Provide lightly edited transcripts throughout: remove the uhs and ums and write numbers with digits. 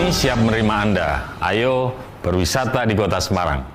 Kami siap menerima Anda. Ayo berwisata di Kota Semarang.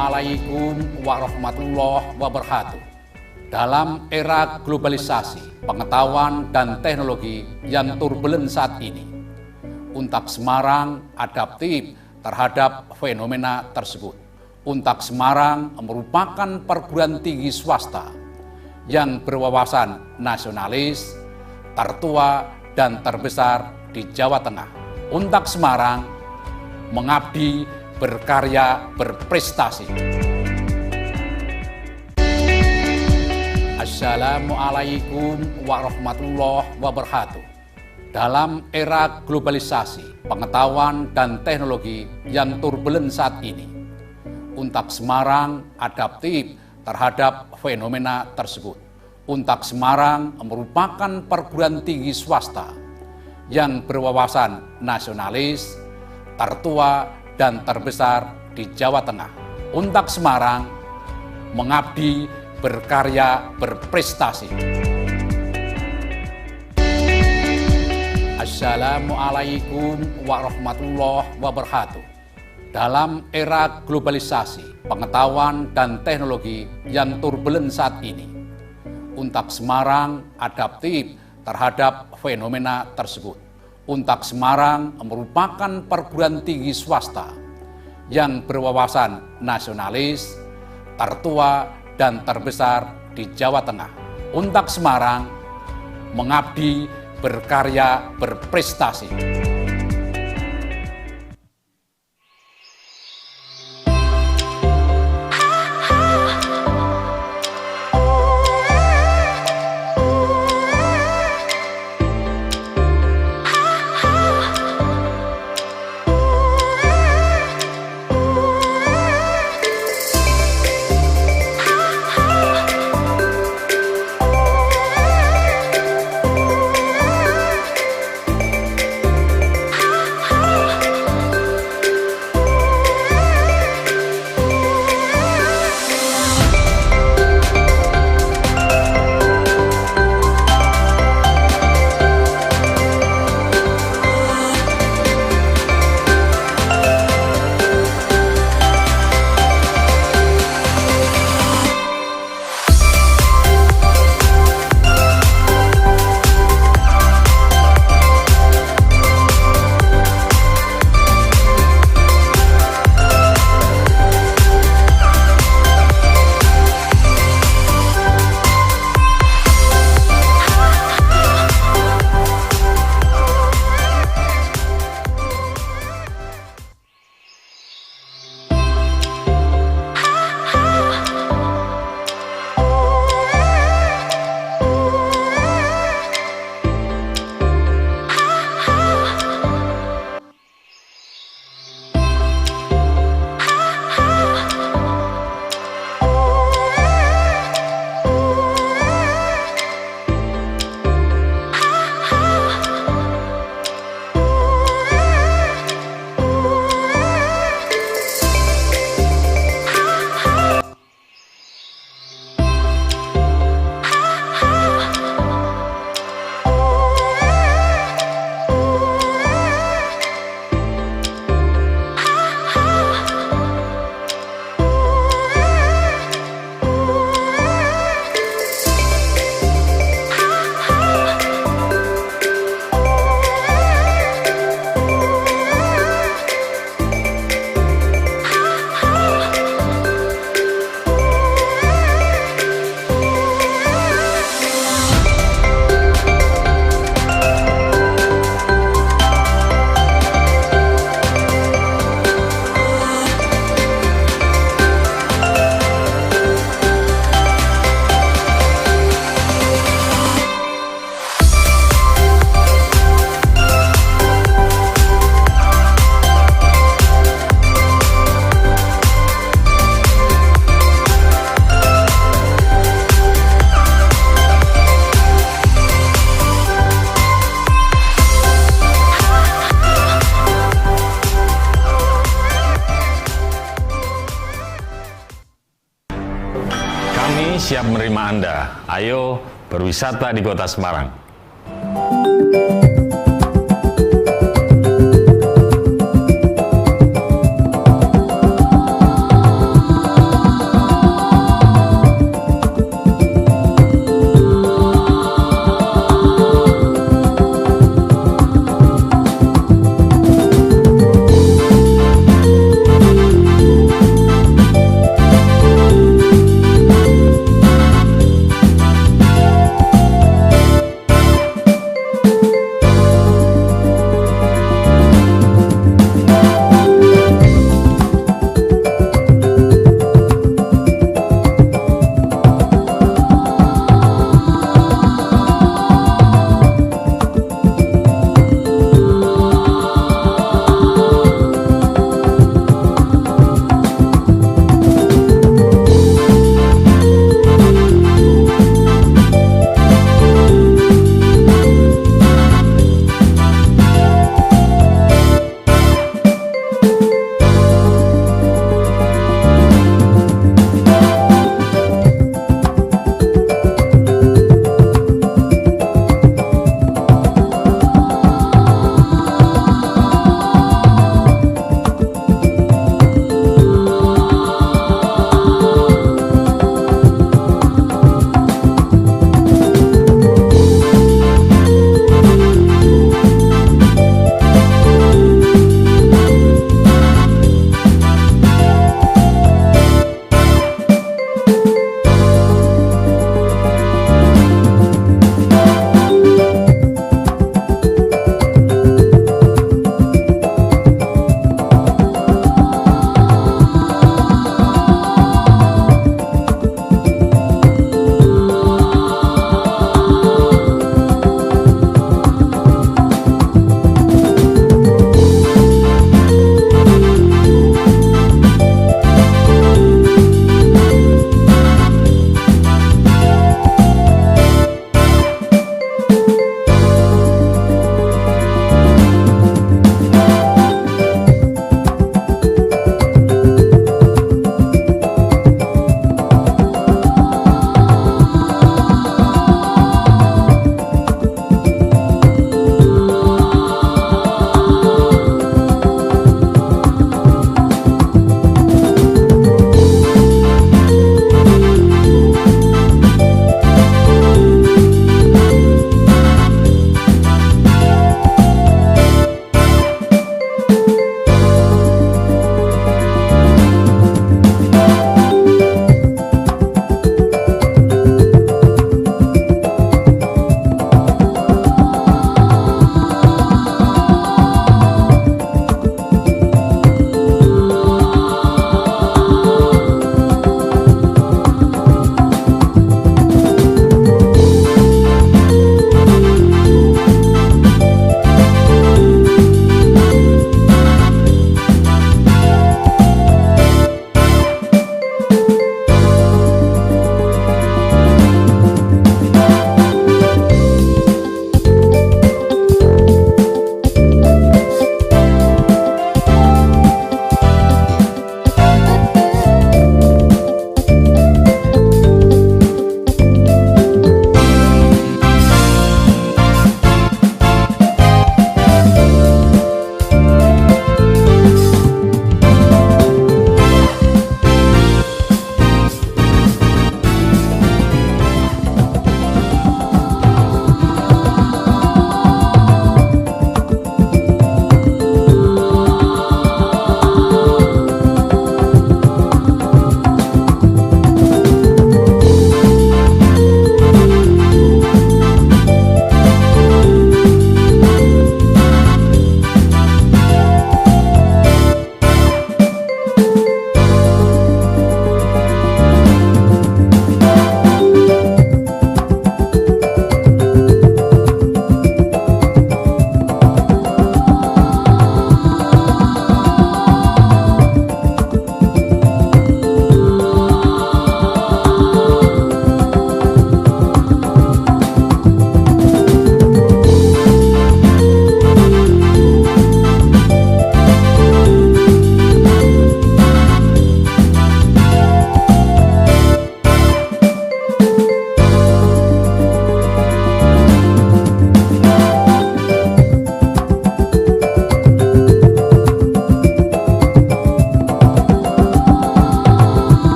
Assalamualaikum warahmatullahi wabarakatuh. Dalam era globalisasi, pengetahuan dan teknologi yang turbulen saat ini, Untak Semarang adaptif terhadap fenomena tersebut. Untak Semarang merupakan perguruan tinggi swasta yang berwawasan nasionalis, tertua dan terbesar di Jawa Tengah. Untak Semarang mengabdi, berkarya, berprestasi. Assalamualaikum warahmatullahi wabarakatuh. Dalam era globalisasi, pengetahuan dan teknologi yang turbulen saat ini, Untak Semarang adaptif terhadap fenomena tersebut. Untak Semarang merupakan perguruan tinggi swasta yang berwawasan nasionalis, tertua dan terbesar di Jawa Tengah. Untak Semarang mengabdi, berkarya, berprestasi. Assalamualaikum warahmatullahi wabarakatuh. Dalam era globalisasi, pengetahuan dan teknologi yang turbulen saat ini, Untak Semarang adaptif terhadap fenomena tersebut. Untak Semarang merupakan perguruan tinggi swasta yang berwawasan nasionalis, tertua dan terbesar di Jawa Tengah. Untak Semarang mengabdi, berkarya, berprestasi. siap menerima Anda. Ayo berwisata di Kota Semarang.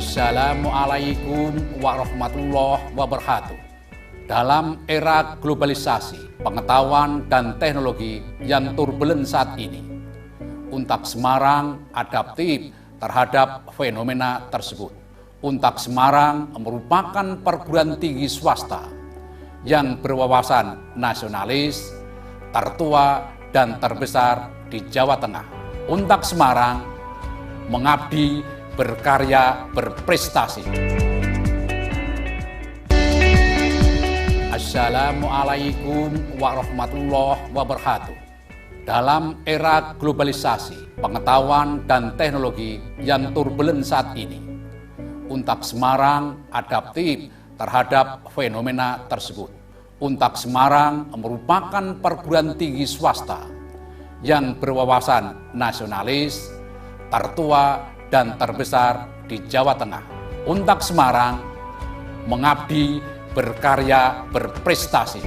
Assalamualaikum warahmatullahi wabarakatuh. Dalam era globalisasi, pengetahuan dan teknologi yang turbulen saat ini, Untak Semarang adaptif terhadap fenomena tersebut. Untak Semarang merupakan perguruan tinggi swasta yang berwawasan nasionalis, tertua dan terbesar di Jawa Tengah. Untak Semarang mengabdi, berkarya, berprestasi. Assalamualaikum warahmatullahi wabarakatuh. Dalam era globalisasi, pengetahuan dan teknologi yang turbulen saat ini, Untak Semarang adaptif terhadap fenomena tersebut. Untak Semarang merupakan perguruan tinggi swasta yang berwawasan nasionalis, tertua dan terbesar di Jawa Tengah. Untak Semarang mengabdi, berkarya, berprestasi.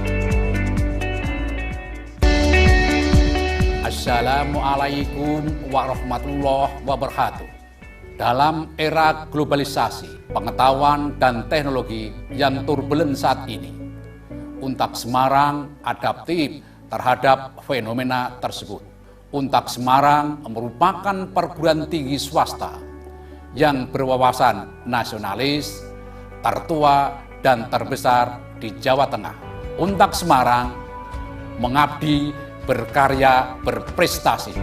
Assalamualaikum warahmatullahi wabarakatuh. Dalam era globalisasi, pengetahuan dan teknologi yang turbulen saat ini, Untak Semarang adaptif terhadap fenomena tersebut. Untak Semarang merupakan perguruan tinggi swasta yang berwawasan nasionalis, tertua dan terbesar di Jawa Tengah. Untak Semarang mengabdi, berkarya, berprestasi.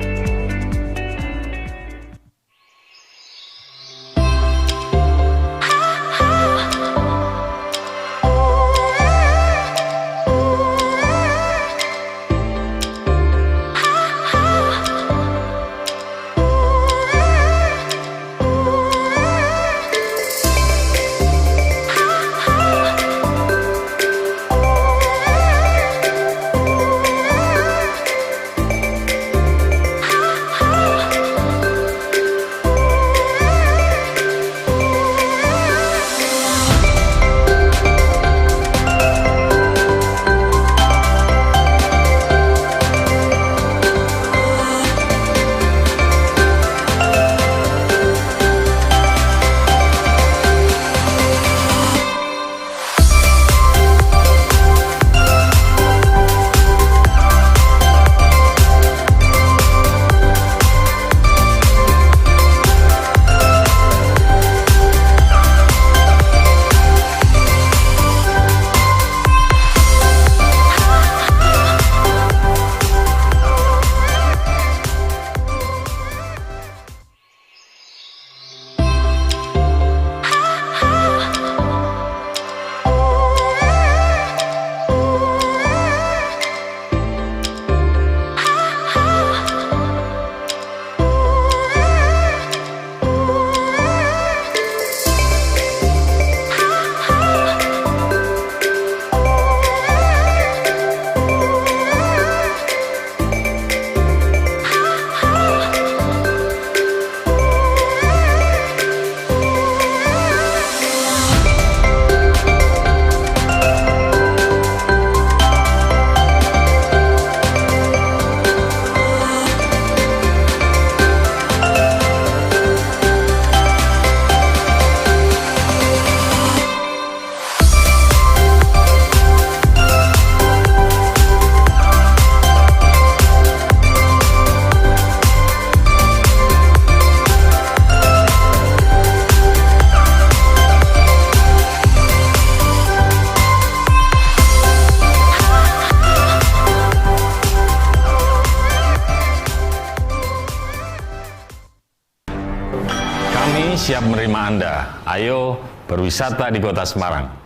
Kami siap menerima Anda. Ayo berwisata di Kota Semarang.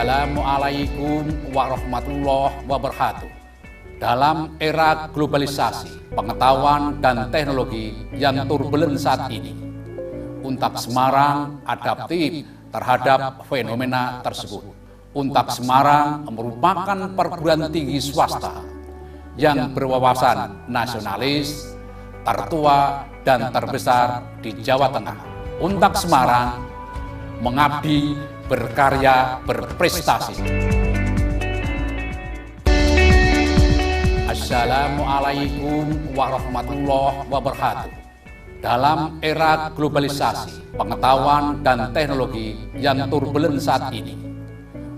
Assalamualaikum warahmatullahi wabarakatuh. Dalam era globalisasi, pengetahuan dan teknologi yang turbulen saat ini, Untak Semarang adaptif terhadap fenomena tersebut. Untak Semarang merupakan perguruan tinggi swasta yang berwawasan nasionalis, tertua dan terbesar di Jawa Tengah. Untak Semarang mengabdi, berkarya, berprestasi. Assalamualaikum warahmatullahi wabarakatuh. Dalam era globalisasi, pengetahuan dan teknologi yang turbulen saat ini,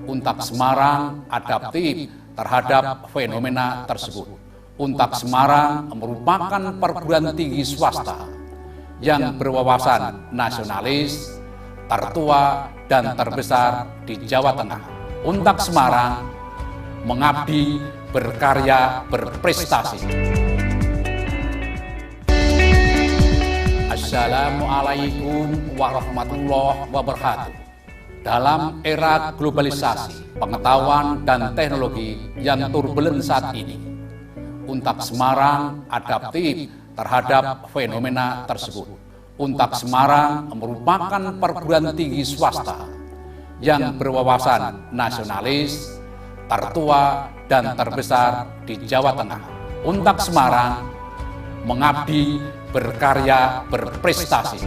Untak Semarang adaptif terhadap fenomena tersebut. Untak Semarang merupakan perguruan tinggi swasta yang berwawasan nasionalis, tertua dan terbesar di Jawa Tengah. Untak Semarang mengabdi, berkarya, berprestasi. Assalamualaikum warahmatullahi wabarakatuh. Dalam era globalisasi, pengetahuan dan teknologi yang turbulen saat ini, Untak Semarang adaptif terhadap fenomena tersebut. Untak Semarang merupakan perguruan tinggi swasta yang berwawasan nasionalis, tertua dan terbesar di Jawa Tengah. Untak Semarang mengabdi, berkarya, berprestasi.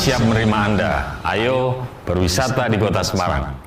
Siap menerima Anda. Ayo berwisata di Kota Semarang.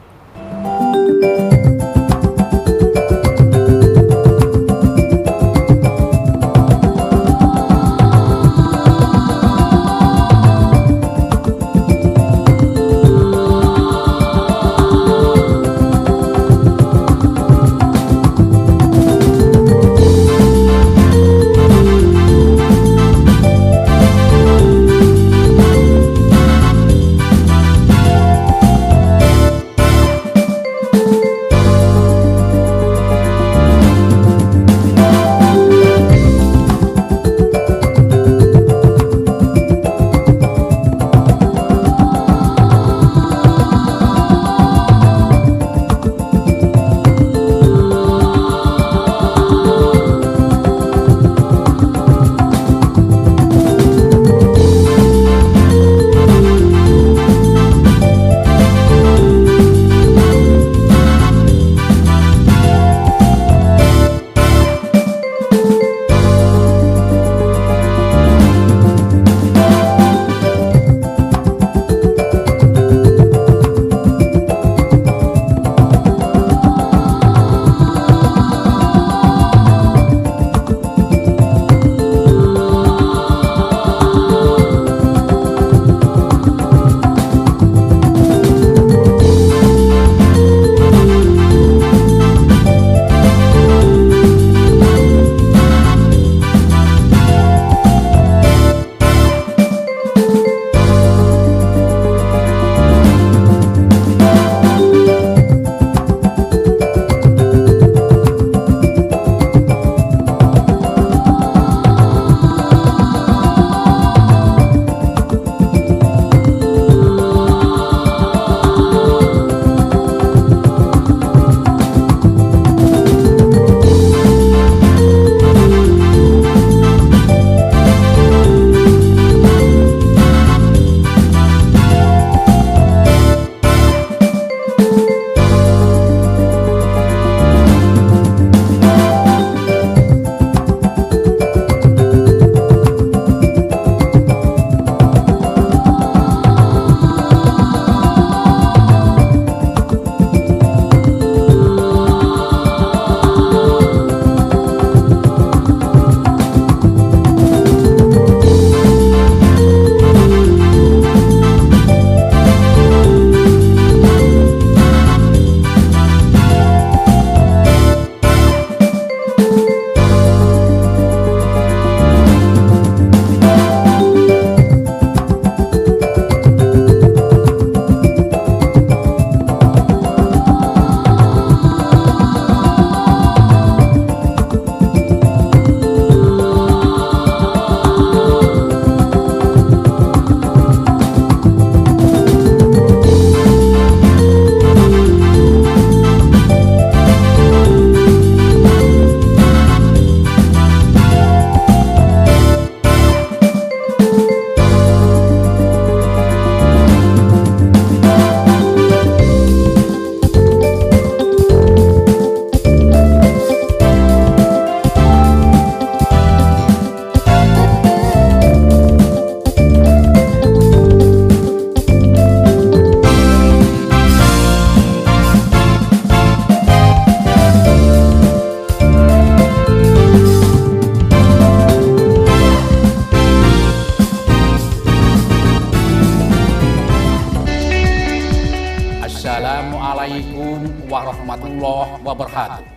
wabarakatuh.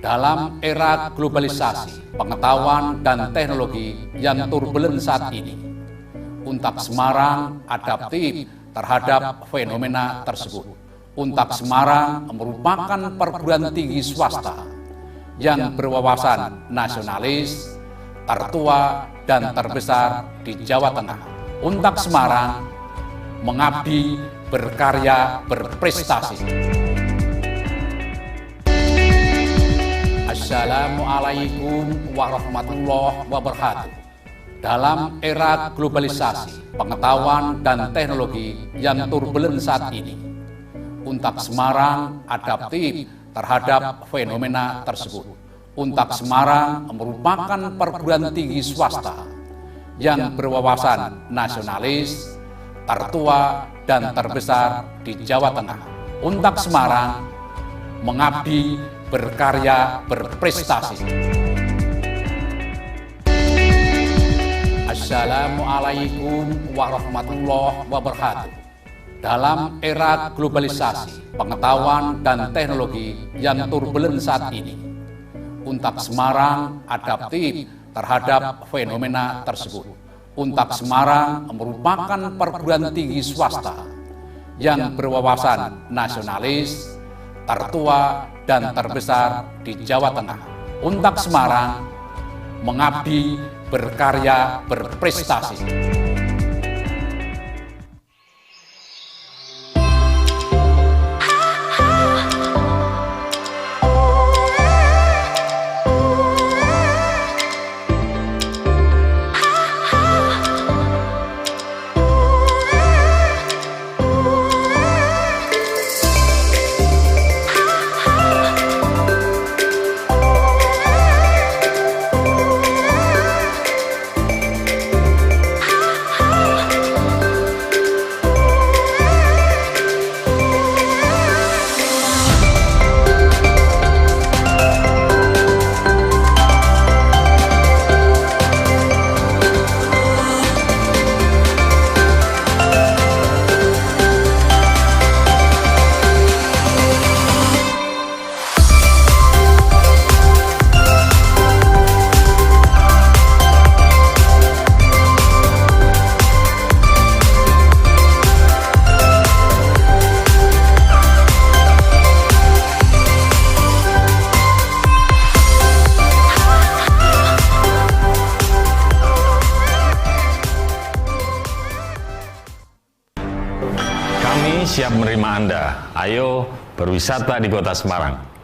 Dalam era globalisasi, pengetahuan dan teknologi yang turbulen saat ini, Untak Semarang adaptif terhadap fenomena tersebut. Untak Semarang merupakan perguruan tinggi swasta yang berwawasan nasionalis, tertua dan terbesar di Jawa Tengah. Untak Semarang mengabdi, berkarya, berprestasi. Assalamualaikum warahmatullahi wabarakatuh. Dalam era globalisasi, pengetahuan dan teknologi yang turbulen saat ini, Untak Semarang adaptif terhadap fenomena tersebut. Untak Semarang merupakan perguruan tinggi swasta yang berwawasan nasionalis, tertua dan terbesar di Jawa Tengah. Untak Semarang mengabdi, berkarya, berprestasi. Assalamualaikum warahmatullahi wabarakatuh. Dalam era globalisasi, pengetahuan dan teknologi yang turbulen saat ini, Untak Semarang adaptif terhadap fenomena tersebut. Untak Semarang merupakan perguruan tinggi swasta yang berwawasan nasionalis, tertua dan terbesar di Jawa Tengah. Untak Semarang mengabdi, berkarya, berprestasi. Kami siap menerima Anda. Ayo berwisata di Kota Semarang.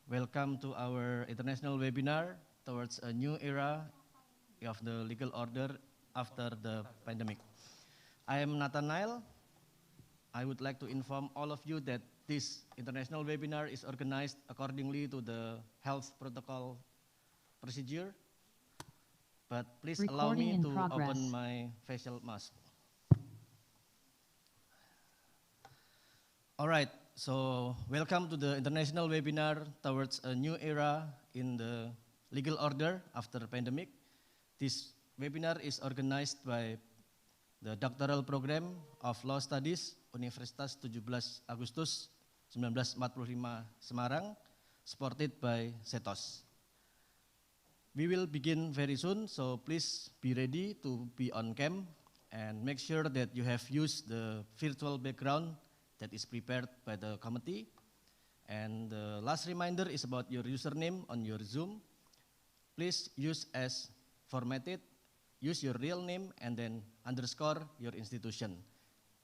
Welcome to our international webinar towards a new era of the legal order after the pandemic. I am Nathanael. I would like to inform all of you that this international webinar is organized accordingly to the health protocol procedure. But please allow me to open my facial mask. All right, so welcome to the international webinar towards a new era in the legal order after the pandemic. This webinar is organized by the Doctoral Program of Law Studies Universitas 17 Agustus 1945 Semarang, supported by SETOS. We will begin very soon, so please be ready to be on cam and make sure that you have used the virtual background that is prepared by the committee. And the last reminder is about your username on your Zoom. Please use as formatted, use your real name and then underscore your institution.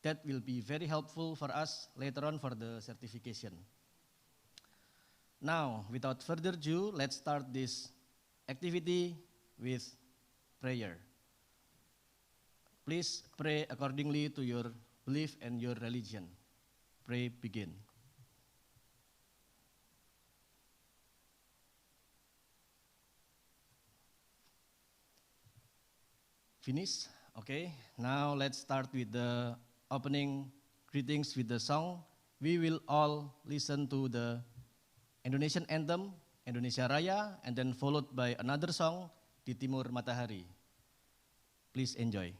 That will be very helpful for us later on for the certification. Now, without further ado, let's start this activity with prayer. Please pray accordingly to your belief and your religion. Pray begin. Finish? Okay, now let's start with the opening greetings with the song. We will all listen to the Indonesian anthem, Indonesia Raya, and then followed by another song, Di Timur Matahari. Please enjoy.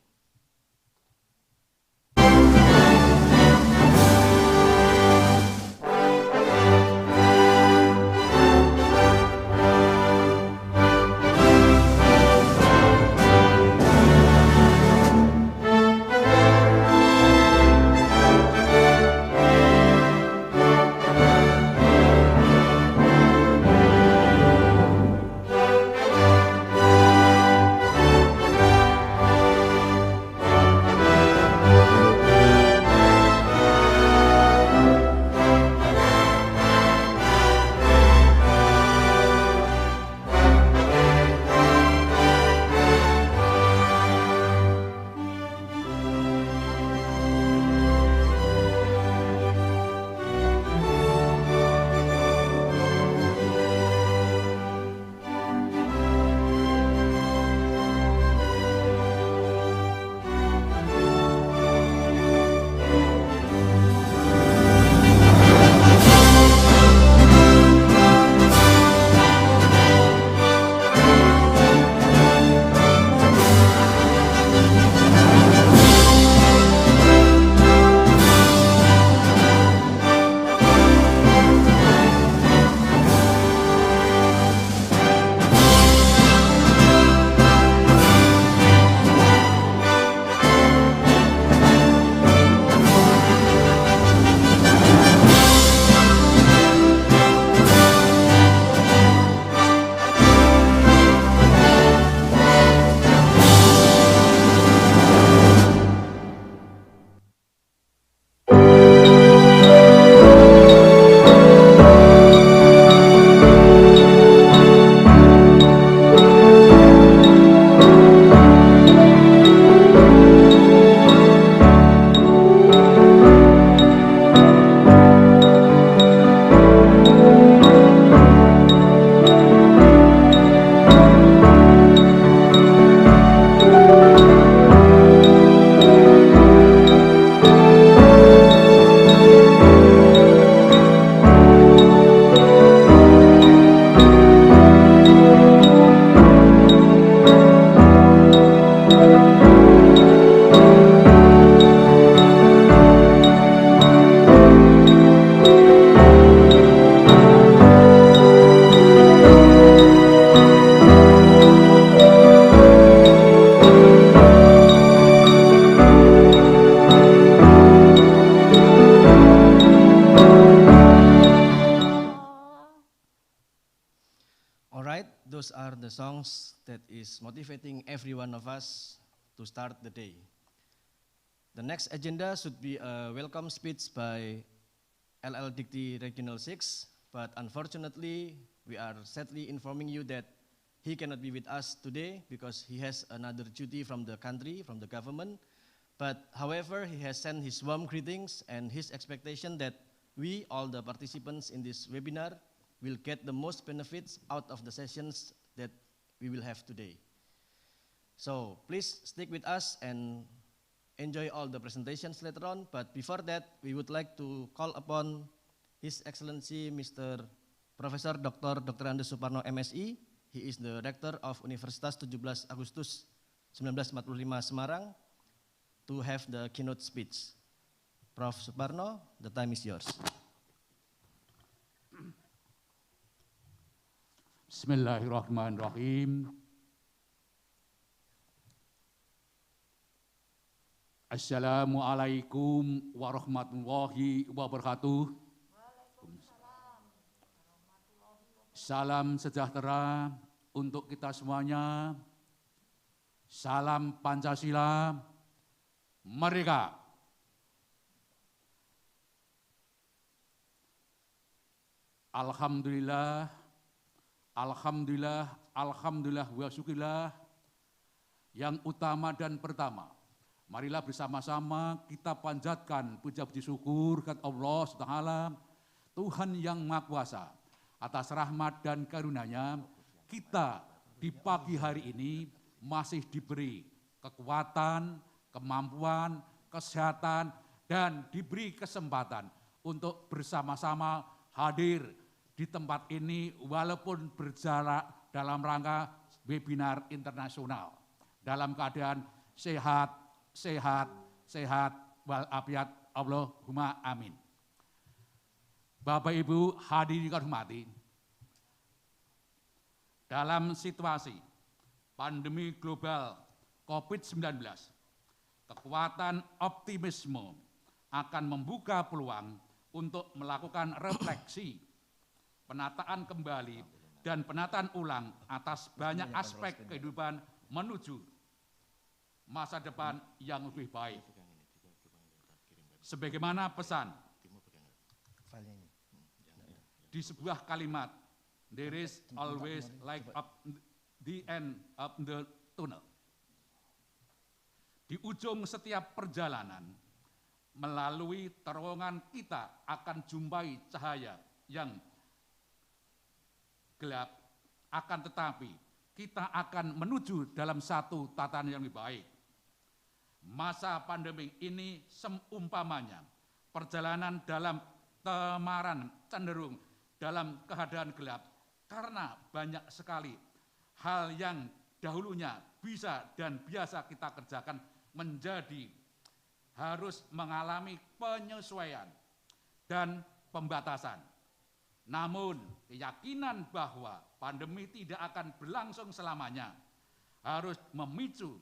Those are the songs that is motivating every one of us to start the day. The next agenda should be a welcome speech by LL Dikti Regional 6, but unfortunately, we are sadly informing you that he cannot be with us today because he has another duty from the country, from the government. But however, he has sent his warm greetings and his expectation that we, all the participants in this webinar, will get the most benefits out of the sessions that we will have today. So please stick with us and enjoy all the presentations later on. But before that, we would like to call upon His Excellency Mr. Profesor Dr. Andes Suparno MSI. He is the Rector of Universitas 17 Agustus 1945 Semarang to have the keynote speech. Prof. Suparno, the time is yours. Bismillahirrahmanirrahim. Assalamualaikum warahmatullahi wabarakatuh. Salam sejahtera untuk kita semuanya. Salam Pancasila. Merdeka. Alhamdulillah, alhamdulillah, alhamdulillah wa syukurillah. Yang utama dan pertama, marilah bersama-sama kita panjatkan puja-puji syukur kepada Allah SWT, Tuhan yang Maha Kuasa. Atas rahmat dan karunia-Nya, kita di pagi hari ini masih diberi kekuatan, kemampuan, kesehatan, dan diberi kesempatan untuk bersama-sama hadir di tempat ini walaupun berjarak dalam rangka webinar internasional. Dalam keadaan sehat, sehat, sehat, walafiat, Allahumma amin. Bapak Ibu hadirin hormati, dalam situasi pandemi global COVID-19, kekuatan optimisme akan membuka peluang untuk melakukan refleksi, penataan kembali, dan penataan ulang atas banyak aspek kehidupan menuju masa depan yang lebih baik. Sebagaimana pesan di sebuah kalimat, there is always light at the end of the tunnel. Di ujung setiap perjalanan, melalui terowongan kita akan jumpai cahaya yang gelap, akan tetapi kita akan menuju dalam satu tatanan yang lebih baik. Masa pandemi ini seumpamanya perjalanan dalam temaran cenderung dalam keadaan gelap, karena banyak sekali hal yang dahulunya bisa dan biasa kita kerjakan menjadi harus mengalami penyesuaian dan pembatasan. Namun keyakinan bahwa pandemi tidak akan berlangsung selamanya harus memicu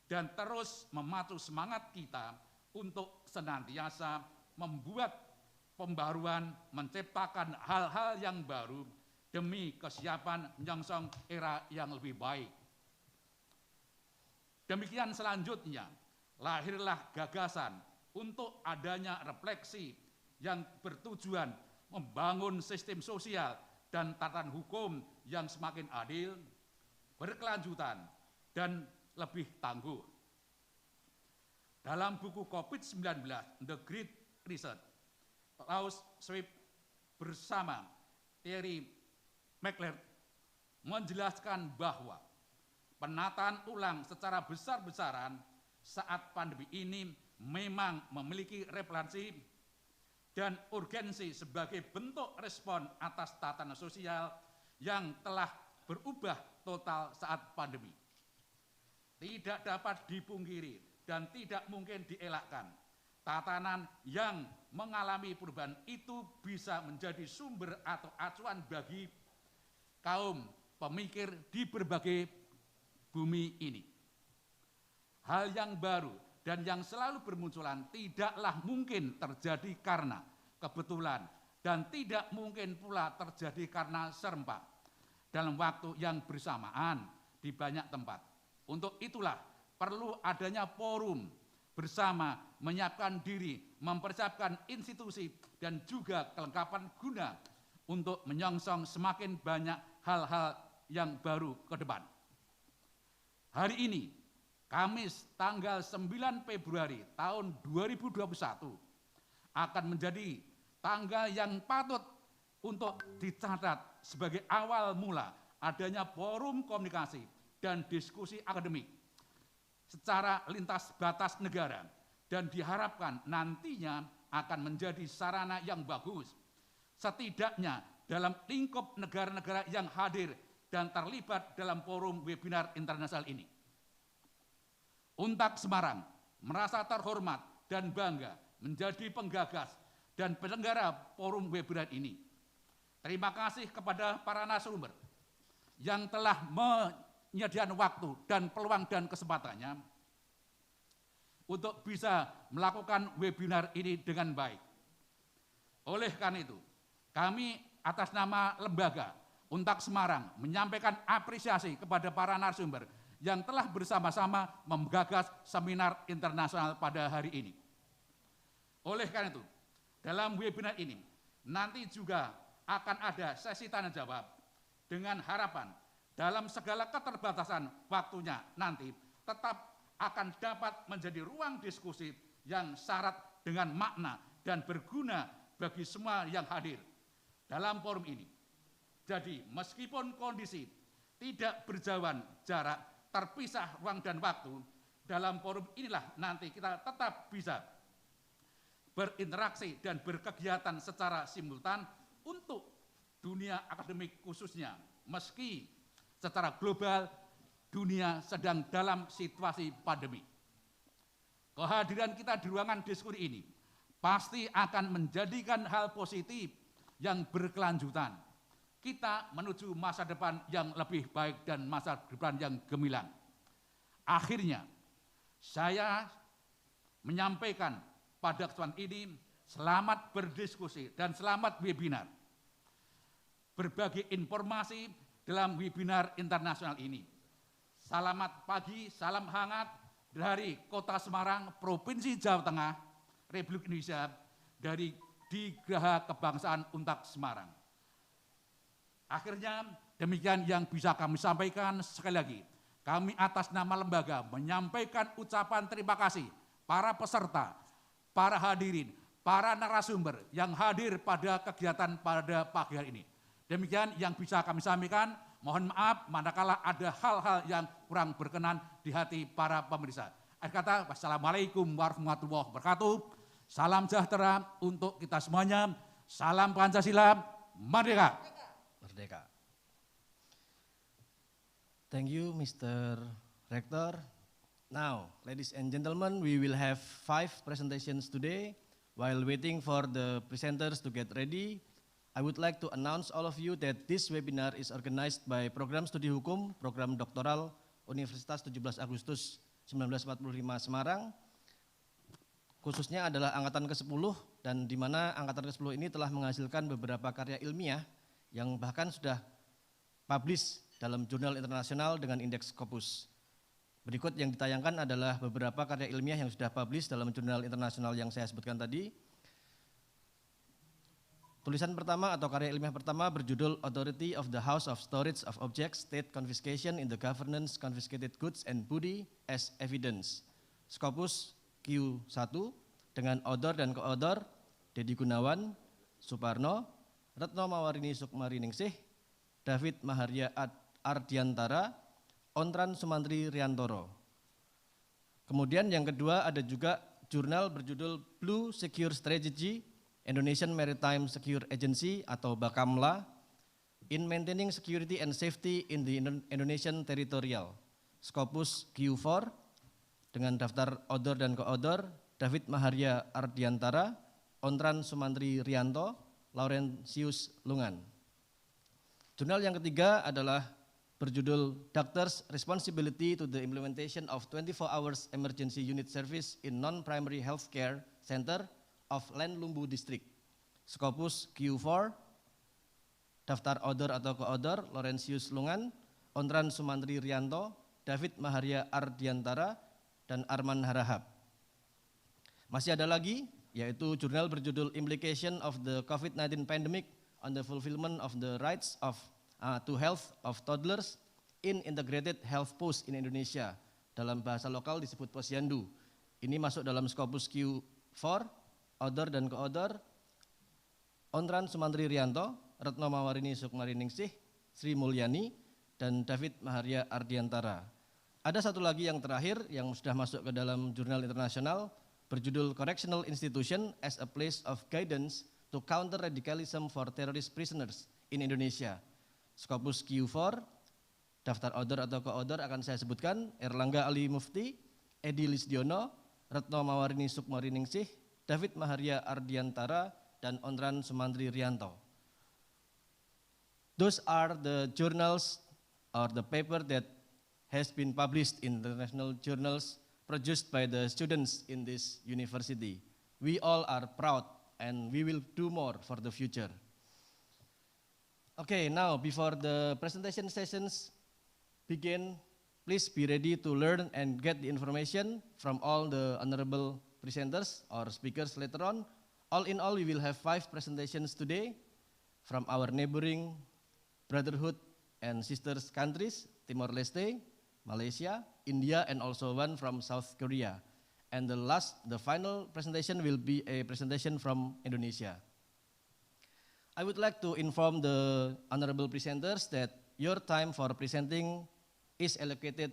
dan terus memacu semangat kita untuk senantiasa membuat pembaruan, menciptakan hal-hal yang baru demi kesiapan menyongsong era yang lebih baik. Demikian selanjutnya, lahirlah gagasan untuk adanya refleksi yang bertujuan membangun sistem sosial dan tatanan hukum yang semakin adil, berkelanjutan, dan lebih tangguh. Dalam buku COVID-19, The Great Reset, Klaus Schwab bersama Thierry McLeod menjelaskan bahwa penataan ulang secara besar-besaran saat pandemi ini memang memiliki relevansi dan urgensi sebagai bentuk respon atas tatanan sosial yang telah berubah total saat pandemi. Tidak dapat dipungkiri dan tidak mungkin dielakkan, tatanan yang mengalami perubahan itu bisa menjadi sumber atau acuan bagi kaum pemikir di berbagai bumi ini. Hal yang baru dan yang selalu bermunculan tidaklah mungkin terjadi karena kebetulan dan tidak mungkin pula terjadi karena serempak dalam waktu yang bersamaan di banyak tempat. Untuk itulah perlu adanya forum bersama, menyiapkan diri, mempersiapkan institusi dan juga kelengkapan guna untuk menyongsong semakin banyak hal-hal yang baru ke depan. Hari ini, Kamis tanggal 9 Februari tahun 2021 akan menjadi tanggal yang patut untuk dicatat sebagai awal mula adanya forum komunikasi dan diskusi akademik secara lintas batas negara, dan diharapkan nantinya akan menjadi sarana yang bagus, setidaknya dalam lingkup negara-negara yang hadir dan terlibat dalam forum webinar internasional ini. UNTAK Semarang merasa terhormat dan bangga menjadi penggagas dan penyelenggara forum webinar ini. Terima kasih kepada para narasumber yang telah menyediakan waktu dan peluang dan kesempatannya untuk bisa melakukan webinar ini dengan baik. Oleh karena itu, kami atas nama lembaga UNTAK Semarang menyampaikan apresiasi kepada para narasumber yang telah bersama-sama menggagas seminar internasional pada hari ini. Oleh karena itu, dalam webinar ini nanti juga akan ada sesi tanya jawab dengan harapan dalam segala keterbatasan waktunya nanti tetap akan dapat menjadi ruang diskusi yang syarat dengan makna dan berguna bagi semua yang hadir dalam forum ini. Jadi meskipun kondisi tidak berjauhan jarak, terpisah ruang dan waktu, dalam forum inilah nanti kita tetap bisa berinteraksi dan berkegiatan secara simultan untuk dunia akademik khususnya, meski secara global dunia sedang dalam situasi pandemi. Kehadiran kita di ruangan diskusi ini pasti akan menjadikan hal positif yang berkelanjutan. Kita menuju masa depan yang lebih baik dan masa depan yang gemilang. Akhirnya, saya menyampaikan pada kesempatan ini, selamat berdiskusi dan selamat webinar. Berbagi informasi dalam webinar internasional ini. Selamat pagi, salam hangat dari Kota Semarang, Provinsi Jawa Tengah, Republik Indonesia, dari di Geraha Kebangsaan UNTAK Semarang. Akhirnya demikian yang bisa kami sampaikan. Sekali lagi, kami atas nama lembaga menyampaikan ucapan terima kasih para peserta, para hadirin, para narasumber yang hadir pada kegiatan pada pagi hari ini. Demikian yang bisa kami sampaikan. Mohon maaf manakala ada hal-hal yang kurang berkenan di hati para pemirsa. Akhir kata, wassalamualaikum warahmatullahi wabarakatuh. Salam sejahtera untuk kita semuanya. Salam Pancasila, merdeka. Merdeka. Thank you, Mr. Rector. Now, ladies and gentlemen, we will have 5 presentations today. While waiting for the presenters to get ready, I would like to announce all of you that this webinar is organized by Program Studi Hukum, Program Doctoral, Universitas 17 Agustus 1945 Semarang. Khususnya adalah angkatan ke-10, dan di mana angkatan ke-10 ini telah menghasilkan beberapa karya ilmiah yang bahkan sudah publish dalam jurnal internasional dengan indeks Scopus. Berikut yang ditayangkan adalah beberapa karya ilmiah yang sudah publish dalam jurnal internasional yang saya sebutkan tadi. Tulisan pertama atau karya ilmiah pertama berjudul Authority of the House of Storage of Objects, State Confiscation in the Governance Confiscated Goods and Booty as Evidence. Scopus Q1 dengan author dan co-author Dedi Gunawan, Suparno, Retno Mawarini Sukmariningsih, David Maharya Ardiantara, Ontran Sumantri Riantoro. Kemudian yang kedua ada juga jurnal berjudul Blue Secure Strategy, Indonesian Maritime Secure Agency atau Bakamla, in Maintaining Security and Safety in the Indonesian Territorial. Scopus Q4 dengan daftar author dan co-author David Maharya Ardiantara, Ontran Sumantri Rianto, Laurentius Lungan. Jurnal yang ketiga adalah berjudul Doctors' Responsibility to the Implementation of 24 Hours Emergency Unit Service in Non-Primary Healthcare Center of Land Lumbu District. Scopus Q4, daftar author atau co-author Laurentius Lungan, Ontran Sumantri Rianto, David Maharya Ardiantara, dan Arman Harahap. Masih ada lagi, yaitu jurnal berjudul Implication of the COVID-19 Pandemic on the fulfillment of the rights to health of toddlers in integrated health post in Indonesia. Dalam bahasa lokal disebut posyandu. Ini masuk dalam Scopus Q4, Other dan Ke-Other, Ontran Sumantri Rianto, Retno Mawarini Sukmariningsih, Sri Mulyani, dan David Maharia Ardiantara. Ada satu lagi yang terakhir yang sudah masuk ke dalam jurnal internasional berjudul Correctional Institution as a Place of Guidance to Counter Radicalism for Terrorist Prisoners in Indonesia. Scopus Q4, daftar order atau ke-order akan saya sebutkan: Erlangga Ali Mufti, Edi Lisdiono, Retno Mawarini Sukmariningsih, David Maharia Ardiantara, dan Ontran Sumantri Rianto. Those are the journals or the paper that has been published in international journals produced by the students in this university. We all are proud and we will do more for the future. Okay, now before the presentation sessions begin, please be ready to learn and get the information from all the honorable presenters or speakers later on. All in all, we will have 5 presentations today from our neighboring brotherhood and sisters countries, Timor-Leste, Malaysia, India, and also one from South Korea. And the final presentation will be a presentation from Indonesia. I would like to inform the honorable presenters that your time for presenting is allocated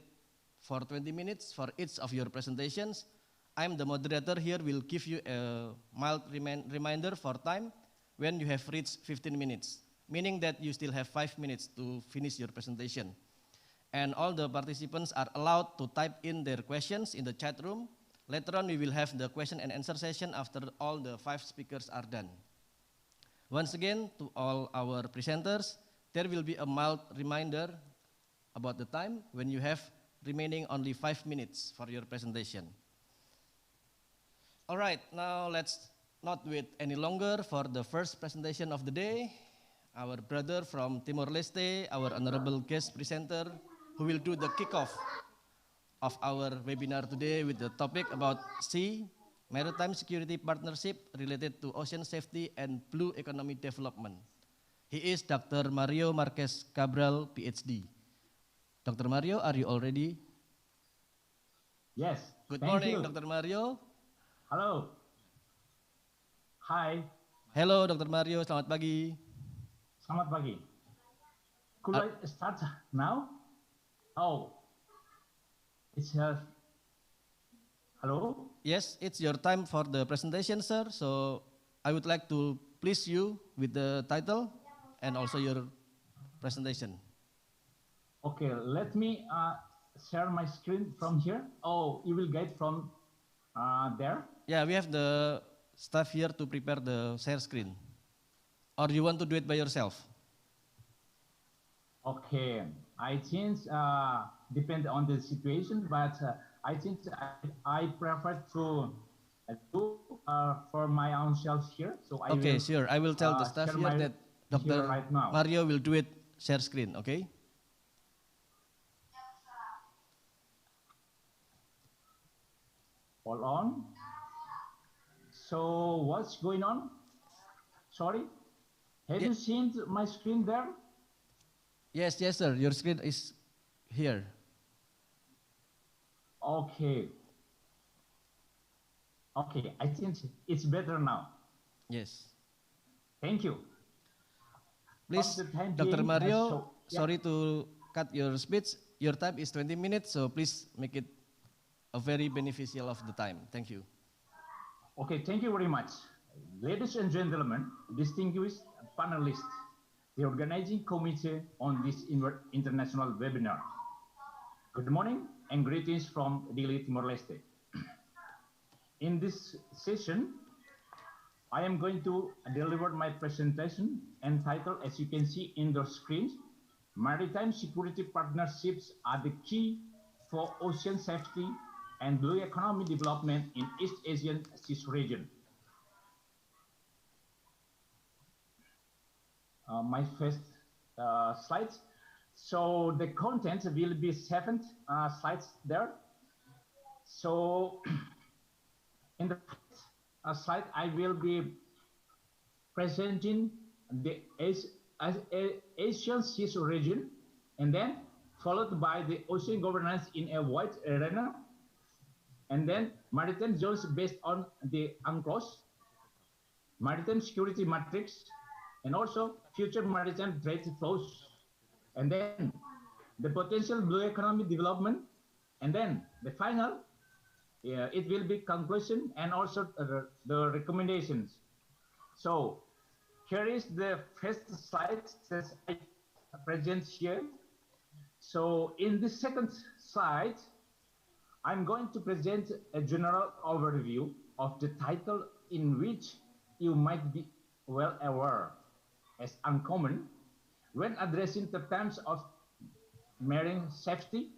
for 20 minutes for each of your presentations. I'm the moderator here, will give you a mild reminder for time when you have reached 15 minutes, meaning that you still have 5 minutes to finish your presentation. And all the participants are allowed to type in their questions in the chat room. Later on, we will have the question and answer session after all the 5 speakers are done. Once again, to all our presenters, there will be a mild reminder about the time when you have remaining only 5 minutes for your presentation. All right, now let's not wait any longer for the first presentation of the day. Our brother from Timor-Leste, our honorable guest presenter, who will do the kickoff of our webinar today with the topic about sea, maritime security partnership related to ocean safety and blue economy development. He is Dr. Mario Marquez Cabral, PhD. Dr. Mario, are you all ready? Yes. Good morning, Dr. Mario. Hello. Hi. Hello, Dr. Mario. Selamat pagi. Selamat pagi. Could I start now? Oh. It's hello? Yes, it's your time for the presentation, sir. So I would like to please you with the title and also your presentation. Okay, let me share my screen from here. Oh, you will get from there? Yeah, we have the staff here to prepare the share screen. Or you want to do it by yourself? Okay, I think depend on the situation, but I think I prefer to do for my own self here. So I okay, will, sure. I will tell the staff here that Dr. Right now. Mario will do it share screen, okay? Hold on. So what's going on? Sorry? Have you seen my screen there? Yes, yes, sir. Your screen is here. Okay. Okay, I think it's better now. Yes. Thank you. Please, Dr. Mario, sorry to cut your speech. Your time is 20 minutes, so please make it a very beneficial of the time. Thank you. Okay, thank you very much. Ladies and gentlemen, distinguished panelists, the organizing committee on this international webinar. Good morning and greetings from Dili, Timor-Leste. In this session, I am going to deliver my presentation entitled, as you can see in the screen, Maritime Security Partnerships are the key for ocean safety and blue economy development in East Asian Seas region. My first slides. So the content will be 7 slides there. So in the first slide, I will be presenting the Asian Seas region, and then followed by the ocean governance in a wide arena, and then maritime zones based on the UNCLOS, maritime security matrix, and also future maritime trade flows, and then the potential blue economy development, and then the final, it will be conclusion and also the recommendations. So here is the first slide that I present here. So in the second slide, I'm going to present a general overview of the title, in which you might be well aware as uncommon when addressing the terms of marine safety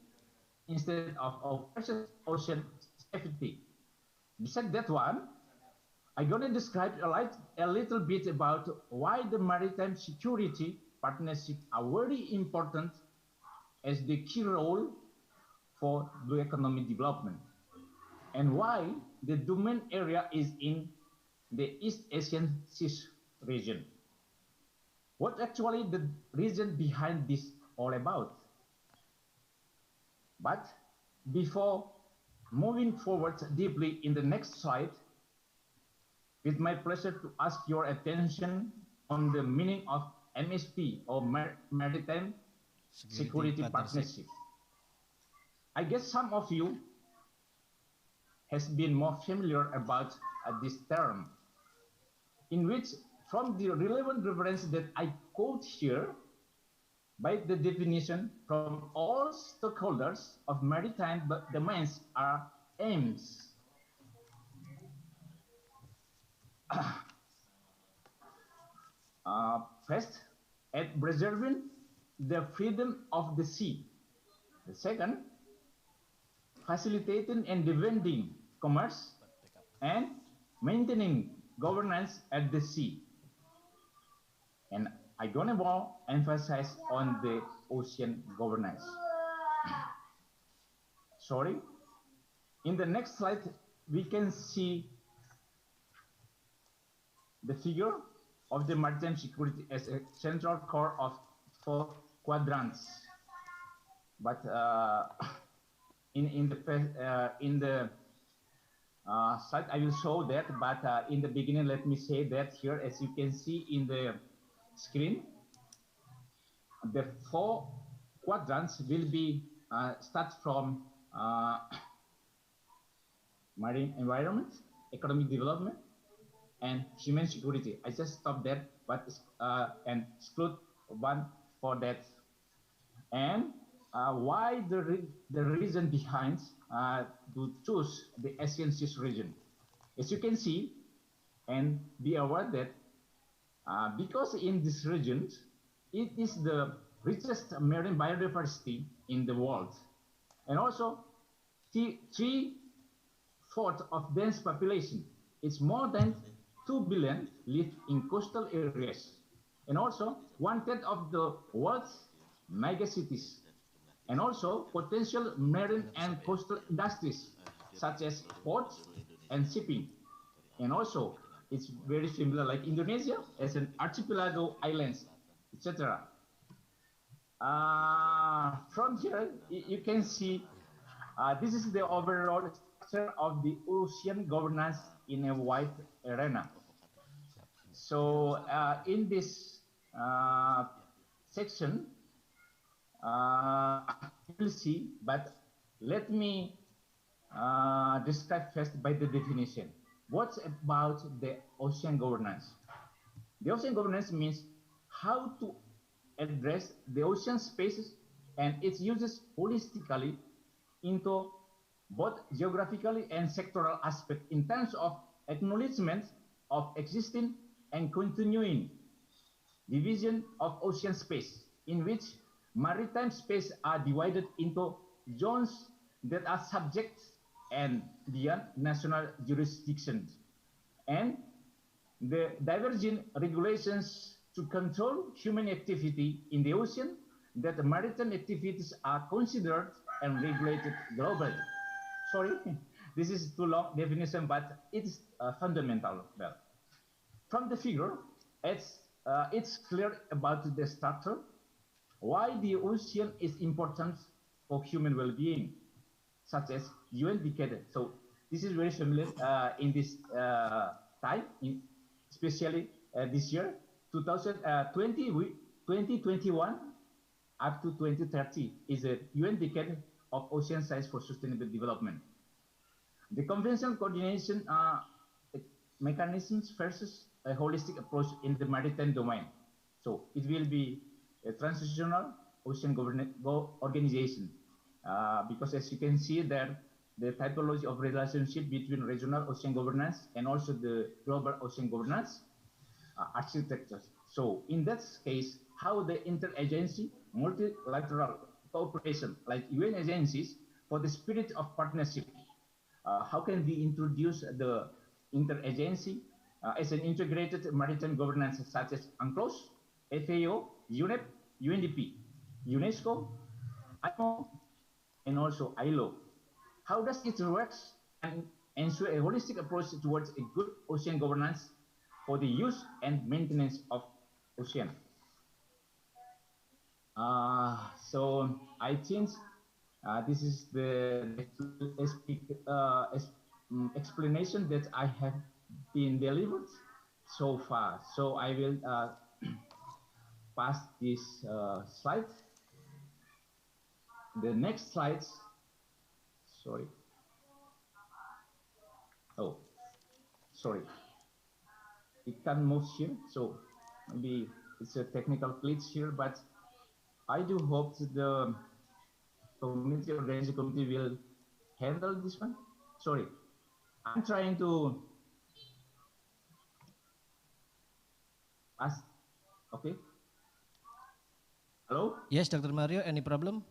instead of ocean safety. Besides that one, I'm going to describe a little bit about why the maritime security partnerships are very important as the key role for blue economy development, and why the domain area is in the East Asian Seas region. What actually the reason behind this all about? But before moving forward deeply in the next slide, it's my pleasure to ask your attention on the meaning of MSP, or Maritime Security Partnership. I guess some of you has been more familiar about this term, in which from the relevant reference that I quote here, by the definition from all stakeholders of maritime domains are aims first, at preserving the freedom of the sea. The second, facilitating and defending commerce and maintaining governance at the sea. And I'm gonna more emphasize on the ocean governance. Sorry. In the next slide, we can see the figure of the maritime security as a central core of 4 quadrants. But in the slide I will show that. But in the beginning, let me say that here, as you can see in the screen, the 4 quadrants will be start from marine environment, economic development, and human security. I just stop there, but and exclude one for that. And why the reason behind to choose the Asian Seas region? As you can see, and be aware that because in this region, it is the richest marine biodiversity in the world, and also 3/4 of dense population. It's more than 2 billion live in coastal areas, and also 1/3 of the world's megacities, and also potential marine and coastal industries such as ports and shipping. And also it's very similar like Indonesia as an archipelago islands, etc. From here you can see this is the overall structure of the ocean governance in a wide arena. So in this section, you will see, but let me describe first by the definition. What's about the ocean governance? The ocean governance means how to address the ocean spaces and its uses holistically into both geographically and sectoral aspects in terms of acknowledgement of existing and continuing division of ocean space, in which maritime space are divided into zones that are subject and beyond national jurisdiction, and the divergent regulations to control human activity in the ocean, that the maritime activities are considered and regulated globally. Sorry, this is too long definition, but it's fundamental. Well, from the figure, as it's clear about the structure, why the ocean is important for human well-being, such as UN decade. So this is very familiar in this time, especially this year, 2021 up to 2030 is a UN decade of ocean science for sustainable development. The conventional coordination mechanisms versus a holistic approach in the maritime domain. So it will be a transitional ocean organization because as you can see there, the typology of relationship between regional ocean governance and also the global ocean governance architectures. So in that case, how the interagency multilateral cooperation like UN agencies for the spirit of partnership, how can we introduce the interagency as an integrated maritime governance such as UNCLOS, FAO, UNEP, UNDP, UNESCO, IMO, and also ILO. How does it work and ensure a holistic approach towards a good ocean governance for the use and maintenance of ocean? So I think this is the explanation that I have been delivered so far. So I will pass this slide. The next slide. Sorry. Oh, sorry. It can move here. So maybe it's a technical glitch here, but I do hope that the community organizing committee will handle this one. Sorry, I'm trying to ask. Okay. Hello? Yes, Dr. Mario, any problem?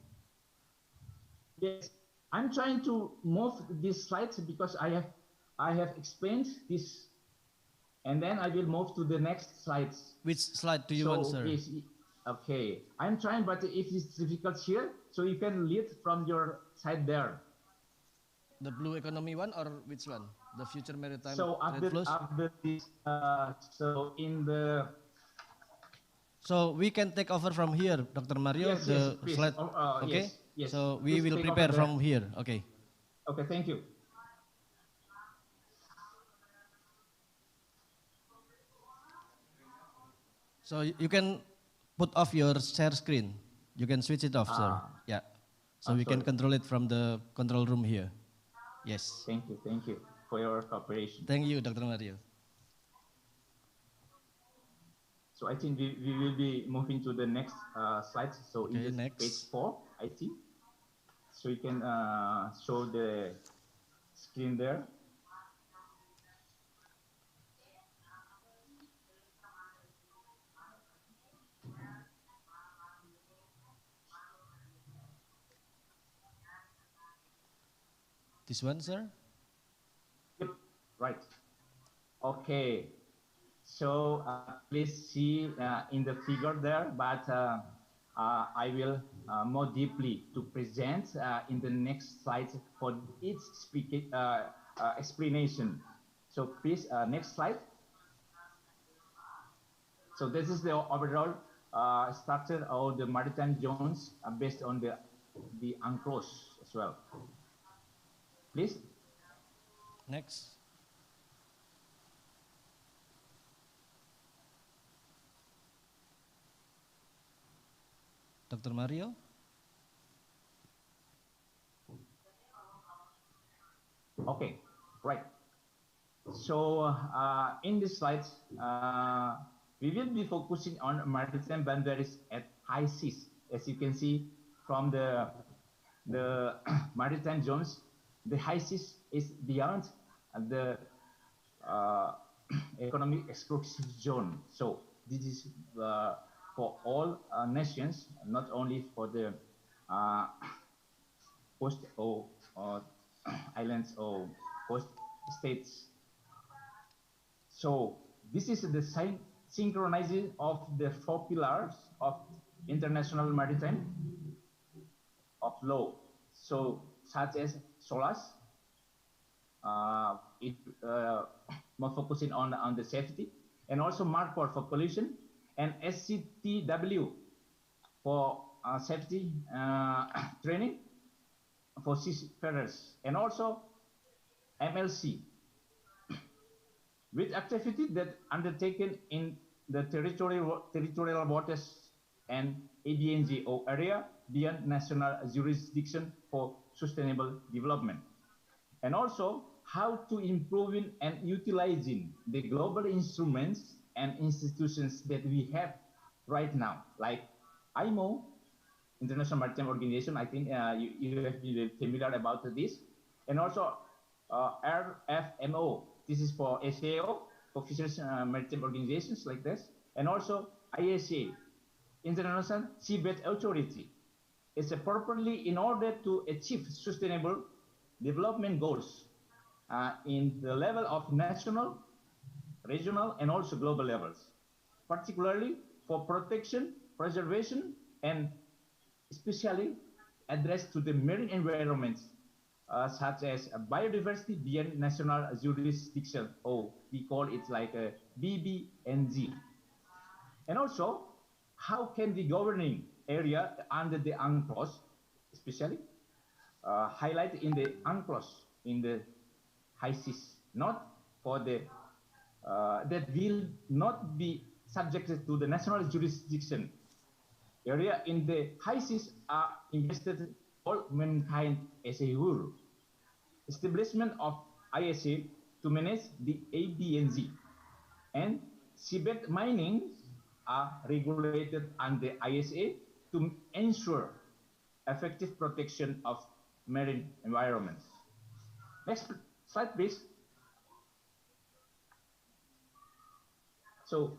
Yes, I'm trying to move these slides because I have explained this, and then I will move to the next slides. Which slide do you want, sir? Yes, okay, I'm trying, but if it's difficult here, so you can lead from your side there. The blue economy one or which one? The future maritime so trade flows? after this, so in the... So we can take over from here, Dr. Mario, Yes, the yes, slide. Okay, yes, yes. so we Please will take prepare over from here. Okay. Okay, thank you. So you can put off your share screen. You can switch it off, sir. Yeah. So we can control it from the control room here. Yes. Thank you for your cooperation. Thank you, Dr. Mario. So I think we will be moving to the next slide. So Okay, in next. page 4, I think. So you can show the screen there. This one, sir? Yep, right. Okay. So please see in the figure there, but I will more deeply to present in the next slide for each explanation. So please, next slide. So this is the overall structure of the maritime zones based on the UNCLOS as well. Please. Next. Dr. Mario? Okay, right. So in this slide, we will be focusing on maritime boundaries at high seas. As you can see from the maritime zones, the high seas is beyond the economic exclusive zone. So this is for all nations, not only for the coast or islands or coast states. So this is the synchronizing of the 4 pillars of international maritime of law. So such as SOLAS, more focusing on the safety, and also MARPOL for pollution, and SCTW for safety training for seafarers, and also MLC, with activity that undertaken in the territorial waters and ABNG or area beyond national jurisdiction for sustainable development. And also how to improving and utilizing the global instruments and institutions that we have right now, like IMO, International Maritime Organization. I think you have been familiar about this. And also RFMO, this is for SAO, for Fisheries Maritime Organizations like this. And also ISA, International Seabed Authority. It's properly in order to achieve sustainable development goals in the level of national, regional, and also global levels, particularly for protection, preservation, and especially addressed to the marine environments, such as biodiversity beyond national jurisdiction, or we call it like a BBNG. And also, how can the governing area under the UNCLOS, especially highlight in the UNCLOS, in the high seas, not for the, that will not be subjected to the national jurisdiction. Area in the high seas are invested all mankind as a whole. Establishment of ISA to manage the ABNG, and seabed mining are regulated under ISA to ensure effective protection of marine environments. Next slide, please. So,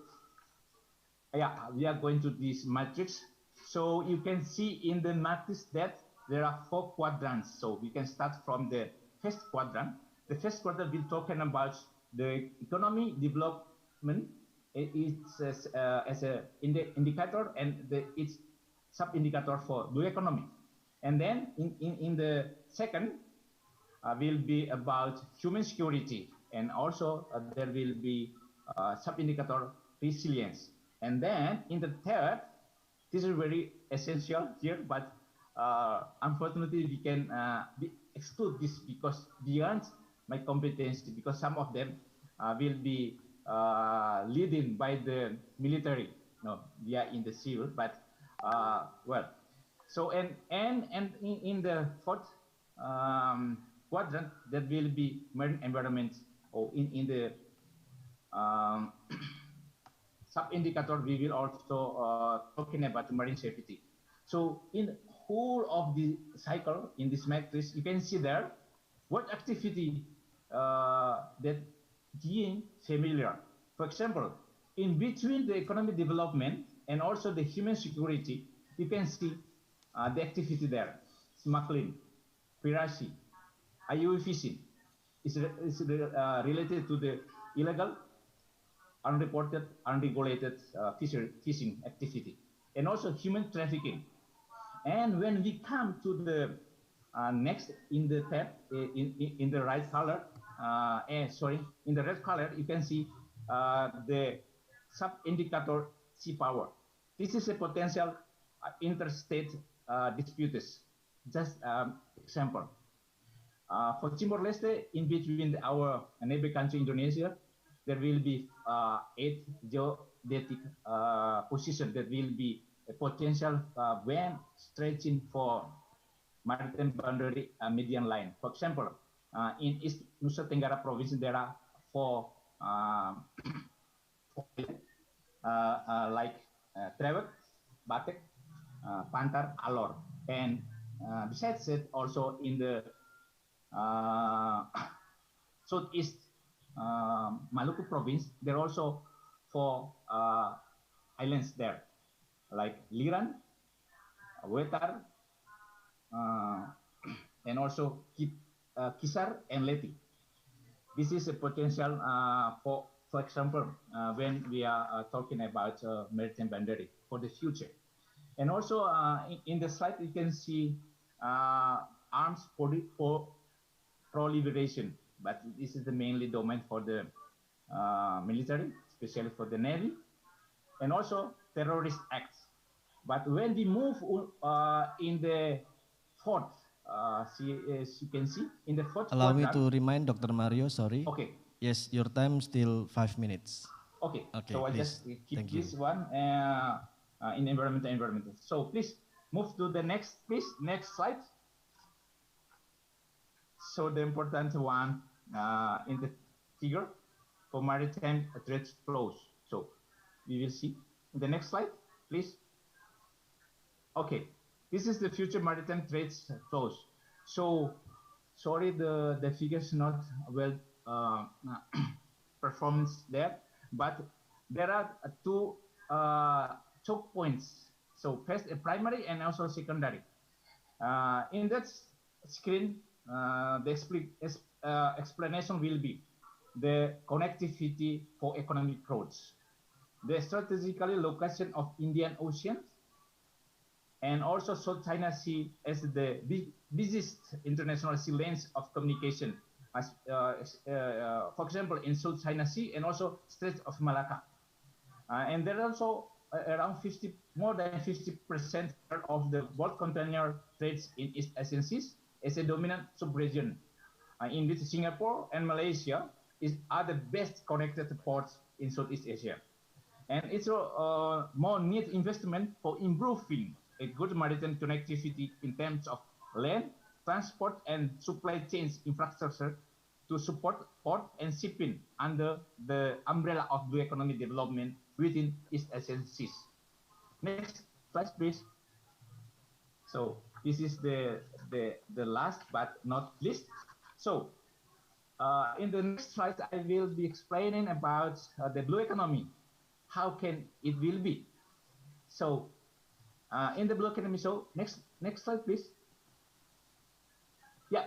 yeah, we are going to this matrix. So you can see in the matrix that there are 4 quadrants. So we can start from the first quadrant. The first quadrant will talking about the economy development. It's as a indicator, and it's sub-indicator for the economy. And then in the second will be about human security, and also there will be sub-indicator resilience. And then in the third, this is very essential here, but unfortunately we can exclude this because beyond my competence, because some of them will be leading by the military. No, we are in the civil, but well. So and in the fourth quadrant, that will be marine environment, or in the sub-indicator, we will also talking about marine safety. So in whole of the cycle in this matrix, you can see there what activity that being familiar. For example, in between the economic development and also the human security, you can see the activity there: smuggling, piracy, IUU fishing is related to the illegal, unreported, unregulated fishing activity, and also human trafficking. And when we come to the next in the tab, in the right color, in the red color, you can see the sub-indicator sea power. This is a potential interstate disputes. Just example. For Timor-Leste, in between our neighbor country Indonesia, there will be 8 geodetic positions that will be a potential when stretching for maritime boundary median line. For example, in East Nusa Tenggara province, there are 4 like Trewek, Batek, Pantar, Alor, and besides that, also in the southeast Maluku province, there are also 4 islands there, like Liran, Wetar, and also Kisar and Leti. This is a potential for example, when we are talking about maritime boundary for the future. And also in the slide, you can see arms for proliferation, but this is the mainly domain for the military, especially for the Navy. and also terrorist acts. But when we move in the fourth, as you can see, in the fourth Allow me quadrant. to remind Dr. Mario, sorry. Okay. Yes, your time still 5 minutes. Okay. Okay, So I please. just keep Thank this you. one in environmental. So please move to the next, please. Next slide. So the important one in the figure for maritime trade flows. So we will see in the next slide, please. Okay, this is the future maritime trade flows. So sorry, the figures not well performance there, but there are two choke points. So first, primary and also secondary. In that screen, the explanation will be the connectivity for economic growth, the strategically location of Indian Ocean, and also South China Sea as the busiest international sea lanes of communication, as, for example, in South China Sea and also Strait of Malacca. And there are also around more than 50% of the world container trades in East Asian seas as a dominant sub-region. In which Singapore and Malaysia are the best connected ports in Southeast Asia. And it's more need investment for improving a good maritime connectivity in terms of land, transport, and supply chains infrastructure to support port and shipping under the umbrella of blue economic development within East Asian seas. Next slide, please. So this is the last but not least. So in the next slide, I will be explaining about the blue economy. How can it will be? So in the blue economy, so next slide, please. Yeah,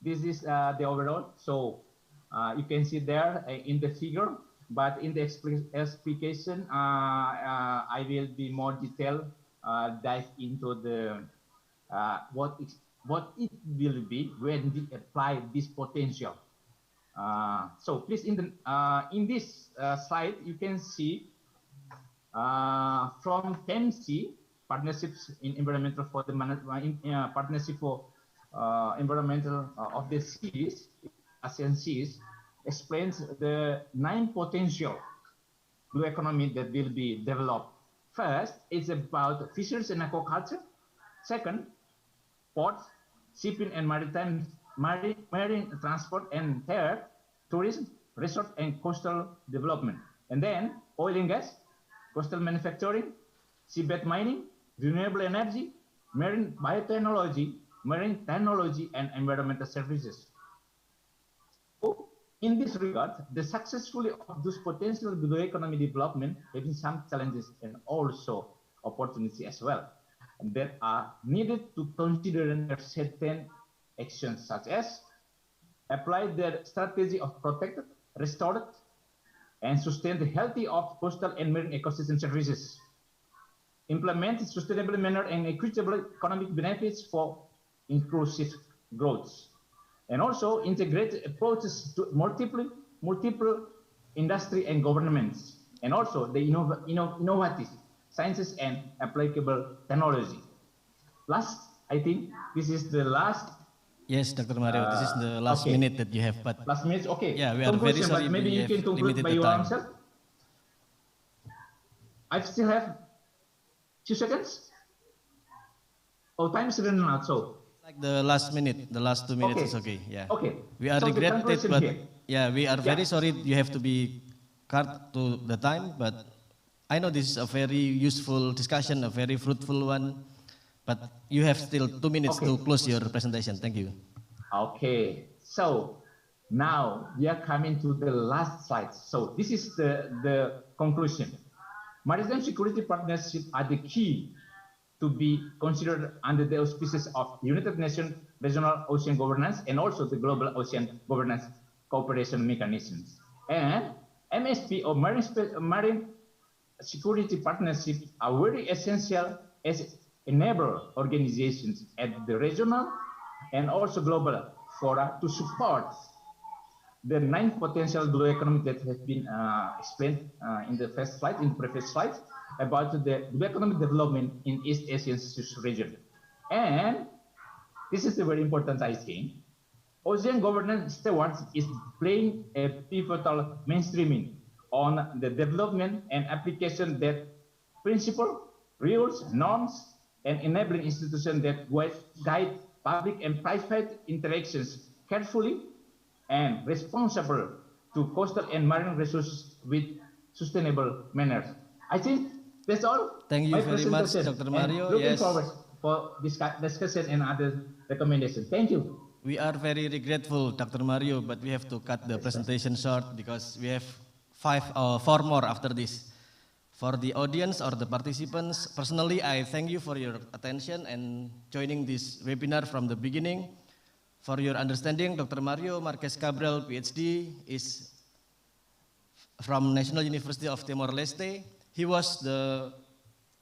this is the overall. So you can see there in the figure, but in the explication, I will be more detailed, dive into the what it will be when we apply this potential. So please, in this slide, you can see from TEMC, partnerships in environmental for the partnership for environmental of the seas, ASEAN seas, explains the 9 potential blue economy that will be developed. First, it's about fisheries and aquaculture. Second, ports, shipping and marine transport. And third, tourism, resort and coastal development. And then oil and gas, coastal manufacturing, seabed mining, renewable energy, marine biotechnology, marine technology, and environmental services. So, in this regard, the successfully of this potential blue economy development having some challenges and also opportunities as well that are needed to consider certain actions, such as apply the strategy of protected, restored, and sustain the healthy of coastal and marine ecosystem services, implement sustainable manner and equitable economic benefits for inclusive growth, and also integrate approaches to multiple industry and governments, and also the innovative sciences and applicable technology. Last, I think this is the last. Yes, Dr. Mario, this is the last minute that you have. But last minute, okay. Yeah, we are very sorry. But maybe you can conclude by your answer. I still have 2 seconds. Oh, time is running out, so. Like the last minute, the last 2 minutes is okay. Yeah. Okay. We are so regretted, but here. yeah, we are very sorry you have to be cut to the time. But I know this is a very useful discussion, a very fruitful one. But you have still 2 minutes to close your presentation. Thank you. Okay. So now we are coming to the last slide. So this is the conclusion. Maritime security partnerships are the key to be considered under the auspices of United Nations Regional Ocean Governance and also the Global Ocean Governance Cooperation Mechanisms. And MSP or Marine Security Partnerships are very essential as enable organizations at the regional and also global fora to support the 9 potential blue economy that has been explained in the first slide, in previous slides, about the blue economic development in East Asian region. And this is a very important, I think. ASEAN governance stewards is playing a pivotal mainstreaming on the development and application that principle, rules, norms, and enabling institutions that guide public and private interactions carefully and responsible to coastal and marine resources with sustainable manners. I think that's all. Thank you my very much, presentation. Dr. Mario. And looking Yes. forward for discussion and other recommendations. Thank you. We are very regretful, Dr. Mario, but we have to cut the presentation short because we have four more after this. For the audience or the participants, personally, I thank you for your attention and joining this webinar from the beginning. For your understanding, Dr. Mario Marquez Cabral, PhD, is from National University of Timor-Leste. He was the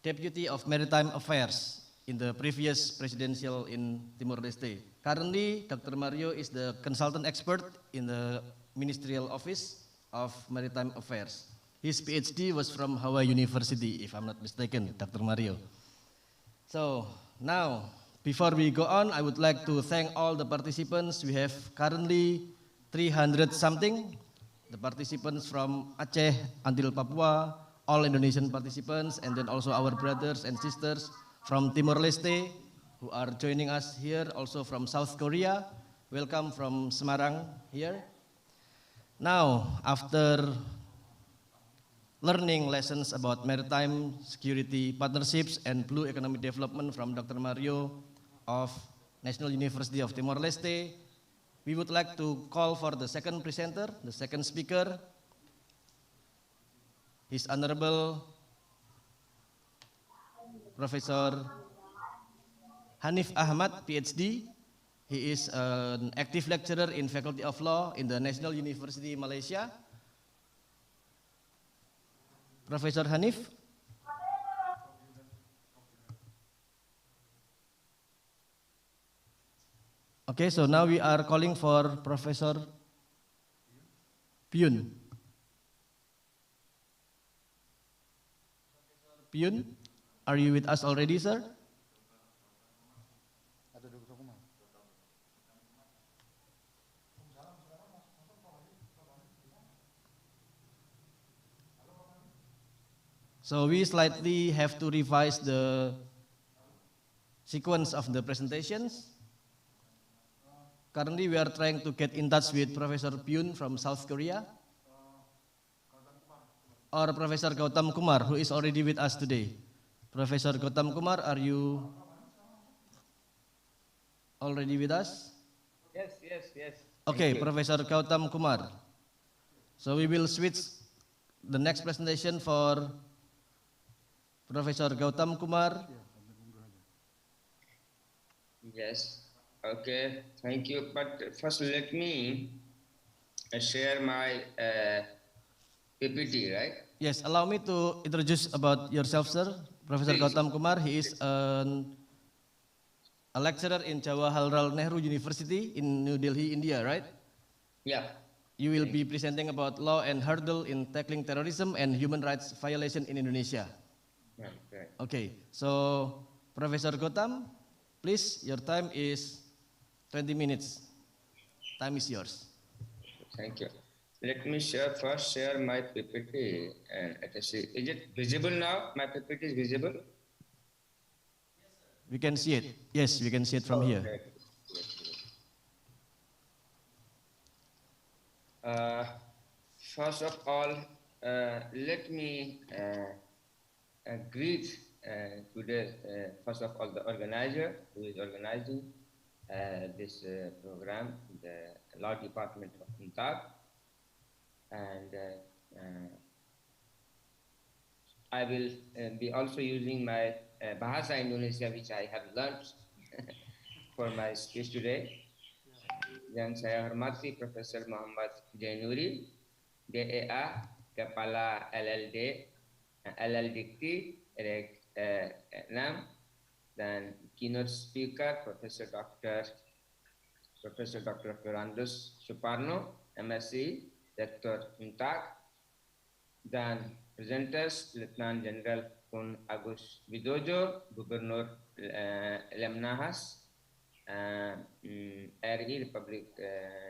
Deputy of Maritime Affairs in the previous presidential in Timor-Leste. Currently, Dr. Mario is the consultant expert in the Ministerial Office of Maritime Affairs. His PhD was from Hawaii University, if I'm not mistaken, Dr. Mario. So now, before we go on, I would like to thank all the participants. We have currently 300 something, the participants from Aceh until Papua, all Indonesian participants, and then also our brothers and sisters from Timor-Leste who are joining us here, also from South Korea. Welcome from Semarang here. Now, after learning lessons about maritime security partnerships and blue economic development from Dr. Mario of National University of Timor-Leste, we would like to call for the second presenter, the second speaker, His Honorable Professor Hanif Ahmad, PhD. He is an active lecturer in Faculty of Law in the National University Malaysia. Professor Hanif. Okay, so now we are calling for Professor Pyun. Pyun, are you with us already, sir? So we slightly have to revise the sequence of the presentations. Currently, we are trying to get in touch with Professor Pyun from South Korea, or Professor Gautam Kumar, who is already with us today. Professor Gautam Kumar, are you already with us? Yes. Okay, Professor Gautam Kumar. So we will switch the next presentation for Professor Gautam Kumar. Yes. Okay. Thank you. But first, let me share my PPT, right? Yes, allow me to introduce about yourself, sir. Professor Please. Gautam Kumar, he is a lecturer in Jawaharlal Nehru University in New Delhi, India, right? Yeah. You will be presenting about law and hurdle in tackling terrorism and human rights violation in Indonesia. Right. Okay, so Professor Gautam, please, your time is 20 minutes. Time is yours. Thank you. Let me first share my PPT. Is it visible now? My PPT is visible? We can see it. Yes, we can see it from here. Okay. First of all, let me greet today, first of all, the organizer who is organizing this program, the Law Department of UNTAG. And I will be also using my Bahasa Indonesia, which I have learned for my speech today. Yang saya hormati Profesor Muhammad Jainuri, DEA, Kepala LLDikti, Reg 6, dan keynote speaker Profesor Dr. Ferandus Suparno, MSc, Dr. Untak, dan presenters Lieutenant General Kun Agus Widodo, Gubernur Lemnahas, RI Republik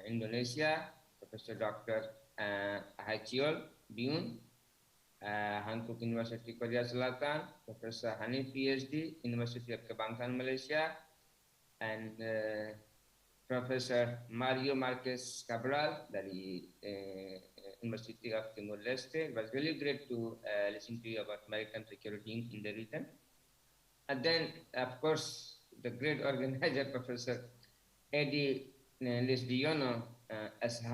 Indonesia, Profesor Dr. Hachiol Biun, Hankook University Korea Selatan, Profesor Hanif PhD, University of Kebangsaan Malaysia, and Professor Mario Marquez Cabral dari University of Timor-Leste. It was really great to listen to you about maritime security in the region. And then, of course, the great organizer, Professor Eddie Lisdiono, SH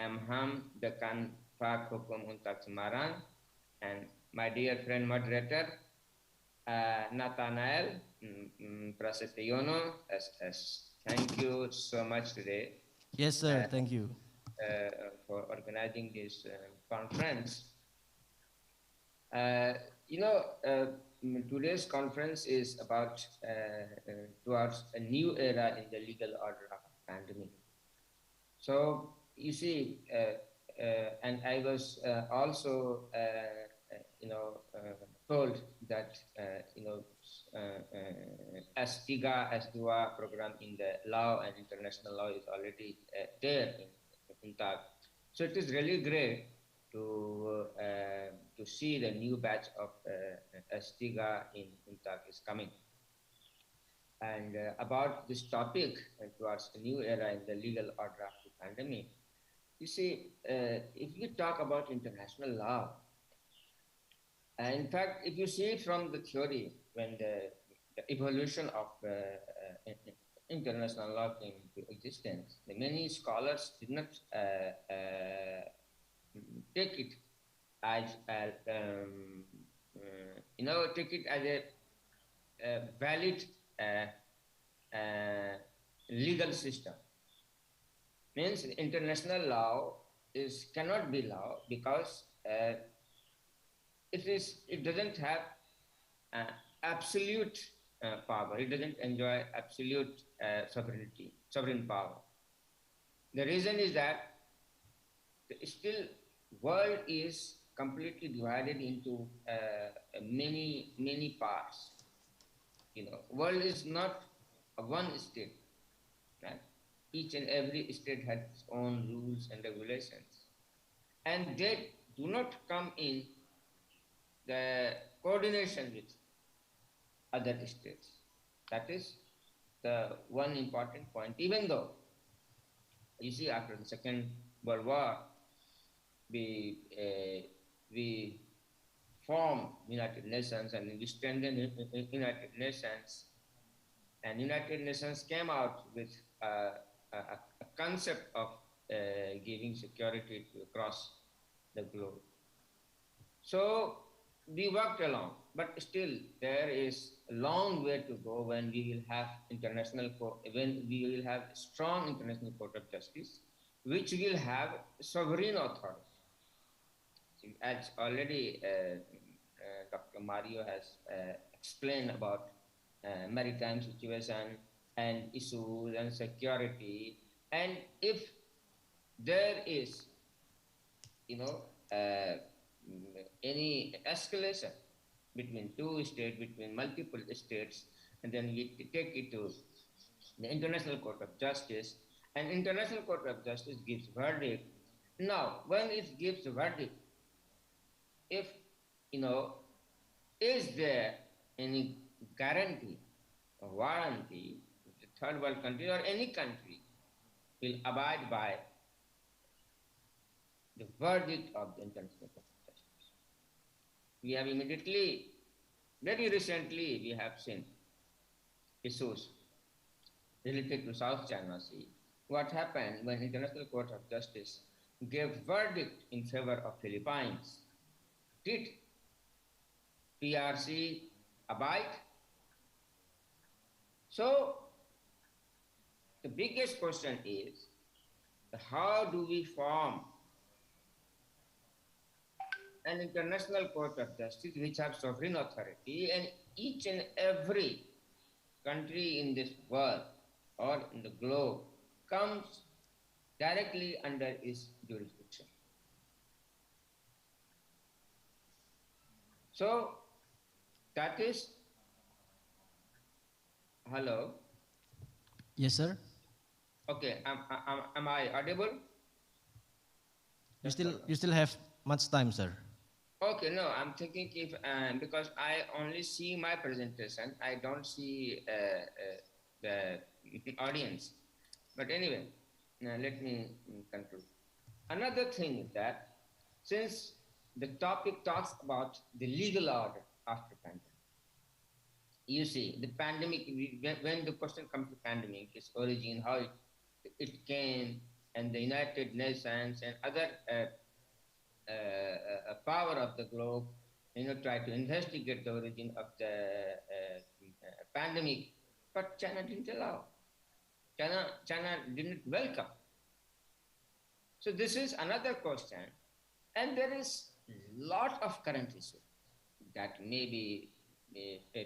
MHAM, Dekan Pak Hukum Untak Semarang, and my dear friend moderator, Nathanael Prasetyono, SS. Thank you so much today. Yes, sir. Thank you. For organizing this conference. Today's conference is about towards a new era in the legal order of pandemic. So you see, and I was also, told that S3, S2 program in the law and international law is already there in TAG. So it is really great to see the new batch of S3 in TAG is coming. And about this topic towards the new era in the legal order of the pandemic, you see, if you talk about international law, in fact, if you see it from the theory, when the evolution of international law came into existence, many scholars did not take it as a valid legal system. Means international law cannot be law because it doesn't have absolute power. It doesn't enjoy absolute sovereign power. The reason is that still world is completely divided into many parts. World is not a one state. Right? Each and every state has its own rules and regulations, and they do not come in the coordination with other states. That is the one important point. Even though, you see, after the Second World War, we formed United Nations and we strengthened United Nations, and United Nations came out with a concept of giving security across the globe. So we worked along, but still there is a long way to go when we will have strong international court of justice, which will have sovereign authority. As already Dr. Mario has explained about maritime situation and issues and security, and if there is, any escalation between two states, between multiple states, and then we take it to the International Court of Justice, and International Court of Justice gives verdict. Now, when it gives a verdict, if, is there any guarantee or warranty that the third world country or any country will abide by the verdict of the International Court of Justice? We have very recently, we have seen issues related to South China Sea. What happened when International Court of Justice gave verdict in favor of Philippines? Did PRC abide? So the biggest question is, how do we form an International Court of Justice which has sovereign authority, and each and every country in this world or in the globe comes directly under its jurisdiction. So that is, hello? Yes, sir. Okay, am I audible? You still have much time, sir. Okay, no, I'm thinking if, because I only see my presentation, I don't see the audience. But anyway, now let me conclude. Another thing is that since the topic talks about the legal order after pandemic, you see, the pandemic, when the question comes to pandemic, its origin, how it came, and the United Nations and other power of the globe, try to investigate the origin of the pandemic, but China didn't allow. China didn't welcome. So this is another question, and there is a lot of current issues that maybe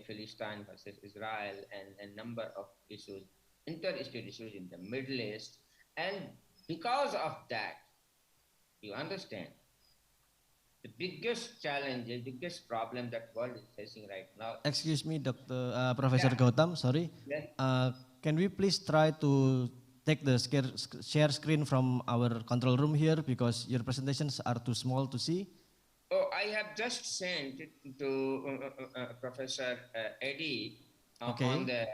Palestine versus Israel and a number of issues, inter-state issues in the Middle East, and because of that, you understand, the biggest challenge, the biggest problem that world is facing right now. Excuse me, Professor Gautam, sorry. Yes. Can we please try to take the share screen from our control room here because your presentations are too small to see? Oh, I have just sent it to Professor Eddie on the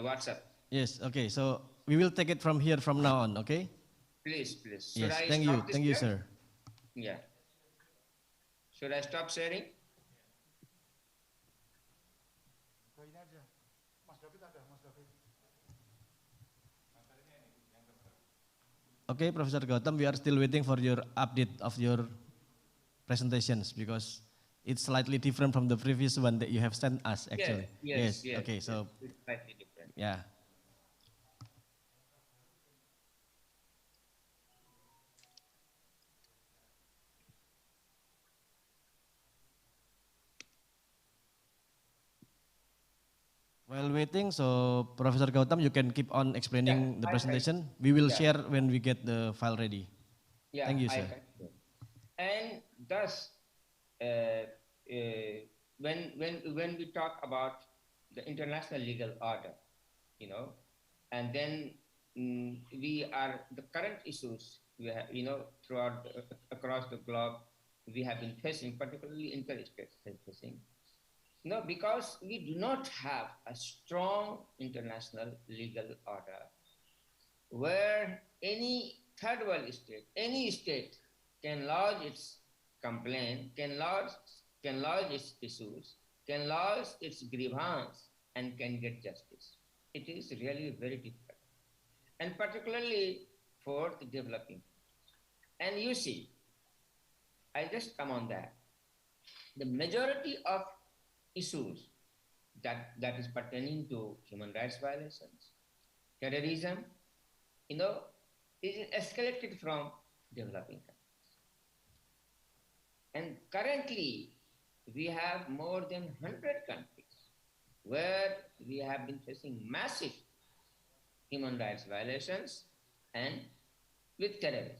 WhatsApp. Yes, okay. So we will take it from here from now on, okay? Please. Should yes, thank you, sir. Yeah. Should I stop sharing? Okay, Professor Gautam, we are still waiting for your update of your presentations because it's slightly different from the previous one that you have sent us, actually. Yes. Okay, so it's slightly different. Yeah. While waiting, so Professor Gautam, you can keep on explaining the presentation. We will share when we get the file ready. Yeah, thank you, sir. And thus, when we talk about the international legal order, and then the current issues we have, throughout across the globe, we have been facing, particularly interstate facing. No, because we do not have a strong international legal order where any third world state, any state can lodge its complaint, can lodge its issues, can lodge its grievance, and can get justice. It is really very difficult, and particularly for the developing. And you see, I just come on that. The majority of issues that is pertaining to human rights violations, terrorism, is escalated from developing countries. And currently, we have more than 100 countries where we have been facing massive human rights violations and with terrorism.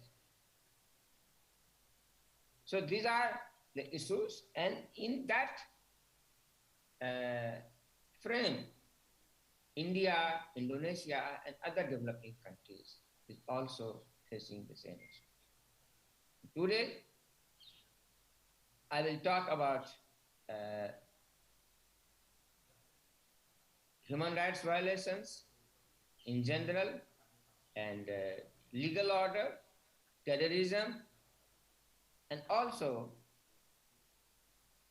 So these are the issues, and in that frame, India, Indonesia, and other developing countries is also facing the same issue. Today, I will talk about human rights violations in general, and legal order, terrorism, and also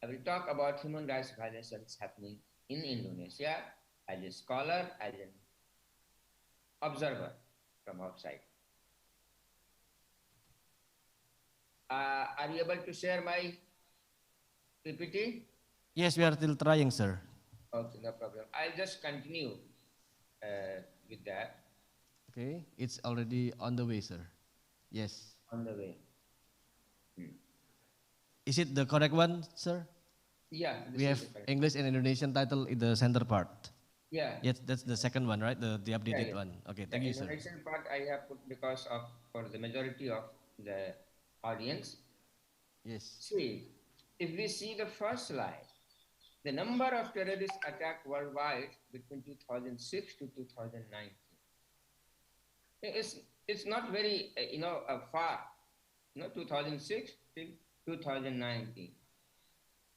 I will talk about human rights violations happening in Indonesia as a scholar, as an observer from outside. Are you able to share my PPT? Yes, we are still trying, sir. Okay, no problem. I'll just continue with that. Okay, it's already on the way, sir. Yes. On the way. Is it the correct one, sir? Yeah. We have English and Indonesian title in the center part. Yeah. Yes, that's the second one, right? The updated Yeah. one. Okay, The thank you, sir. Indonesian part I have put because of for the majority of the audience. Yes. See, if we see the first slide, the number of terrorist attacks worldwide between 2006 to 2019. It's not very far, 2006 till 2019.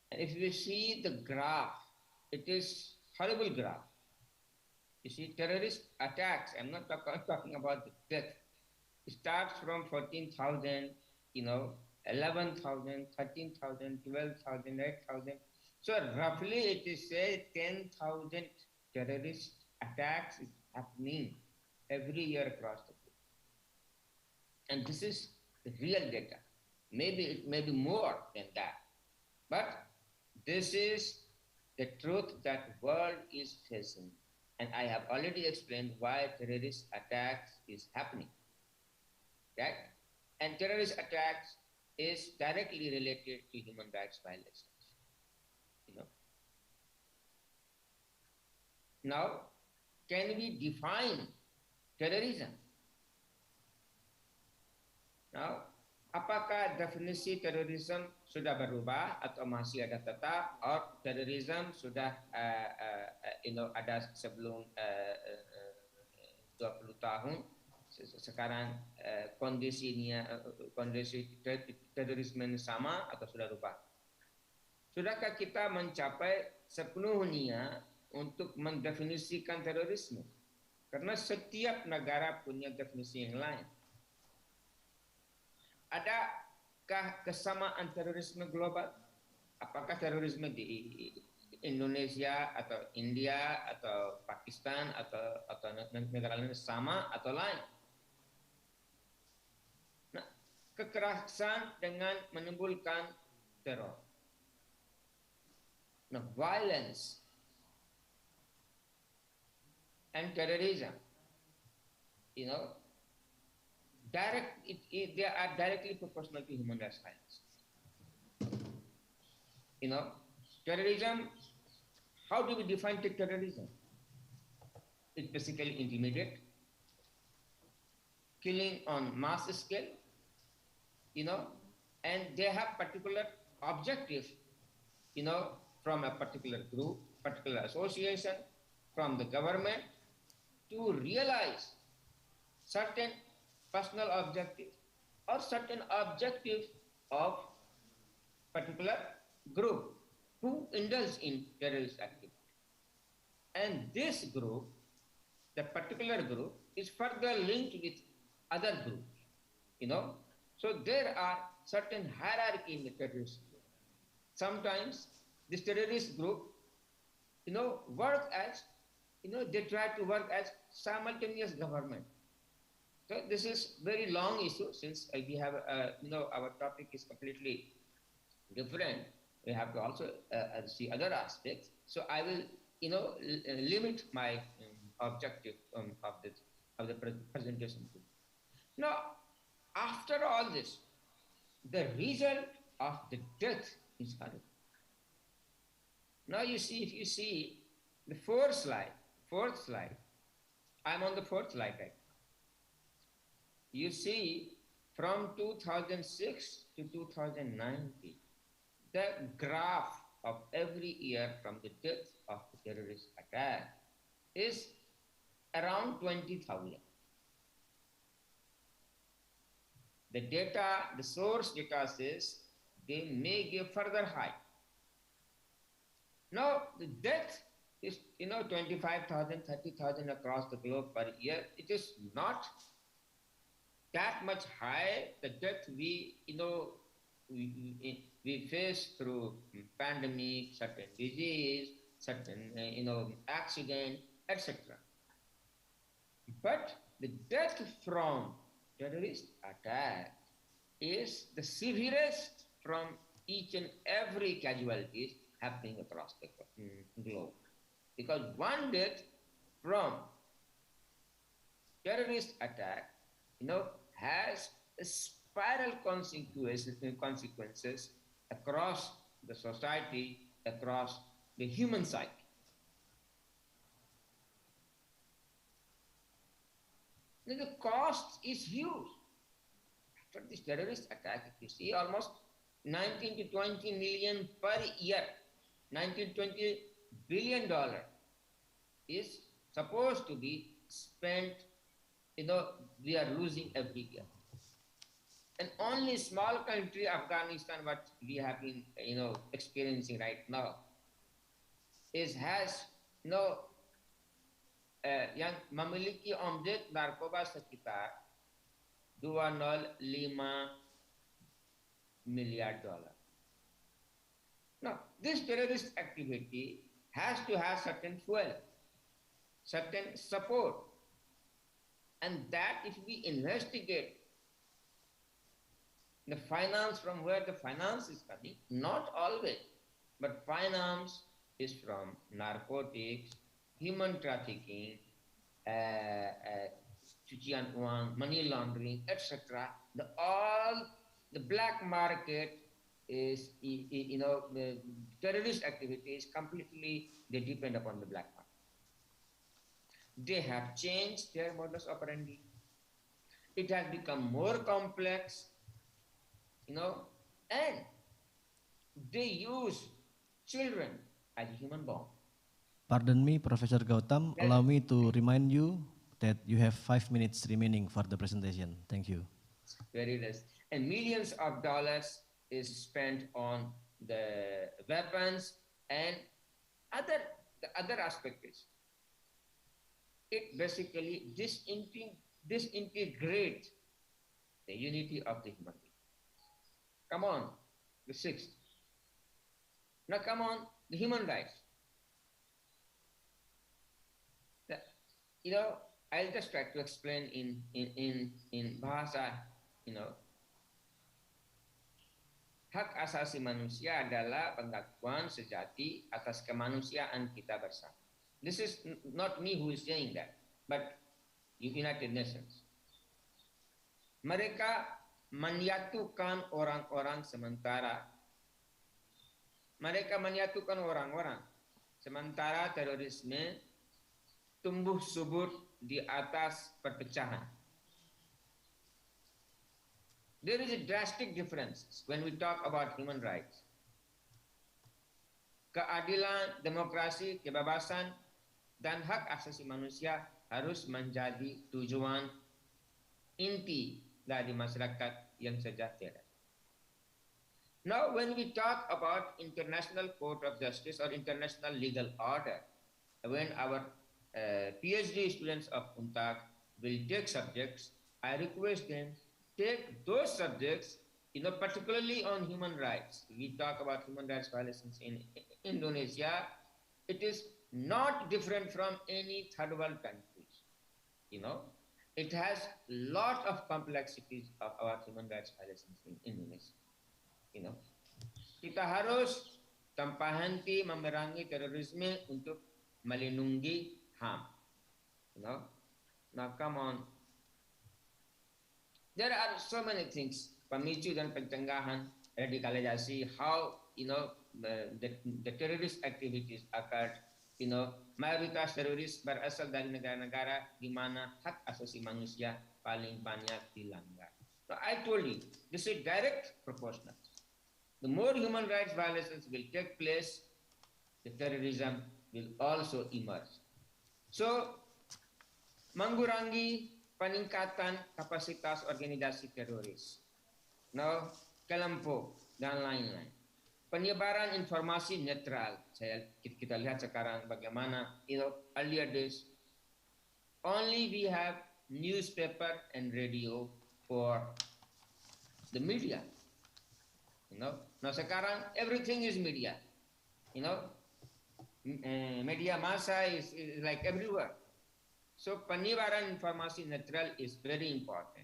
And if we see the graph, it is horrible graph. You see, terrorist attacks. I'm not talking about the death. It starts from 14,000, 11,000, 13,000, 12,000, 8,000. So roughly it is say 10,000 terrorist attacks is happening every year across the globe. And this is the real data. Maybe it may be more than that. But this is the truth that world is facing. And I have already explained why terrorist attacks is happening. Right? And terrorist attacks is directly related to human rights violations. Now, can we define terrorism? Now, apakah definisi terorisme sudah berubah atau masih ada tetap, atau terorisme sudah ada sebelum 20 tahun, sekarang kondisi terorisme sama atau sudah berubah? Sudahkah kita mencapai sepenuhnya untuk mendefinisikan terorisme? Karena setiap negara punya definisi yang lain. Adakah kesamaan terorisme global? Apakah terorisme di Indonesia atau India atau Pakistan atau negara lain sama atau lain? Nah, kekerasan dengan menimbulkan teror. Nah, violence and terrorism, they are directly proportional to human rights violence. Terrorism, how do we define terrorism? It's basically intermediate, killing on mass scale, and they have particular objectives, from a particular group, particular association, from the government, to realize certain personal objectives or certain objectives of particular group who indulge in terrorist activity. And this group, the particular group, is further linked with other groups, So there are certain hierarchy in the terrorist group. Sometimes this terrorist group, work as, they try to work as simultaneous government. So this is very long issue since we have, our topic is completely different. We have to also see other aspects. So I will, limit my objective of the presentation. Now, after all this, the result of the death is horrible. Now you see, if you see the fourth slide, I'm on the fourth slide right now. You see from 2006 to 2019, the graph of every year from the death of the terrorist attack is around 20,000. The data, the source data says they may give further high. Now, the death is, 25,000, 30,000 across the globe per year. It is not that much high. The death we face through pandemic, certain disease, certain, accident, etc. But the death from terrorist attack is the severest from each and every casualties happening across the globe. Because one death from terrorist attack, has a spiral consequences across the society, across the human psyche. The cost is huge. After this terrorist attack, you see almost 19 to 20 million per year, 19 to 20 billion dollar is supposed to be spent, we are losing every year. And only small country, Afghanistan, what we have been, experiencing right now, has yang memiliki objek narkoba sekitar 205 miliar dolar. Now, this terrorist activity has to have certain fuel, certain support, and that if we investigate the finance, from where the finance is coming, not always, but finance is from narcotics, human trafficking, cucian uang, money laundering, etc. The black market is, the terrorist activities completely, they depend upon the black market. They have changed their modus operandi. It has become more complex, and they use children as a human bomb. Pardon me, Professor Gautam, Yes. allow me to remind you that you have 5 minutes remaining for the presentation. Thank you. Very less. And millions of dollars is spent on the weapons and the other aspects. It basically disintegrates the unity of the human being. Come on, the sixth. Now come on, the human rights. I'll just try to explain in bahasa, hak asasi manusia adalah pengakuan sejati atas kemanusiaan kita bersama. This is not me who is saying that, but United Nations. Mereka menyatukan orang-orang sementara terorisme tumbuh subur di atas perpecahan. There is a drastic difference when we talk about human rights. Keadilan, demokrasi, kebebasan, dan hak asasi manusia harus menjadi tujuan inti dari masyarakat yang sejahtera. Now, when we talk about International Court of Justice or International Legal Order, when our PhD students of UNTAC will take subjects, I request them take those subjects, particularly on human rights. We talk about human rights violations in Indonesia. It is not different from any third world countries. It has lot of complexities of our human rights violations in Indonesia. Kita harus tanpa henti memerangi terorisme untuk melindungi HAM. Now come on. There are so many things, pemicu dan pencegahan radikalisasi, how the terrorist activities occurred. Mayoritas teroris berasal dari negara-negara di mana hak asasi manusia paling banyak dilanggar. So I told you, this is direct proportional. The more human rights violations will take place, the terrorism will also emerge. So, mengurangi peningkatan kapasitas organisasi teroris, kelompok, dan lain-lain. Penyebaran informasi netral. Kita lihat sekarang bagaimana, earlier days, only we have newspaper and radio for the media. Now sekarang everything is media. Media massa is like everywhere. So penyebaran informasi netral is very important.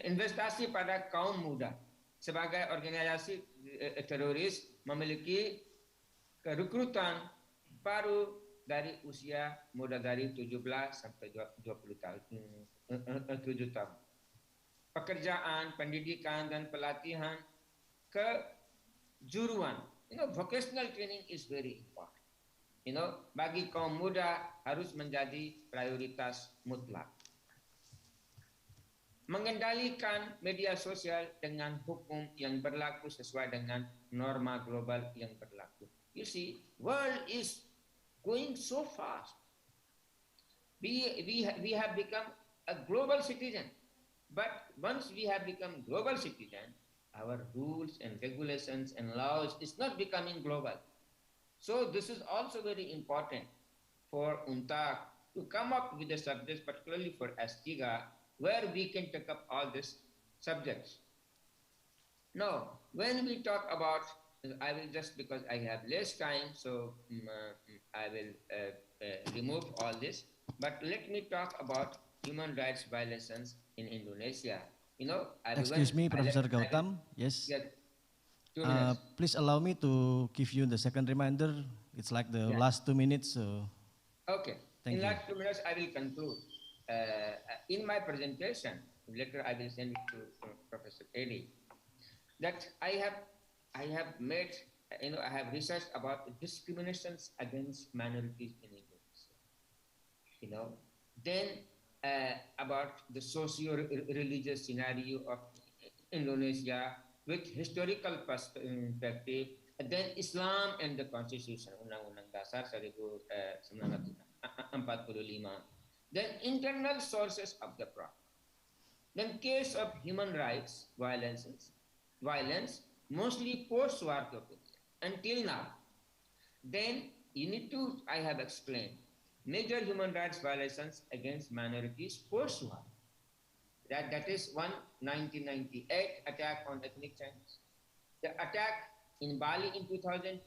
Investasi pada kaum muda sebagai organisasi teroris memiliki kerekrutan baru dari usia muda dari 17 sampai 20 tahun, 7 tahun. Pekerjaan, pendidikan dan pelatihan kejuruan. Vocational training is very important. Bagi kaum muda harus menjadi prioritas mutlak. mengendalikan media sosial dengan hukum yang berlaku sesuai dengan norma global yang berlaku. You see, world is going so fast. We have become a global citizen. But once we have become global citizen, our rules and regulations and laws is not becoming global. So this is also very important for UNTAC to come up with the subjects, particularly for Astiga, where we can take up all these subjects. Now, when we talk about, I will just, because I have less time, so I will remove all this. But let me talk about human rights violations in Indonesia. You know, Excuse me, Professor Gautam. Yes. Get 2 minutes. Please allow me to give you the second reminder. It's like the last 2 minutes. So Okay. Thank In you. last 2 minutes, I will conclude. In my presentation, later I will send it to Professor Eddy, that I have made, I have researched about discriminations against minorities in Indonesia. Then about the socio-religious scenario of Indonesia with historical perspective, and then Islam and the Constitution, Undang-Undang Dasar 1945. Then internal sources of the problem. Then case of human rights violence, mostly post-war until now. Then you need to, I have explained, major human rights violations against minorities post-war. That is 1998 attack on ethnic Chinese, the attack in Bali in 2002,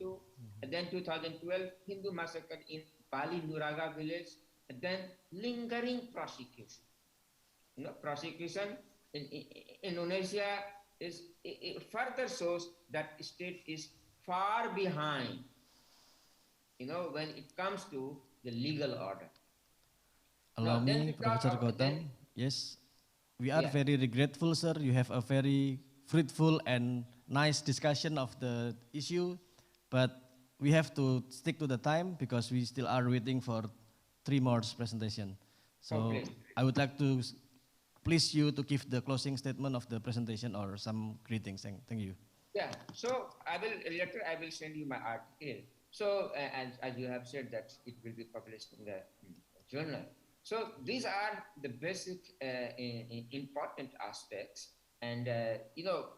and then 2012 Hindu massacre in Bali Nuraga village, and then lingering prosecution. Prosecution in Indonesia it further shows that state is far behind, when it comes to the legal order. Allow me, Professor Gautam. Yes, we are very regretful, sir. You have a very fruitful and nice discussion of the issue, but we have to stick to the time because we still are waiting for 3 more presentation. So I would like to please you to give the closing statement of the presentation or some greetings. Thank you. Yeah, so I will send you my article. So as you have said that it will be published in the journal. So these are the basic important aspects, and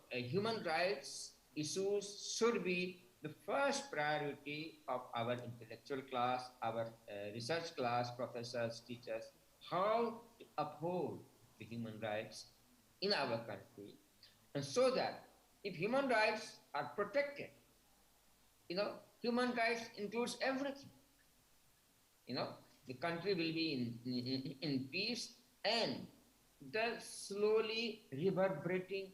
human rights issues should be the first priority of our intellectual class, our research class, professors, teachers, how to uphold the human rights in our country, and so that if human rights are protected, human rights includes everything. The country will be in peace, and the slowly reverberating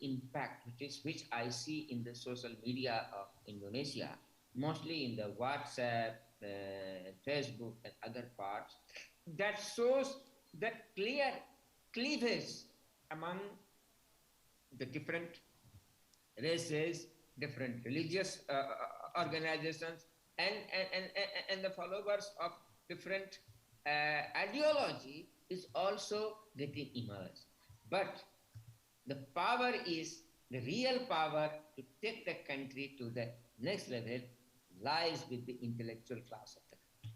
impact, which I see in the social media of Indonesia, mostly in the WhatsApp, Facebook, and other parts, that shows that clear cleavage among the different races, different religious organizations, and the followers of different ideology is also getting emerged. But the power is, the real power to take the country to the next level lies with the intellectual class of the country.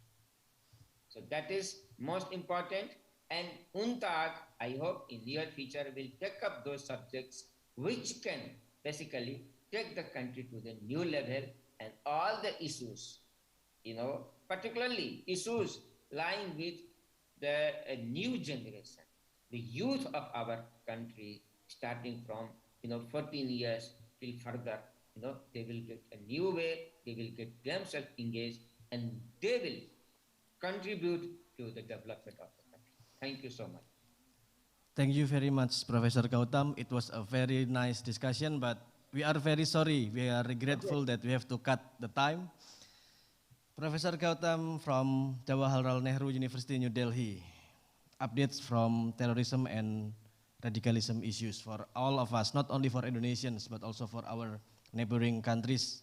So that is most important, and UNTAG, I hope in near future will take up those subjects which can basically take the country to the new level, and all the issues, particularly issues lying with the new generation, the youth of our country, starting from 14 years till further, they will get a new way, they will get themselves engaged, and they will contribute to the development of the country. Thank you so much. Thank you very much, Professor Gautam. It was a very nice discussion, but we are very sorry. We are regretful that we have to cut the time. Professor Gautam from Jawaharlal Nehru University, New Delhi. Updates from terrorism and radicalism issues for all of us, not only for Indonesians, but also for our neighboring countries.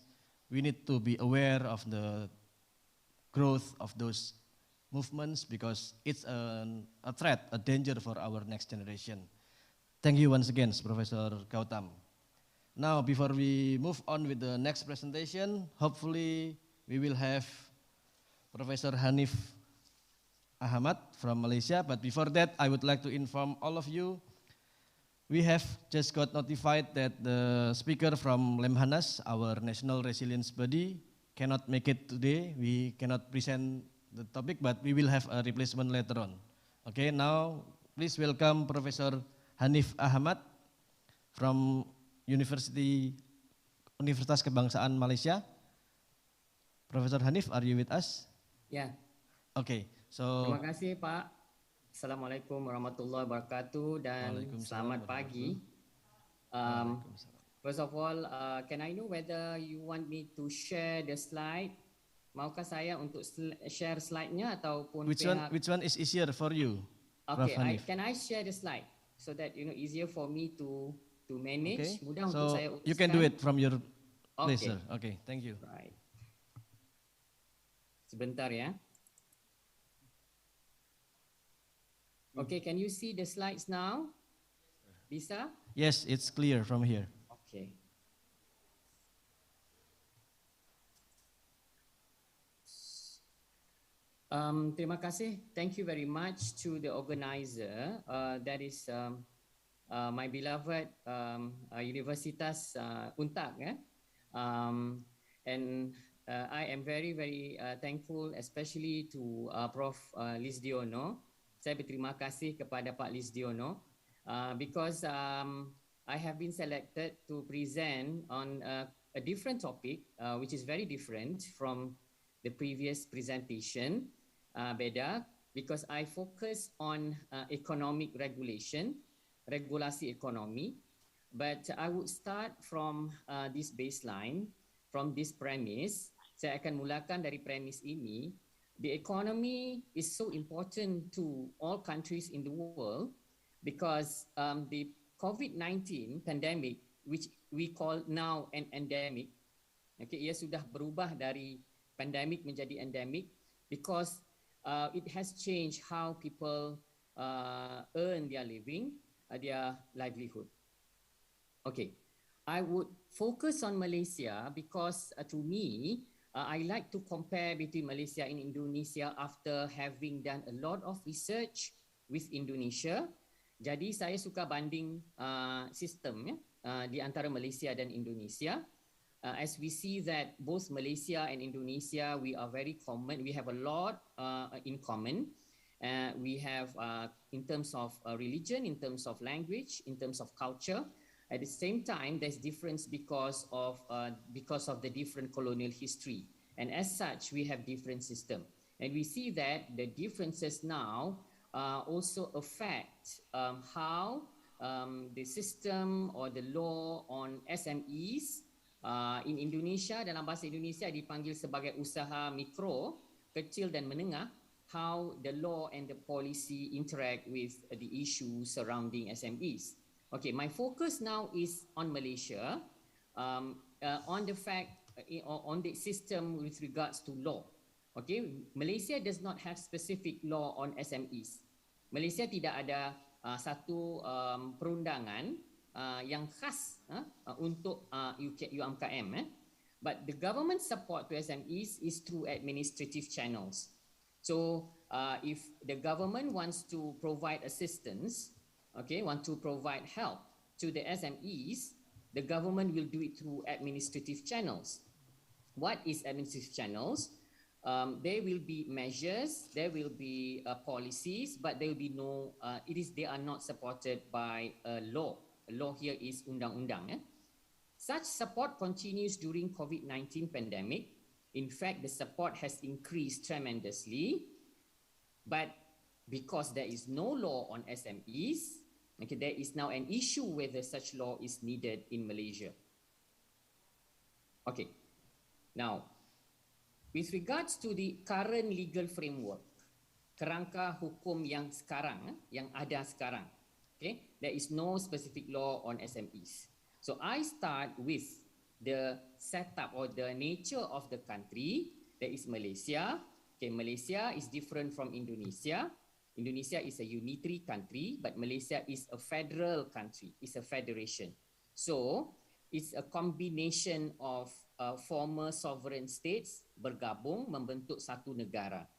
We need to be aware of the growth of those movements because it's a threat, a danger for our next generation. Thank you once again, Professor Gautam. Now, before we move on with the next presentation, hopefully we will have Professor Hanif Ahmad from Malaysia. But before that, I would like to inform all of you, we have just got notified that the speaker from Lemhanas, our national resilience body, cannot make it today. We cannot present the topic, but we will have a replacement later on. Okay, now please welcome Professor Hanif Ahmad from Universitas Kebangsaan Malaysia. Professor Hanif, are you with us? Ya. Okay, so Terima kasih Pak. Assalamualaikum warahmatullahi wabarakatuh dan selamat pagi. First of all, can I know whether you want me to share the slide? Maukah saya untuk share slide-nya ataupun which one is easier for you? Okay, can I share the slide so that easier for me to manage? Okay. Mudah untuk saya uruskan. You can do it from your place, sir. Okay, thank you. Right. Sebentar ya. Okay, can you see the slides now? Bisa? Yes, it's clear from here. Okay. Terima kasih. Thank you very much to the organizer. That is my beloved Universitas Untak. And I am very, very thankful, especially to Prof. Lisdiono. Saya berterima kasih kepada Pak Lisdiono because I have been selected to present on a different topic, which is very different from the previous presentation. Beda, because I focus on economic regulation, regulasi ekonomi, but I would start from this baseline, from this premise. Saya akan mulakan dari premis ini. The economy is so important to all countries in the world because the COVID-19 pandemic, which we call now an endemic, okay, ia sudah berubah dari pandemic menjadi endemic because it has changed how people earn their living, their livelihood. Okay, I would focus on Malaysia because to me, I like to compare between Malaysia and Indonesia after having done a lot of research with Indonesia. Jadi saya suka banding sistem di antara Malaysia dan Indonesia. As we see that both Malaysia and Indonesia, we are very common. We have a lot in common. We have in terms of religion, in terms of language, in terms of culture. At the same time, there's difference because of the different colonial history. And as such, we have different system. And we see that the differences now also affect how the system or the law on SMEs in Indonesia, dalam bahasa Indonesia dipanggil sebagai usaha mikro, kecil dan menengah, how the law and the policy interact with the issues surrounding SMEs. Okay, my focus now is on Malaysia, on the fact, on the system with regards to law. Okay, Malaysia does not have specific law on SMEs. Malaysia tidak ada satu perundangan yang khas untuk UMKM. But the government support to SMEs is through administrative channels. So if the government wants to provide assistance, okay, want to provide help to the SMEs, the government will do it through administrative channels. What is administrative channels? There will be measures, there will be policies, but there will be no, they are not supported by law. Law here is undang-undang. Such support continues during COVID-19 pandemic. In fact, the support has increased tremendously, but because there is no law on SMEs, okay, there is now an issue whether such law is needed in Malaysia. Okay, now, with regards to the current legal framework, kerangka hukum yang sekarang, yang ada sekarang, okay, there is no specific law on SMEs. So I start with the setup or the nature of the country, that is Malaysia. Okay, Malaysia is different from Indonesia. Indonesia is a unitary country, but Malaysia is a federal country, it's a federation. So, it's a combination of former sovereign states bergabung membentuk satu negara.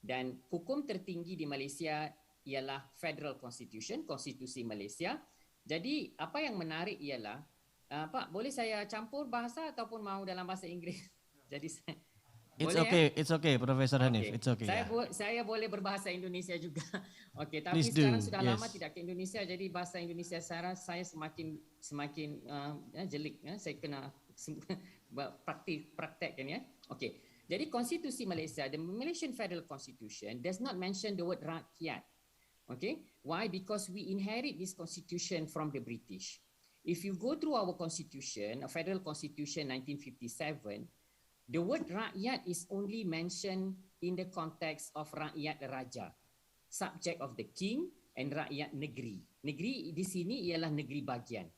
Dan hukum tertinggi di Malaysia ialah Federal Constitution, Konstitusi Malaysia. Jadi, apa yang menarik ialah, Pak, boleh saya campur bahasa ataupun mahu dalam bahasa Inggeris? Jadi, It's okay, Profesor Hanif. It's okay. Saya boleh berbahasa Indonesia juga. Okey, tapi Please sekarang do. sudah Yes. lama tidak ke Indonesia, jadi bahasa Indonesia saya semakin jelik. Saya kena praktekkan ya. Okey. Jadi konstitusi Malaysia, the Malaysian Federal Constitution does not mention the word rakyat. Okay, why? Because we inherit this constitution from the British. If you go through our constitution, a Federal Constitution 1957, the word rakyat is only mentioned in the context of rakyat raja, subject of the king, and rakyat negeri. Negeri di sini ialah negeri bagian.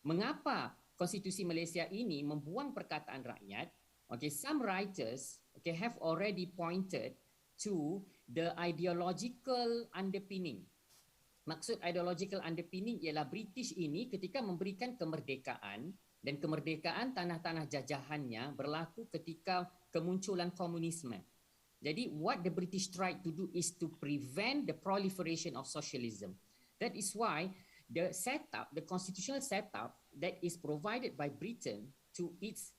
Mengapa konstitusi Malaysia ini membuang perkataan rakyat? Okay, some writers have already pointed to the ideological underpinning. Maksud ideological underpinning ialah British ini ketika memberikan kemerdekaan, dan kemerdekaan tanah-tanah jajahannya berlaku ketika kemunculan komunisme. Jadi what the British tried to do is to prevent the proliferation of socialism. That is why the setup, the constitutional setup that is provided by Britain to its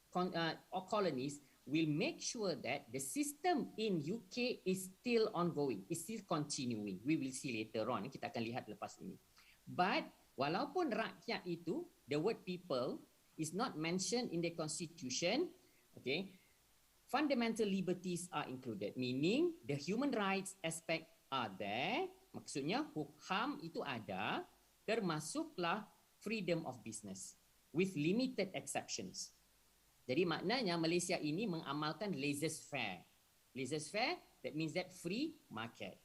colonies will make sure that the system in UK is still ongoing, is still continuing. We will see later on, kita akan lihat lepas ini. But walaupun rakyat itu, the word people is not mentioned in the constitution, okay, fundamental liberties are included, meaning the human rights aspect are there, maksudnya HAM itu ada, termasuklah freedom of business with limited exceptions. Jadi maknanya Malaysia ini mengamalkan laissez-faire. Laissez-faire, that means that free market.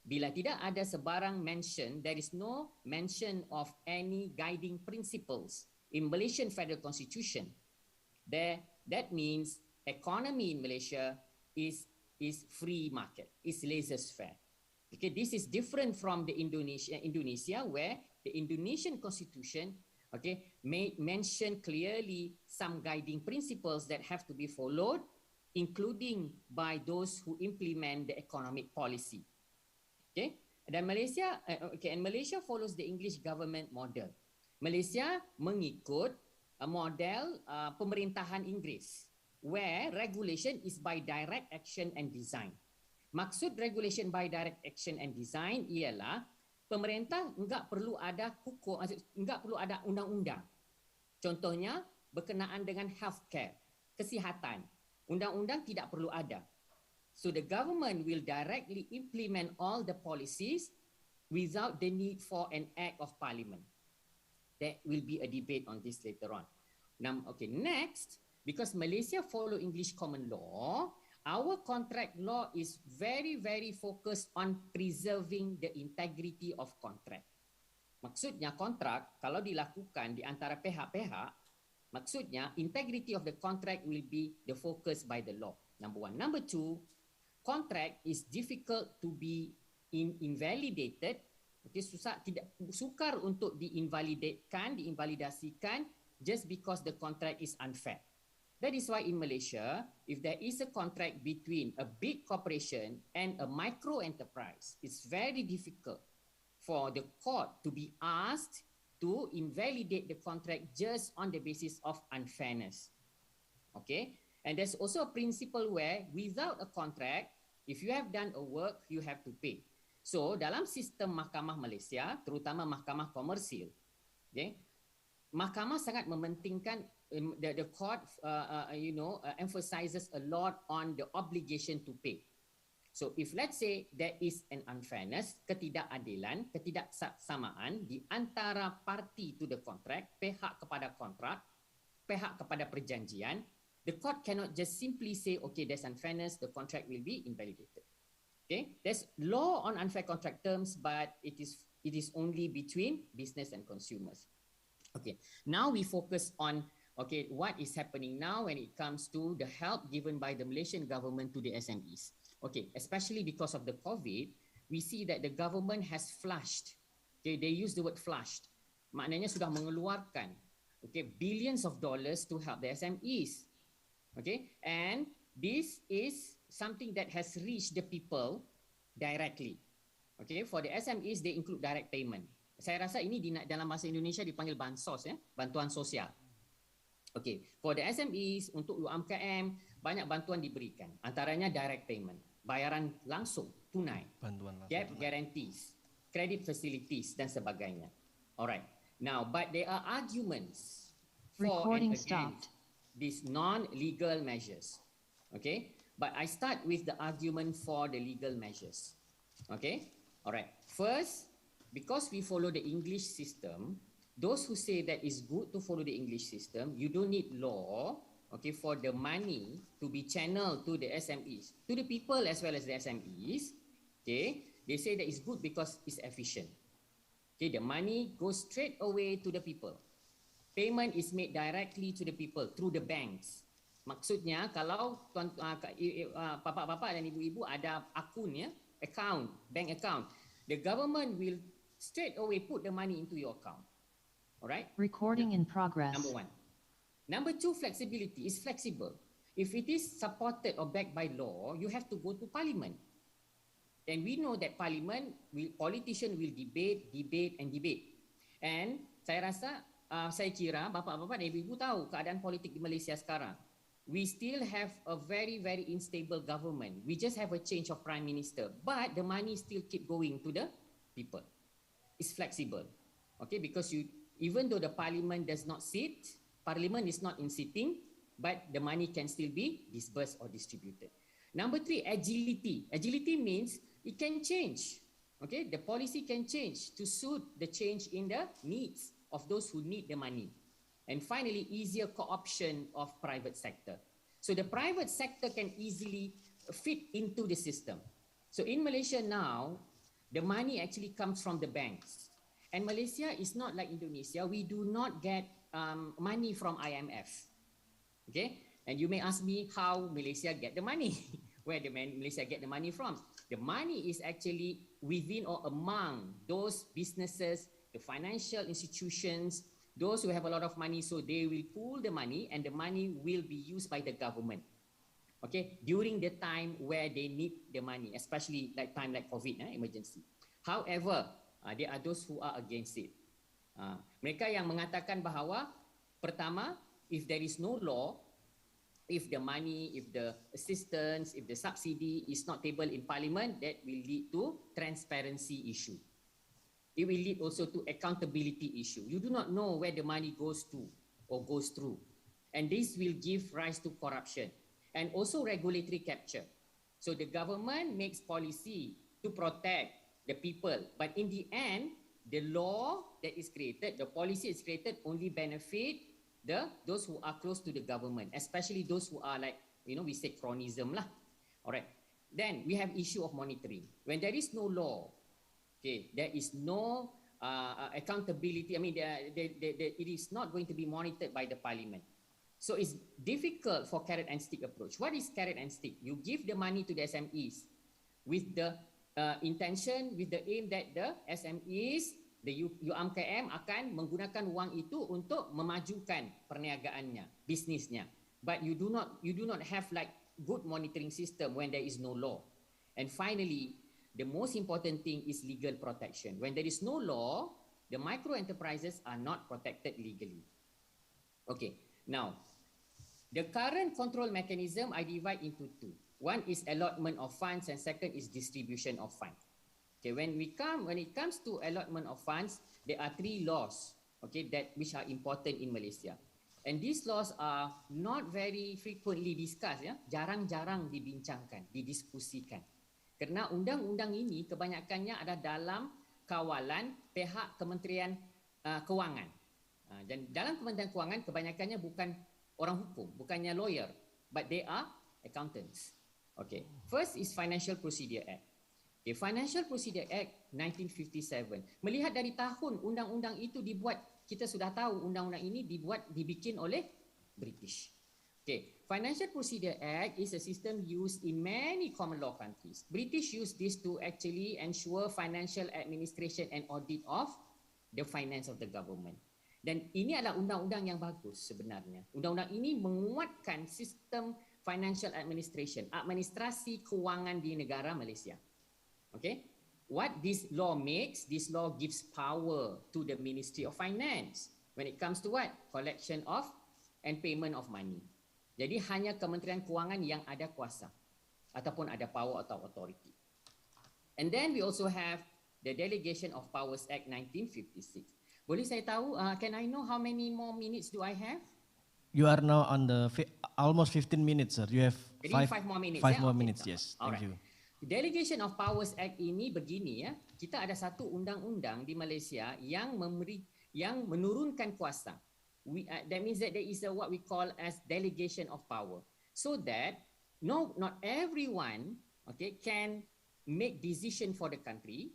Bila tidak ada sebarang mention, there is no mention of any guiding principles in Malaysian Federal Constitution. That means economy in Malaysia is free market, is laissez-faire. Okay, this is different from the Indonesia where the Indonesian Constitution may mention clearly some guiding principles that have to be followed, including by those who implement the economic policy. Okay, dan Malaysia, and Malaysia follows the English government model. Malaysia mengikut model pemerintahan Inggeris, where regulation is by direct action and design. Maksud regulation by direct action and design ialah pemerintah enggak perlu ada hukum, enggak perlu ada undang-undang. Contohnya berkenaan dengan healthcare, kesihatan. Undang-undang tidak perlu ada. So the government will directly implement all the policies without the need for an act of parliament. There will be a debate on this later on. Now, next, because Malaysia follow English common law, our contract law is very, very focused on preserving the integrity of contract. Maksudnya kontrak kalau dilakukan di antara pihak-pihak, maksudnya integrity of the contract will be the focus by the law. Number one. Number two, contract is difficult to be invalidated. Sukar untuk diinvalidasikan just because the contract is unfair. That is why in Malaysia, if there is a contract between a big corporation and a micro enterprise, it's very difficult for the court to be asked to invalidate the contract just on the basis of unfairness. Okay? And there's also a principle where without a contract, if you have done a work, you have to pay. So, dalam sistem mahkamah Malaysia, terutama mahkamah komersil, mahkamah sangat mementingkan the court emphasizes a lot on the obligation to pay. So if let's say there is an unfairness, ketidakadilan, ketidaksamaan di antara parti to the contract, pihak kepada kontrak, pihak kepada perjanjian, the court cannot just simply say, okay, there's unfairness, the contract will be invalidated. Okay, there's law on unfair contract terms, but it is only between business and consumers. Okay, now we focus on what is happening now when it comes to the help given by the Malaysian government to the SMEs. Okay, especially because of the COVID, we see that the government has flushed. Okay, they use the word flushed. Maknanya sudah mengeluarkan, okay, billions of dollars to help the SMEs. Okay, and this is something that has reached the people directly. Okay, for the SMEs, they include direct payment. Saya rasa ini dalam bahasa Indonesia dipanggil bansos, ya, bantuan sosial. Okay, for the SMEs, untuk UMKM, banyak bantuan diberikan. Antaranya direct payment, bayaran langsung, tunai, bantuan langsung, debt guarantees, credit facilities, dan sebagainya. Alright, now, but there are arguments for and against these non-legal measures. Okay, but I start with the argument for the legal measures. Okay, alright. First, because we follow the English system, those who say that it's good to follow the English system, you don't need law, okay, for the money to be channeled to the SMEs, to the people as well as the SMEs. Okay, they say that it's good because it's efficient. Okay, the money goes straight away to the people. Payment is made directly to the people through the banks. Maksudnya kalau bapak-bapak dan ibu-ibu ada akun, ya, account, bank account, the government will straight away put the money into your account. Alright? Recording in progress. Number one. Number two, flexibility is flexible. If it is supported or backed by law, you have to go to parliament. And we know that parliament, politicians will debate. And saya rasa, saya kira bapak-bapak dan ibu-ibu tahu keadaan politik di Malaysia sekarang. We still have a very, very unstable government. We just have a change of prime minister. But the money still keep going to the people. It's flexible. Okay, because even though the parliament does not sit, parliament is not in sitting, but the money can still be disbursed or distributed. Number three, agility. Agility means it can change. Okay, the policy can change to suit the change in the needs of those who need the money. And finally, easier co-option of private sector. So the private sector can easily fit into the system. So in Malaysia now, the money actually comes from the banks. And Malaysia is not like Indonesia. We do not get money from IMF. Okay? And you may ask me how Malaysia get the money. Where Malaysia get the money from? The money is actually within or among those businesses, the financial institutions, those who have a lot of money, so they will pool the money and the money will be used by the government. Okay? During the time where they need the money, especially like time like COVID, emergency. However, there are those who are against it. Mereka yang mengatakan bahawa, pertama, if there is no law, if the money, if the assistance, if the subsidy is not tabled in parliament, that will lead to transparency issue. It will lead also to accountability issue. You do not know where the money goes to or goes through. And this will give rise to corruption and also regulatory capture. So the government makes policy to protect the people, but in the end, the law that is created, the policy is created only benefit those who are close to the government, especially those who are like, we say cronism lah. Alright. Then we have issue of monitoring. When there is no law, okay, there is no accountability. I mean, it is not going to be monitored by the parliament. So it's difficult for carrot and stick approach. What is carrot and stick? You give the money to the SMEs with the intention, with the aim that the SMEs, the UMKM akan menggunakan wang itu untuk memajukan perniagaannya, bisnisnya. But you do not have like good monitoring system when there is no law. And finally, the most important thing is legal protection. When there is no law, the micro enterprises are not protected legally. Okay, now the current control mechanism I divide into two. One is allotment of funds and second is distribution of funds. Okay, when it comes to allotment of funds, there are three laws, okay, which are important in Malaysia. And these laws are not very frequently discussed, ya, jarang-jarang dibincangkan, didiskusikan. Kerana undang-undang ini kebanyakannya ada dalam kawalan pihak Kementerian Kewangan. Dan dalam Kementerian Kewangan kebanyakannya bukan orang hukum, bukannya lawyer, but they are accountants. Okay. First is Financial Procedure Act. Okay, Financial Procedure Act 1957. Melihat dari tahun undang-undang itu dibuat, kita sudah tahu undang-undang ini dibikin oleh British. Okay, Financial Procedure Act is a system used in many common law countries. British use this to actually ensure financial administration and audit of the finance of the government. Dan ini adalah undang-undang yang bagus sebenarnya. Undang-undang ini menguatkan sistem financial administration, administrasi kewangan di negara Malaysia. Okay? What this law makes, this law gives power to the Ministry of Finance when it comes to what? Collection of and payment of money. Jadi hanya Kementerian Kewangan yang ada kuasa ataupun ada power atau authority. And then we also have the Delegation of Powers Act 1956. Boleh saya tahu, can I know how many more minutes do I have? You are now on the almost 15 minutes, sir. You have Jadi 5 more minutes. 5 more minutes, yes. Thank you. Delegation of Powers Act ini begini ya. Kita ada satu undang-undang di Malaysia yang menurunkan kuasa. That means that there is what we call as delegation of power, so that not everyone, okay, can make decision for the country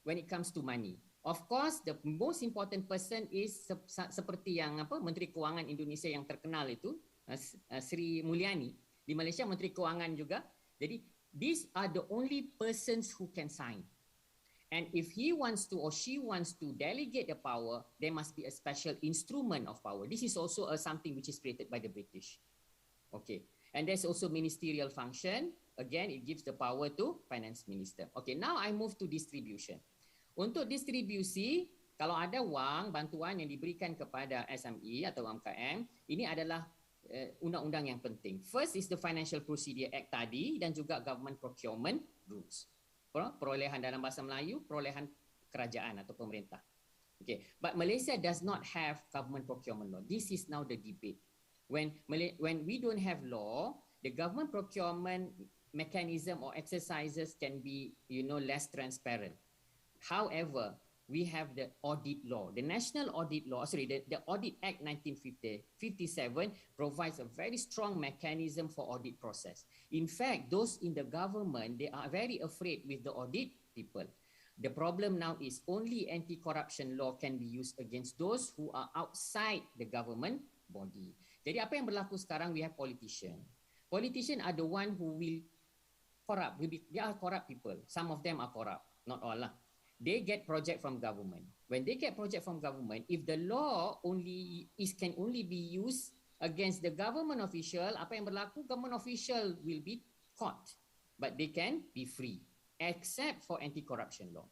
when it comes to money. Of course, the most important person is seperti yang Menteri Kewangan Indonesia yang terkenal itu, Sri Mulyani di Malaysia, Menteri Kewangan juga. Jadi these are the only persons who can sign. And if he wants to or she wants to delegate the power, there must be a special instrument of power. This is also something which is created by the British. Okay. And there's also ministerial function. Again, it gives the power to finance minister. Okay, now I move to distribution. Untuk distribusi, kalau ada wang, bantuan yang diberikan kepada SME atau UMKM, ini adalah undang-undang yang penting. First is the Financial Procedure Act tadi dan juga Government Procurement Rules. Perolehan dalam bahasa Melayu, perolehan kerajaan atau pemerintah. Okay, but Malaysia does not have government procurement law. This is now the debate. When we don't have law, the government procurement mechanism or exercises can be, less transparent. However, we have the audit law. The National Audit Law, the Audit Act 1957 provides a very strong mechanism for audit process. In fact, those in the government, they are very afraid with the audit people. The problem now is only anti-corruption law can be used against those who are outside the government body. Jadi apa yang berlaku sekarang, we have politician. Politician are the one who will corrupt. They are corrupt people. Some of them are corrupt, not all lah. They get project from government. When they get project from government, if the law can only be used against the government official, apa yang berlaku, government official will be caught, but they can be free, except for anti-corruption law.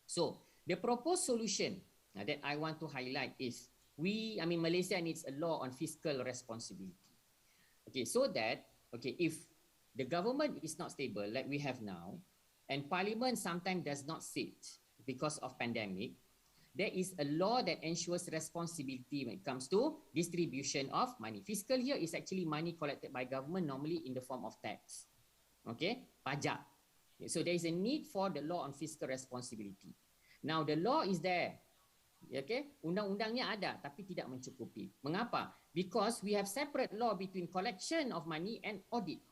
So the proposed solution that I want to highlight is Malaysia needs a law on fiscal responsibility. Okay, so that if the government is not stable like we have now, and Parliament sometimes does not sit because of pandemic, there is a law that ensures responsibility when it comes to distribution of money. Fiscal here is actually money collected by government, normally in the form of tax. Okay, pajak. So there is a need for the law on fiscal responsibility. Now the law is there. Okay, undang-undangnya ada tapi tidak mencukupi. Mengapa? Because we have separate law between collection of money and audit.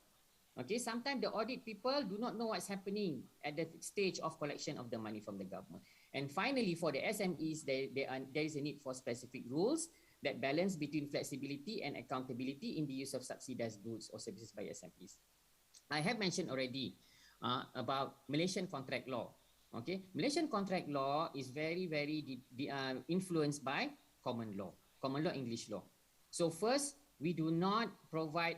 Okay, sometimes the audit people do not know what's happening at the stage of collection of the money from the government. And finally, for the SMEs, there is a need for specific rules that balance between flexibility and accountability in the use of subsidized goods or services by SMEs. I have mentioned already about Malaysian contract law. Okay, Malaysian contract law is very, very influenced by common law English law. So first, we do not provide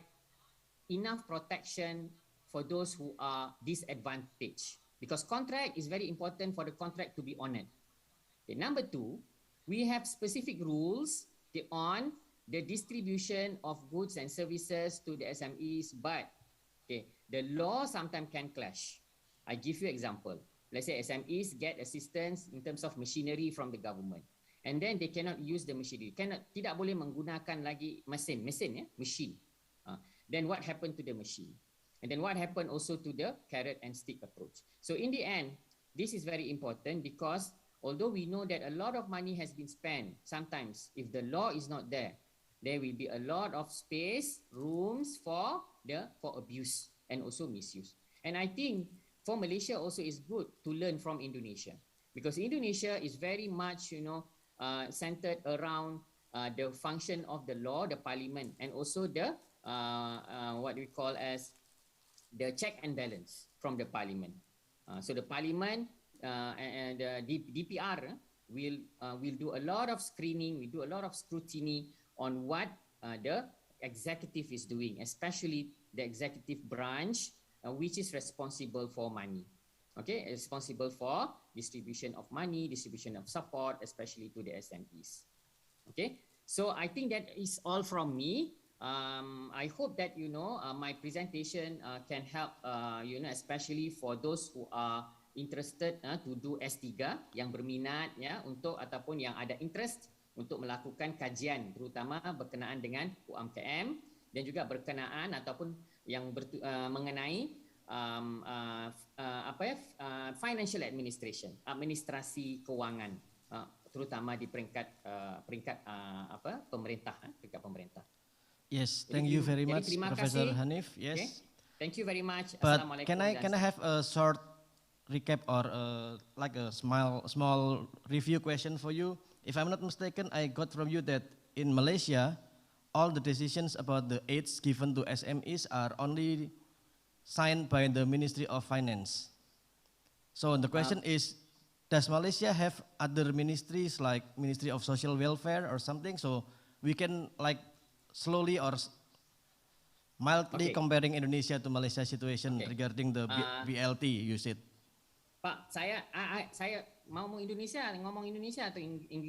enough protection for those who are disadvantaged, because contract is very important for the contract to be honored. Okay, number two, we have specific rules on the distribution of goods and services to the SMEs, but the law sometimes can clash. I give you example. Let's say SMEs get assistance in terms of machinery from the government, and then they cannot use the machinery, tidak boleh menggunakan lagi machine. Then what happened to the machine? And then what happened also to the carrot and stick approach? So in the end, this is very important, because although we know that a lot of money has been spent, sometimes if the law is not there, there will be a lot of space, rooms for abuse and also misuse. And I think for Malaysia also is good to learn from Indonesia, because Indonesia is very much centered around the function of the law, the parliament, and also the what we call as the check and balance from the parliament. So the parliament and the DPR will do a lot of screening, we do a lot of scrutiny on what the executive is doing, especially the executive branch, which is responsible for money. Okay, responsible for distribution of money, distribution of support, especially to the SMEs. Okay, so I think that is all from me. I hope that my presentation can help especially for those who are interested to do S3 yang berminat ya untuk ataupun yang ada interest untuk melakukan kajian terutama berkenaan dengan UMKM dan juga berkenaan ataupun yang mengenai financial administration, administrasi keuangan terutama di peringkat pemerintah, peringkat pemerintah. Yes, thank you very much, Professor Hanif. Yes. Okay. Thank you very much. But can I have a short recap or like a small review question for you? If I'm not mistaken, I got from you that in Malaysia, all the decisions about the aids given to SMEs are only signed by the Ministry of Finance. So the question is, does Malaysia have other ministries like Ministry of Social Welfare or something? So we can like slowly or mildly comparing Indonesia to Malaysia situation regarding the BLT you said. Pak, saya ngomong Indonesia atau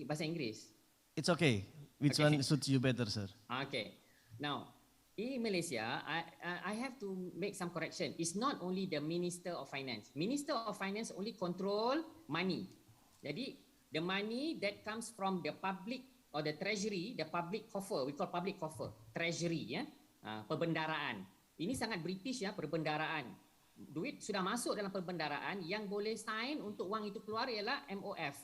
bahasa Inggris? It's okay. Which one suits you better, sir? Okay. Now, in Malaysia, I have to make some correction. It's not only the Minister of Finance. Minister of Finance only control money. Jadi, the money that comes from the public or the treasury, the public coffer, we call public coffer, treasury, ya, perbendaraan. Ini sangat British ya, perbendaraan. Duit sudah masuk dalam perbendaraan, yang boleh sign untuk wang itu keluar ialah MOF,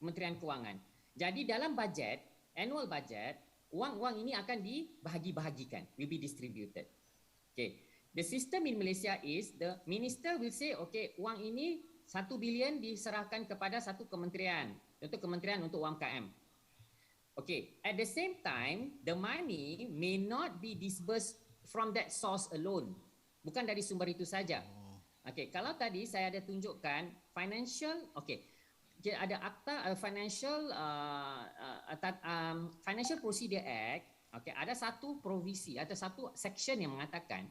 Kementerian Kewangan. Jadi dalam budget, annual budget, wang-wang ini akan dibahagi-bahagikan, will be distributed. Okay. The system in Malaysia is the minister will say, okay, wang ini 1 bilion diserahkan kepada satu kementerian, untuk kementerian untuk UMKM. Okay, at the same time, the money may not be disbursed from that source alone. Bukan dari sumber itu saja. Okay, kalau tadi saya ada tunjukkan financial, ada akta Financial Procedure Act. Okay, ada satu provisi, ada satu section yang mengatakan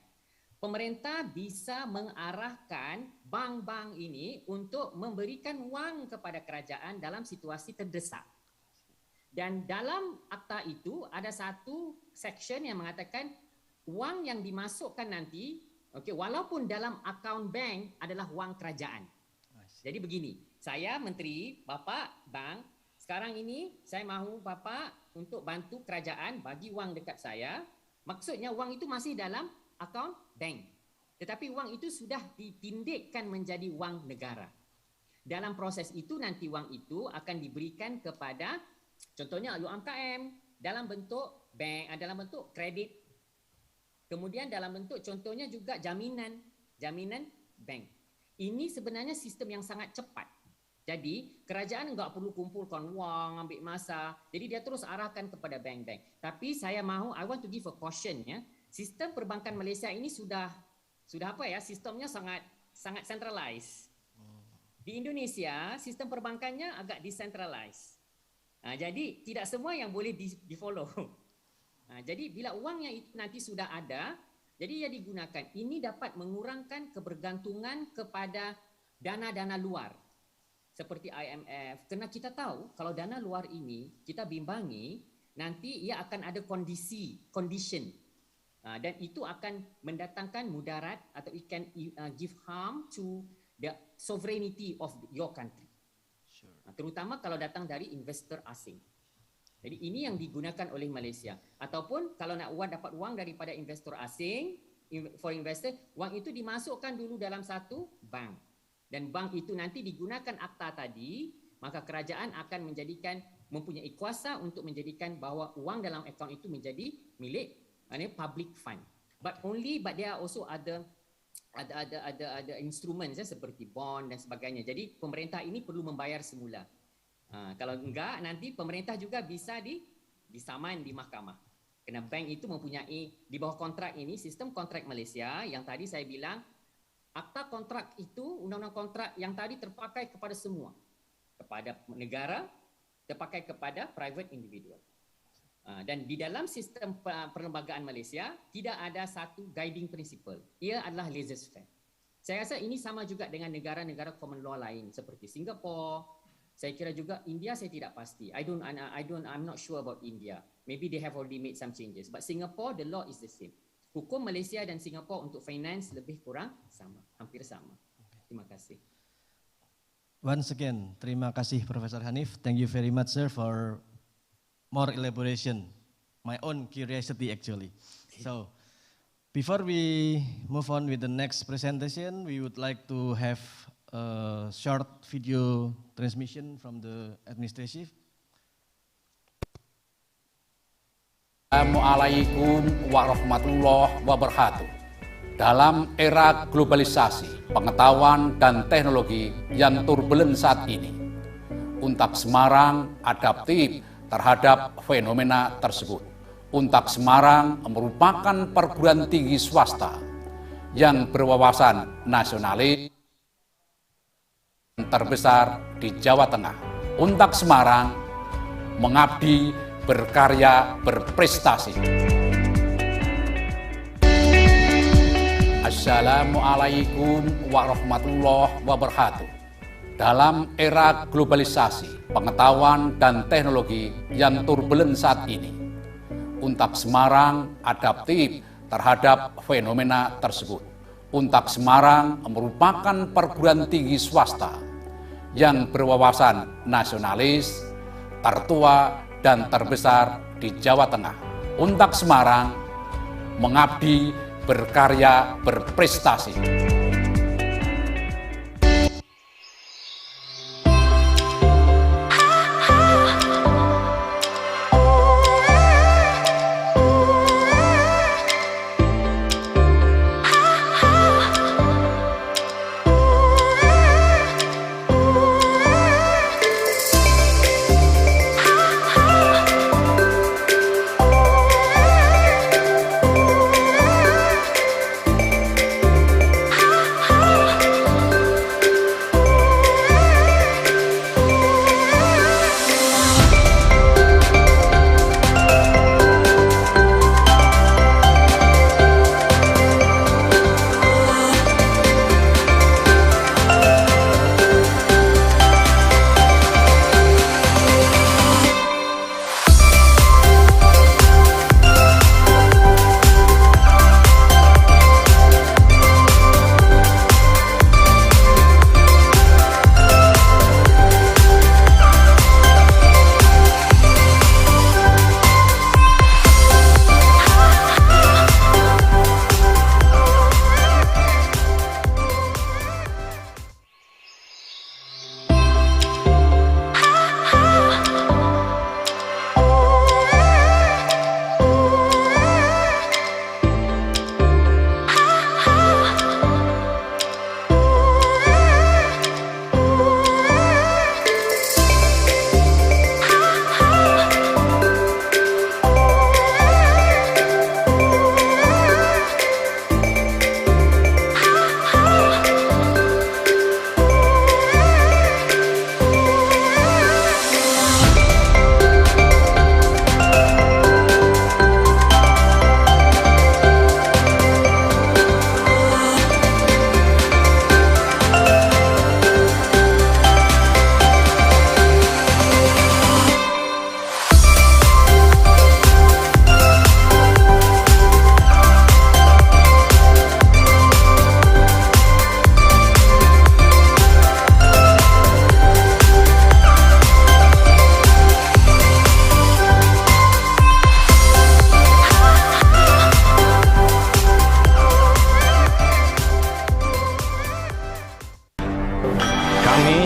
pemerintah bisa mengarahkan bank-bank ini untuk memberikan wang kepada kerajaan dalam situasi terdesak. Dan dalam akta itu ada satu section yang mengatakan wang yang dimasukkan nanti, walaupun dalam akaun bank adalah wang kerajaan. Jadi begini, saya menteri, Bapak bank, sekarang ini saya mahu Bapak untuk bantu kerajaan bagi wang dekat saya. Maksudnya wang itu masih dalam akaun bank. Tetapi wang itu sudah ditindikkan menjadi wang negara. Dalam proses itu nanti wang itu akan diberikan kepada contohnya UMKM dalam bentuk bank, dalam bentuk kredit. Kemudian dalam bentuk contohnya juga jaminan bank. Ini sebenarnya sistem yang sangat cepat. Jadi kerajaan enggak perlu kumpulkan wang, ambil masa. Jadi dia terus arahkan kepada bank-bank. Tapi saya mahu, I want to give a caution ya. Sistem perbankan Malaysia ini sudah sistemnya sangat centralized. Di Indonesia sistem perbankannya agak decentralized. Jadi tidak semua yang boleh di-follow. Jadi bila uangnya itu nanti sudah ada, jadi ia digunakan. Ini dapat mengurangkan kebergantungan kepada dana-dana luar seperti IMF. Karena kita tahu kalau dana luar ini kita bimbangi, nanti ia akan ada condition. Dan itu akan mendatangkan mudarat atau it can give harm to the sovereignty of your country. Terutama kalau datang dari investor asing. Jadi ini yang digunakan oleh Malaysia. Ataupun kalau nak dapat uang daripada investor asing, for investor, wang itu dimasukkan dulu dalam satu bank. Dan bank itu nanti digunakan akta tadi, maka kerajaan akan mempunyai kuasa untuk menjadikan bahawa uang dalam akaun itu menjadi milik public fund. But there are also ada instruments seperti bond dan sebagainya. Jadi pemerintah ini perlu membayar semula. Kalau enggak, nanti pemerintah juga bisa disaman di mahkamah. Karena bank itu mempunyai di bawah kontrak ini sistem kontrak Malaysia yang tadi saya bilang akta kontrak itu undang-undang kontrak yang tadi terpakai kepada semua, kepada negara, terpakai kepada private individual. Dan di dalam sistem perlembagaan Malaysia tidak ada satu guiding principle. Ia adalah laissez-faire. Saya rasa ini sama juga dengan negara-negara common law lain seperti Singapura. Saya kira juga India saya tidak pasti. I'm not sure about India. Maybe they have already made some changes. But Singapore, the law is the same. Hukum Malaysia dan Singapura untuk finance lebih kurang sama, hampir sama. Terima kasih. Once again, terima kasih Profesor Hanif. Thank you very much, sir, for more elaboration. My own curiosity, actually. So, before we move on with the next presentation, we would like to have a short video transmission from the administrative. Assalamualaikum warahmatullahi wabarakatuh. Dalam era globalisasi, pengetahuan dan teknologi yang turbulen saat ini, Untak Semarang adaptif terhadap fenomena tersebut. Untak Semarang merupakan perguruan tinggi swasta yang berwawasan nasionalis terbesar di Jawa Tengah. Untak Semarang mengabdi, berkarya, berprestasi. Assalamualaikum warahmatullahi wabarakatuh. Dalam era globalisasi, pengetahuan dan teknologi yang turbulen saat ini, Untak Semarang adaptif terhadap fenomena tersebut. Untak Semarang merupakan perguruan tinggi swasta yang berwawasan nasionalis, tertua dan terbesar di Jawa Tengah. Untak Semarang mengabdi, berkarya, berprestasi.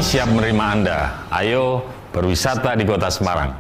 siap menerima Anda. Ayo berwisata di Kota Semarang.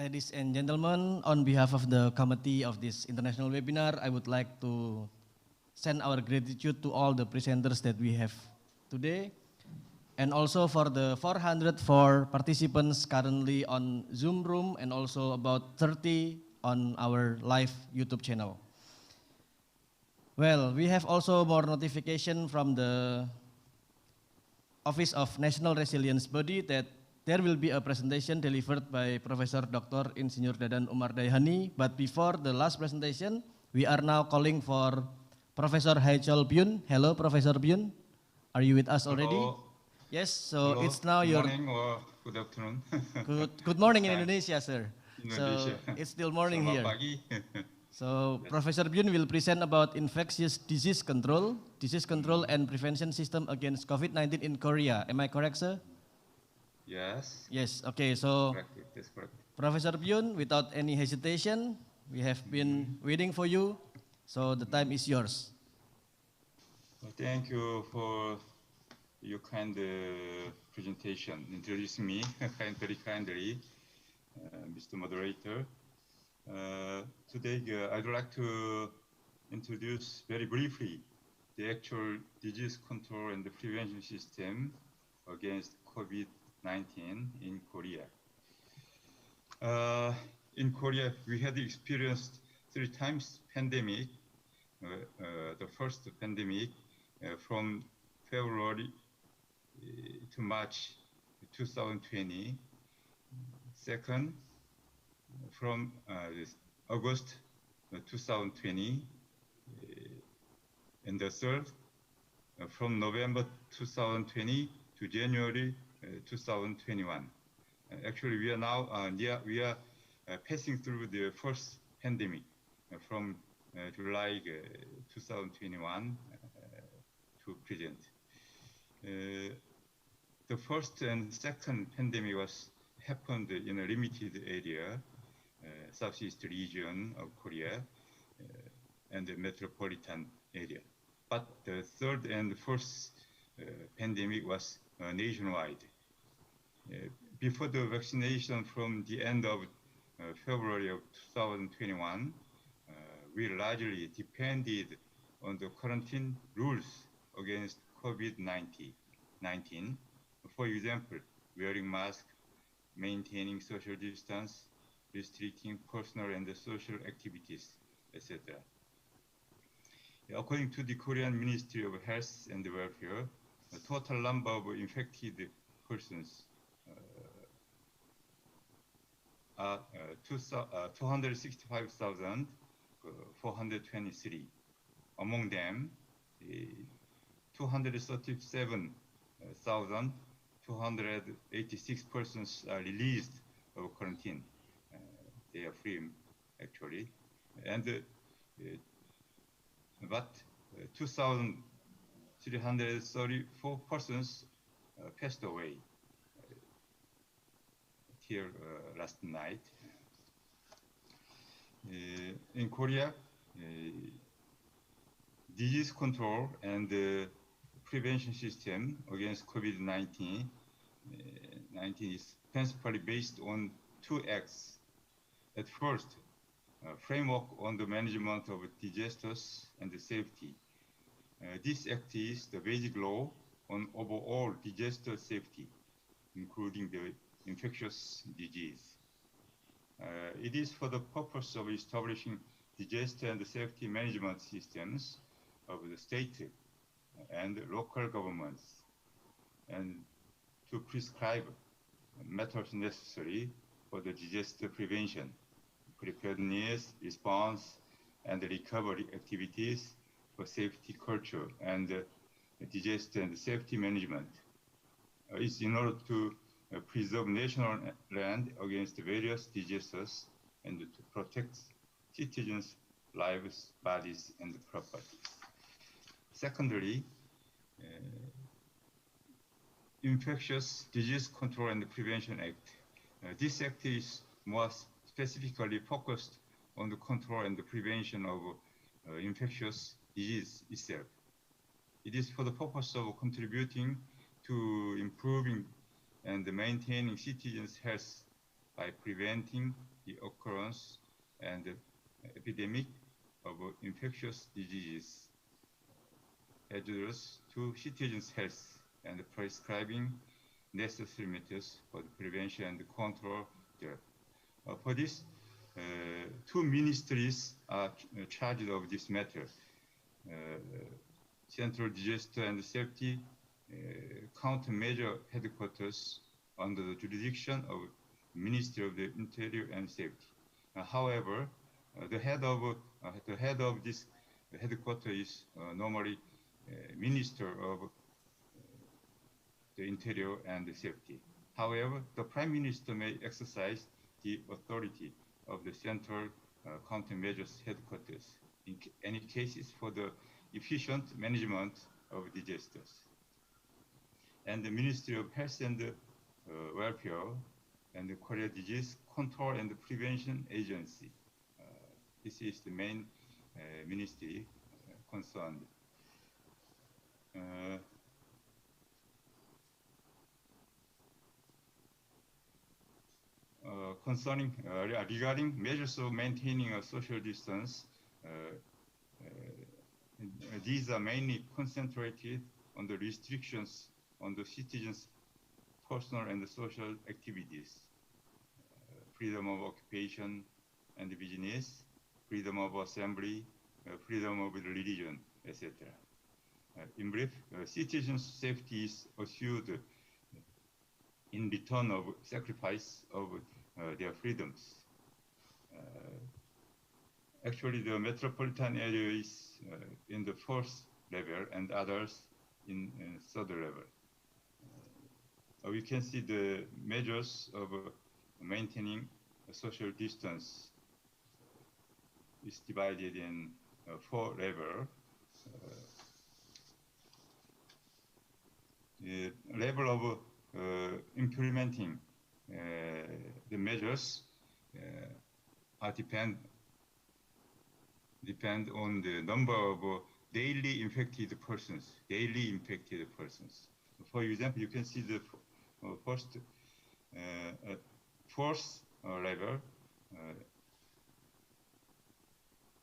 ladies and gentlemen, on behalf of the committee of this international webinar, I would like to send our gratitude to all the presenters that we have today, and also for the 404 participants currently on Zoom room, and also about 30 on our live YouTube channel. Well, we have also more notification from the Office of National Resilience Body that there will be a presentation delivered by Professor Dr. Insinyur Dadan Umar Dayhani. But before the last presentation, we are now calling for Professor Haichol Byun. Hello, Professor Byun. Are you with us already? Hello. Yes, so Hello. it's now good your... morning or good afternoon. Good morning in Indonesia, sir. Indonesia. So it's still morning Selamat here. pagi. So Yes. Professor Byun will present about infectious disease control and prevention system against COVID-19 in Korea. Am I correct, sir? Yes. Yes, okay, so Correct. That's correct. Professor Byun, without any hesitation, we have been waiting for you, so the time is yours. Well, thank you for your kind presentation, introducing me very kindly, Mr. Moderator. Today, I'd like to introduce very briefly the actual disease control and the prevention system against COVID-19 in Korea. In Korea, we had experienced 3 times pandemic. The first pandemic from February to March 2020. Second, from August 2020. And the third, from November 2020 to January 2021. Actually, we are now passing through the first pandemic from July 2021 to present. The first and second pandemic happened in a limited area, southeast region of Korea, and the metropolitan area. But the third and fourth pandemic was nationwide. Before the vaccination from the end of February of 2021, we largely depended on the quarantine rules against COVID-19. For example, wearing masks, maintaining social distance, restricting personal and social activities, etc. According to the Korean Ministry of Health and Welfare, the total number of infected persons are 265,423. Among them, 237,286 persons are released of quarantine. They are free, actually. And but 2,334 persons passed away till last night. In Korea, disease control and prevention system against COVID-19 is principally based on 2 acts. At first, framework on the management of disasters and the safety. This act is the basic law on overall disaster safety, including the infectious disease. It is for the purpose of establishing disaster and safety management systems of the state and local governments, and to prescribe methods necessary for the disaster prevention, preparedness, response, and recovery activities for safety culture and disaster and safety management. It's in order to preserve national land against various disasters and to protect citizens' lives, bodies, and property. Secondly, Infectious Disease Control and Prevention Act. This act is more specifically focused on the control and the prevention of infectious disease itself. It is for the purpose of contributing to improving and maintaining citizens' health by preventing the occurrence and epidemic of infectious diseases hazardous to citizens' health and prescribing necessary methods for the prevention and control thereof. For this, two ministries are charged of this matter. Central Disaster and Safety Countermeasure Headquarters under the jurisdiction of Ministry of the Interior and Safety. However, the head of this headquarters is normally Minister of the Interior and the Safety. However, the Prime Minister may exercise the authority of the Central Countermeasures Headquarters in any cases for the efficient management of disasters. And the Ministry of Health and Welfare and the Korea Disease Control and Prevention Agency. This is the main ministry concerned. Regarding measures of maintaining a social distance, these are mainly concentrated on the restrictions on the citizens' personal and social activities, freedom of occupation and business, freedom of assembly, freedom of religion, etc. In brief, citizens' safety is assured in return of sacrifice of their freedoms. Actually, the metropolitan area is in the first level and others in third level. We can see the measures of maintaining a social distance is divided in 4 levels. The level of implementing the measures depend on the number of daily infected persons. For example, you can see the fourth level.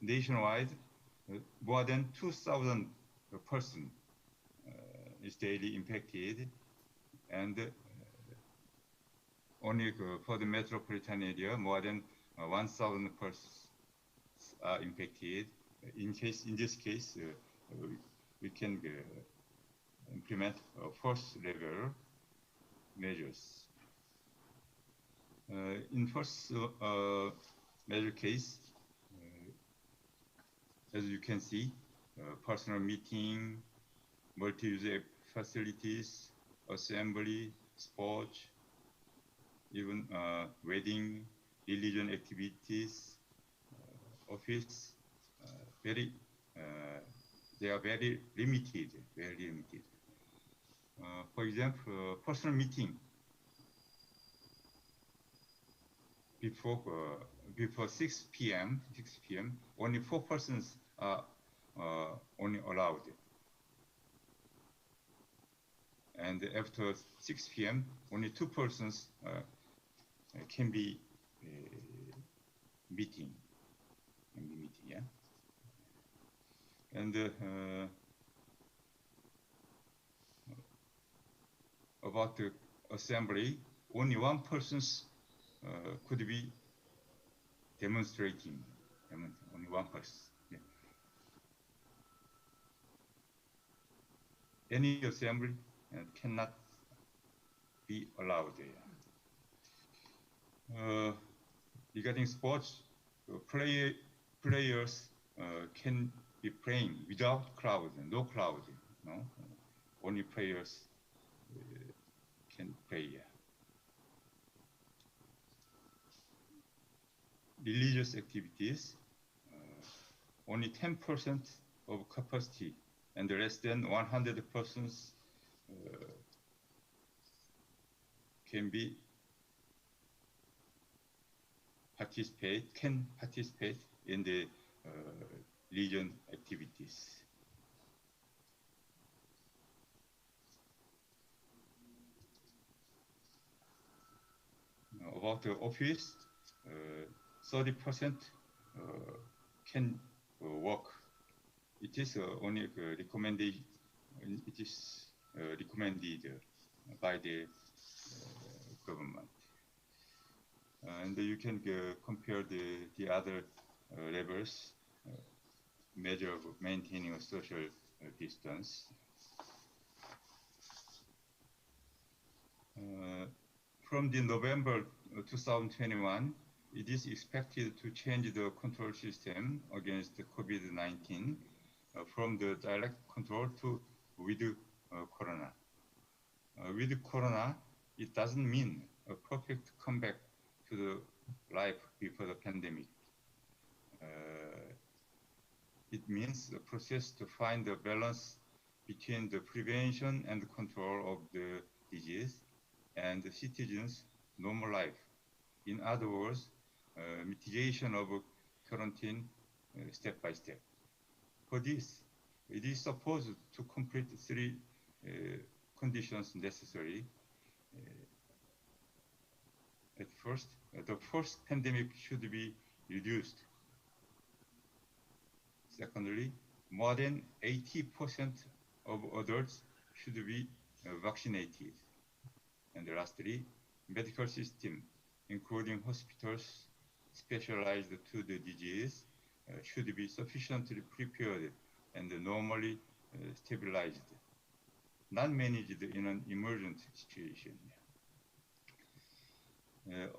Nationwide, more than 2,000 persons is daily infected, and only for the metropolitan area, more than 1,000 persons are infected. In this case, we can implement first level measures. In first measure case, as you can see, personal meeting, multi-user facilities, assembly, sports, even wedding, religion activities, office, they are very limited. For example, personal meeting before 6 p.m., only 4 persons are only allowed. And after 6 p.m., only 2 persons can be meeting. Yeah. And about the assembly, only 1 person could be demonstrating. Only 1 person. Yeah. Any assembly cannot be allowed there. Regarding sports, players can be playing without crowd, no crowd. No? Only players can play. Religious activities, only 10% of capacity and less than 100 persons can participate in the religion activities. About the office, 30% can work. It is only recommended. It is recommended by the government, and you can compare the other levels, measure of maintaining a social distance. From the November 2021, it is expected to change the control system against the COVID-19 from the direct control to with corona. With corona, it doesn't mean a perfect comeback to the life before the pandemic. It means a process to find a balance between the prevention and control of the disease and the citizens' normal life. In other words, mitigation of quarantine step by step. For this, it is supposed to complete three conditions necessary. At first, the first pandemic should be reduced. Secondly, more than 80% of adults should be vaccinated. And lastly, medical system, including hospitals specialized to the disease, should be sufficiently prepared and normally stabilized, not managed in an emergent situation.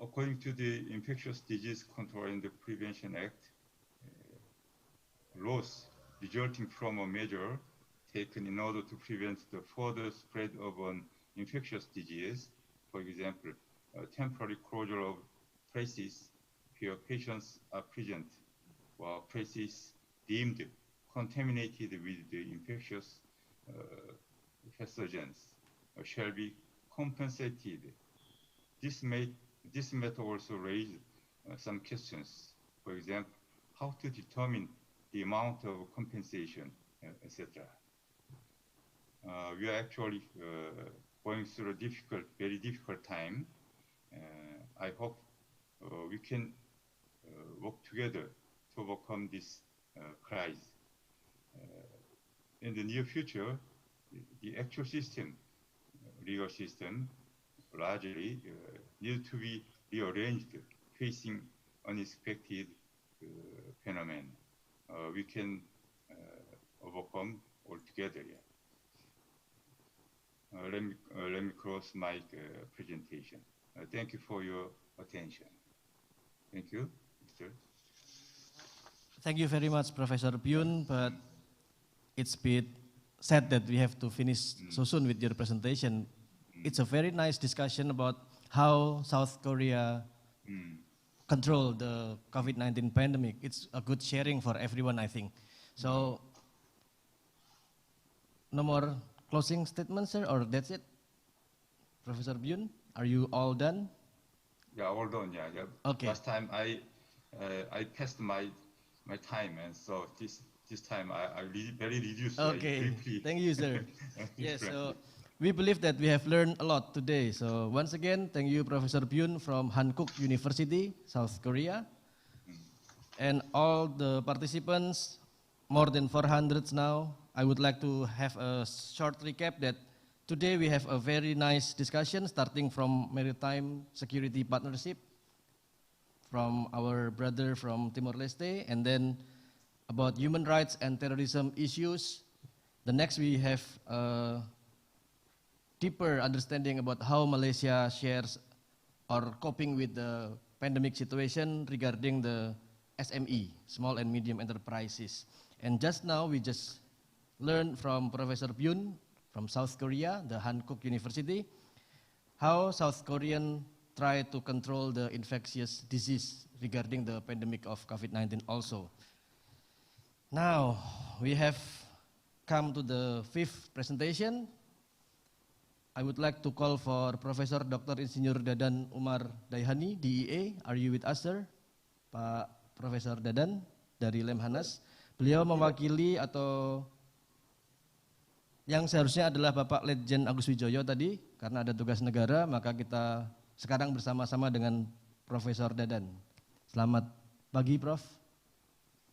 According to the Infectious Disease Control and Prevention Act, loss resulting from a measure taken in order to prevent the further spread of an infectious disease, for example, temporary closure of places where patients are present, or places deemed contaminated with the infectious pathogens, shall be compensated. This matter also raised some questions. For example, how to determine the amount of compensation, etc. We are actually going through a very difficult time. I hope we can work together to overcome this crisis. In the near future, the actual system, legal system, largely need to be rearranged, facing unexpected phenomenon. We can overcome altogether. Yeah. Let me close my presentation. Thank you for your attention. Thank you, Mr. Thank you very much, Professor Byun, but it's a bit sad that we have to finish so soon with your presentation. It's a very nice discussion about how South Korea control the COVID-19 pandemic. It's a good sharing for everyone, I think. So, no more closing statements, sir, or that's it? Professor Byun, are you all done? Yeah, all done. Yeah. Okay. Last time I passed my time, and so this time I very reduced. Okay. Briefly. Thank you, sir. Yes. So we believe that we have learned a lot today. So once again, thank you, Professor Byun from Hankuk University, South Korea, and all the participants, more than 400 now. I would like to have a short recap that today we have a very nice discussion starting from maritime security partnership from our brother from Timor-Leste, and then about human rights and terrorism issues. The next we have a deeper understanding about how Malaysia shares or coping with the pandemic situation regarding the SME, small and medium enterprises. And just now we just learned from Professor Byun from South Korea, the Hankuk University, how South Korean try to control the infectious disease regarding the pandemic of COVID-19 also. Now, we have come to the fifth presentation. I would like to call for Professor Dr. Insinyur Dadan Umar Daihani, DEA. Are you with us, sir? Pak Profesor Dadan dari Lemhanas. Beliau mewakili atau yang seharusnya adalah Bapak Letjen Agus Wijoyo tadi, karena ada tugas negara, maka kita sekarang bersama-sama dengan Profesor Dadan. Selamat pagi, Prof.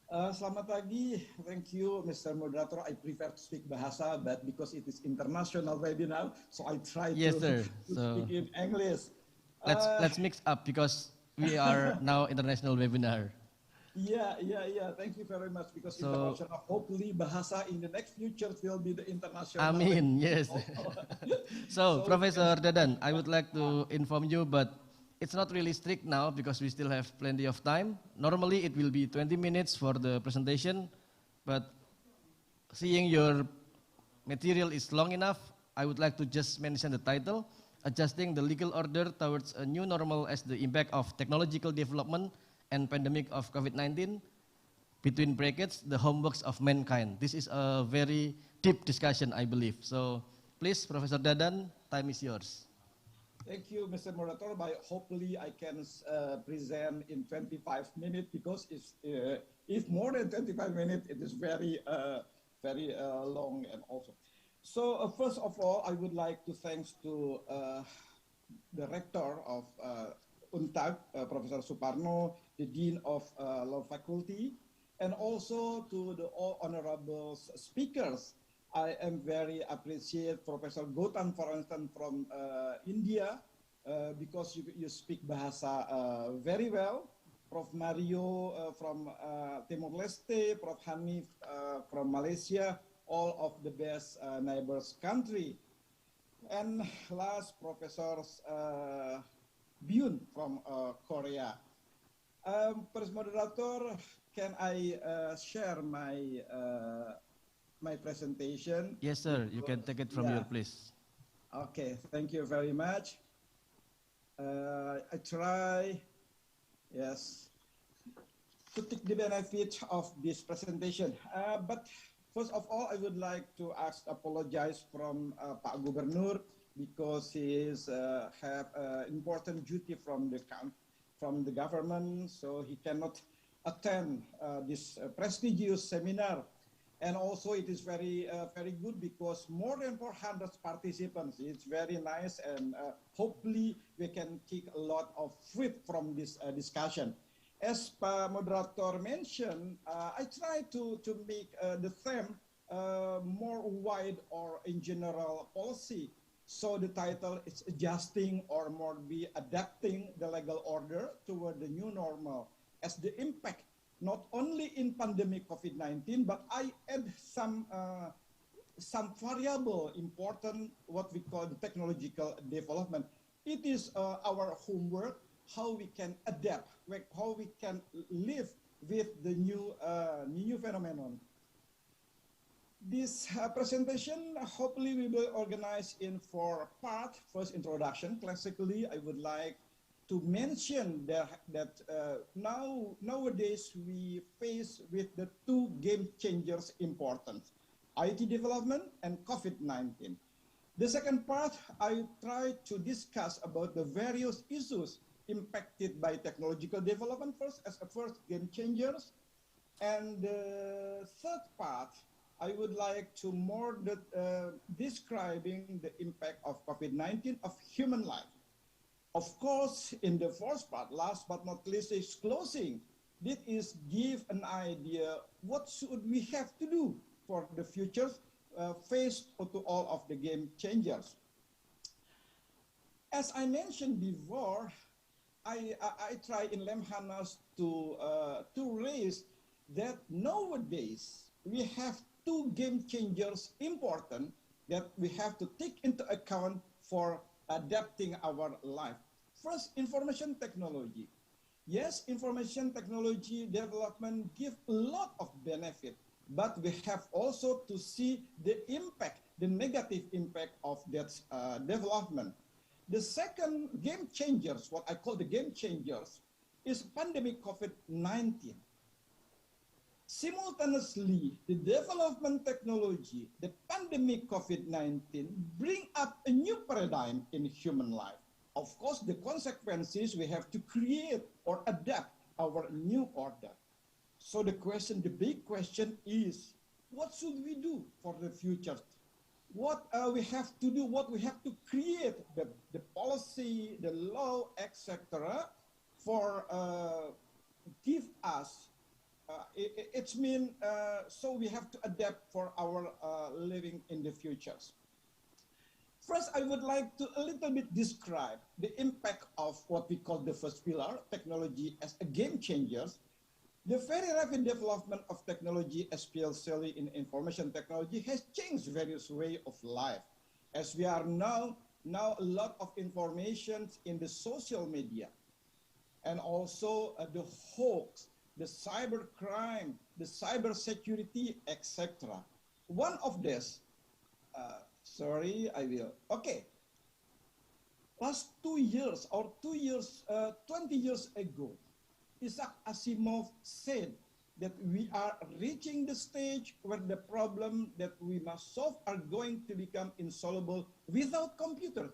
Selamat pagi. Thank you, Mr. Moderator. I prefer to speak Bahasa, but because it is international webinar, so I try Yes, to sir. So speak in English. let's mix up because we are now international webinar. Yeah. Thank you very much because So, international. Hopefully, Bahasa in the next future will be the international. Amin. Yes. So, So, Professor Dadan, I would like to inform you, but it's not really strict now because we still have plenty of time. Normally, it will be 20 minutes for the presentation, but seeing your material is long enough, I would like to just mention the title, Adjusting the Legal Order Towards a New Normal as the Impact of Technological Development and Pandemic of COVID-19, between brackets, the homeworks of mankind. This is a very deep discussion, I believe. So, please, Professor Dadan, time is yours. Thank you, Mr. Moderator. Hopefully, I can present in 25 minutes because if more than 25 minutes, it is very long and also. So first of all, I would like to thanks to the rector of UNTAG, Professor Suparno, the dean of law faculty, and also to the all honorable speakers. I am very appreciate Professor Gotan, for instance, from India, because you speak Bahasa very well. Prof. Mario from Timor Leste, Prof. Hanif from Malaysia, all of the best neighbors country. And last, Professor Byun from Korea. First moderator, can I share my presentation? Yes, sir. You can take it from your place. Okay, thank you very much. I try, yes, to take the benefit of this presentation. But first of all, I would like to apologize from Pak Gubernur because he have important duty from the government, so he cannot attend this prestigious seminar. And also it is very good because more than 400 participants. It's very nice, and hopefully we can take a lot of fruit from this discussion. As moderator mentioned, I try to make the theme more wide or in general policy. So the title is adjusting or more be adapting the legal order toward the new normal as the impact not only in pandemic COVID-19, but I add some variable important, what we call the technological development. It is our homework, how we can adapt, how we can live with the new phenomenon. This presentation, hopefully we will organize in 4 parts. First, introduction. Classically, I would like to mention that nowadays we face with the 2 game changers important, IT development and COVID-19. The second part, I try to discuss about the various issues impacted by technological development as a first game changers. And the third part, I would like to more describing the impact of COVID-19 of human life. Of course, in the fourth part, last but not least, is closing. This is give an idea what should we have to do for the future faced to all of the game changers. As I mentioned before, I try in Lemhanas to raise that nowadays we have 2 game changers important that we have to take into account for adapting our life. First, information technology. Yes, information technology development give a lot of benefit, but we have also to see the impact, the negative impact of that development. The second game changers, what I call the game changers, is pandemic COVID-19. Simultaneously, the development technology, the pandemic COVID-19 bring up a new paradigm in human life. Of course, the consequences we have to create or adapt our new order. So the big question is, what should we do for the future? What we have to do, what we have to create, the policy, the law, etc., for give us, it's mean, so we have to adapt for our living in the futures. First, I would like to a little bit describe the impact of what we call the first pillar, technology as a game changer. The very rapid development of technology, especially in information technology, has changed various way of life. As we are now a lot of information in the social media, and also the hoax, the cyber crime, the cyber security, etc. One of this, sorry, I will. Okay. Last 2 years or 2 years, 20 years ago, Isaac Asimov said that we are reaching the stage where the problem that we must solve are going to become insoluble without computer.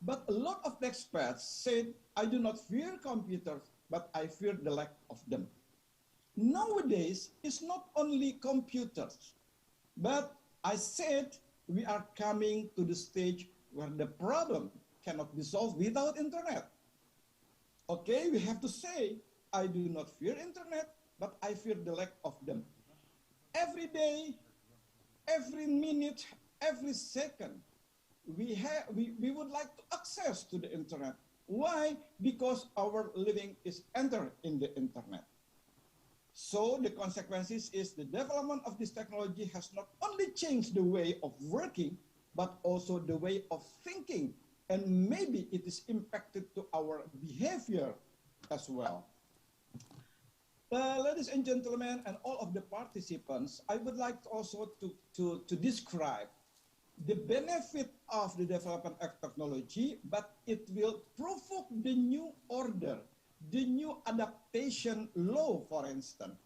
But a lot of experts said, I do not fear computers, but I fear the lack of them. Nowadays, it's not only computers, but I said we are coming to the stage where the problem cannot be solved without internet. Okay, we have to say, I do not fear internet, but I fear the lack of them. Every day, every minute, every second, we would like to access to the internet. Why? Because our living is entered in the internet. So the consequences is the development of this technology has not only changed the way of working, but also the way of thinking. And maybe it is impacted to our behavior as well. Ladies and gentlemen, and all of the participants, I would like also to describe the benefit of the development of technology, but it will provoke the new order, the new adaptation law, for instance.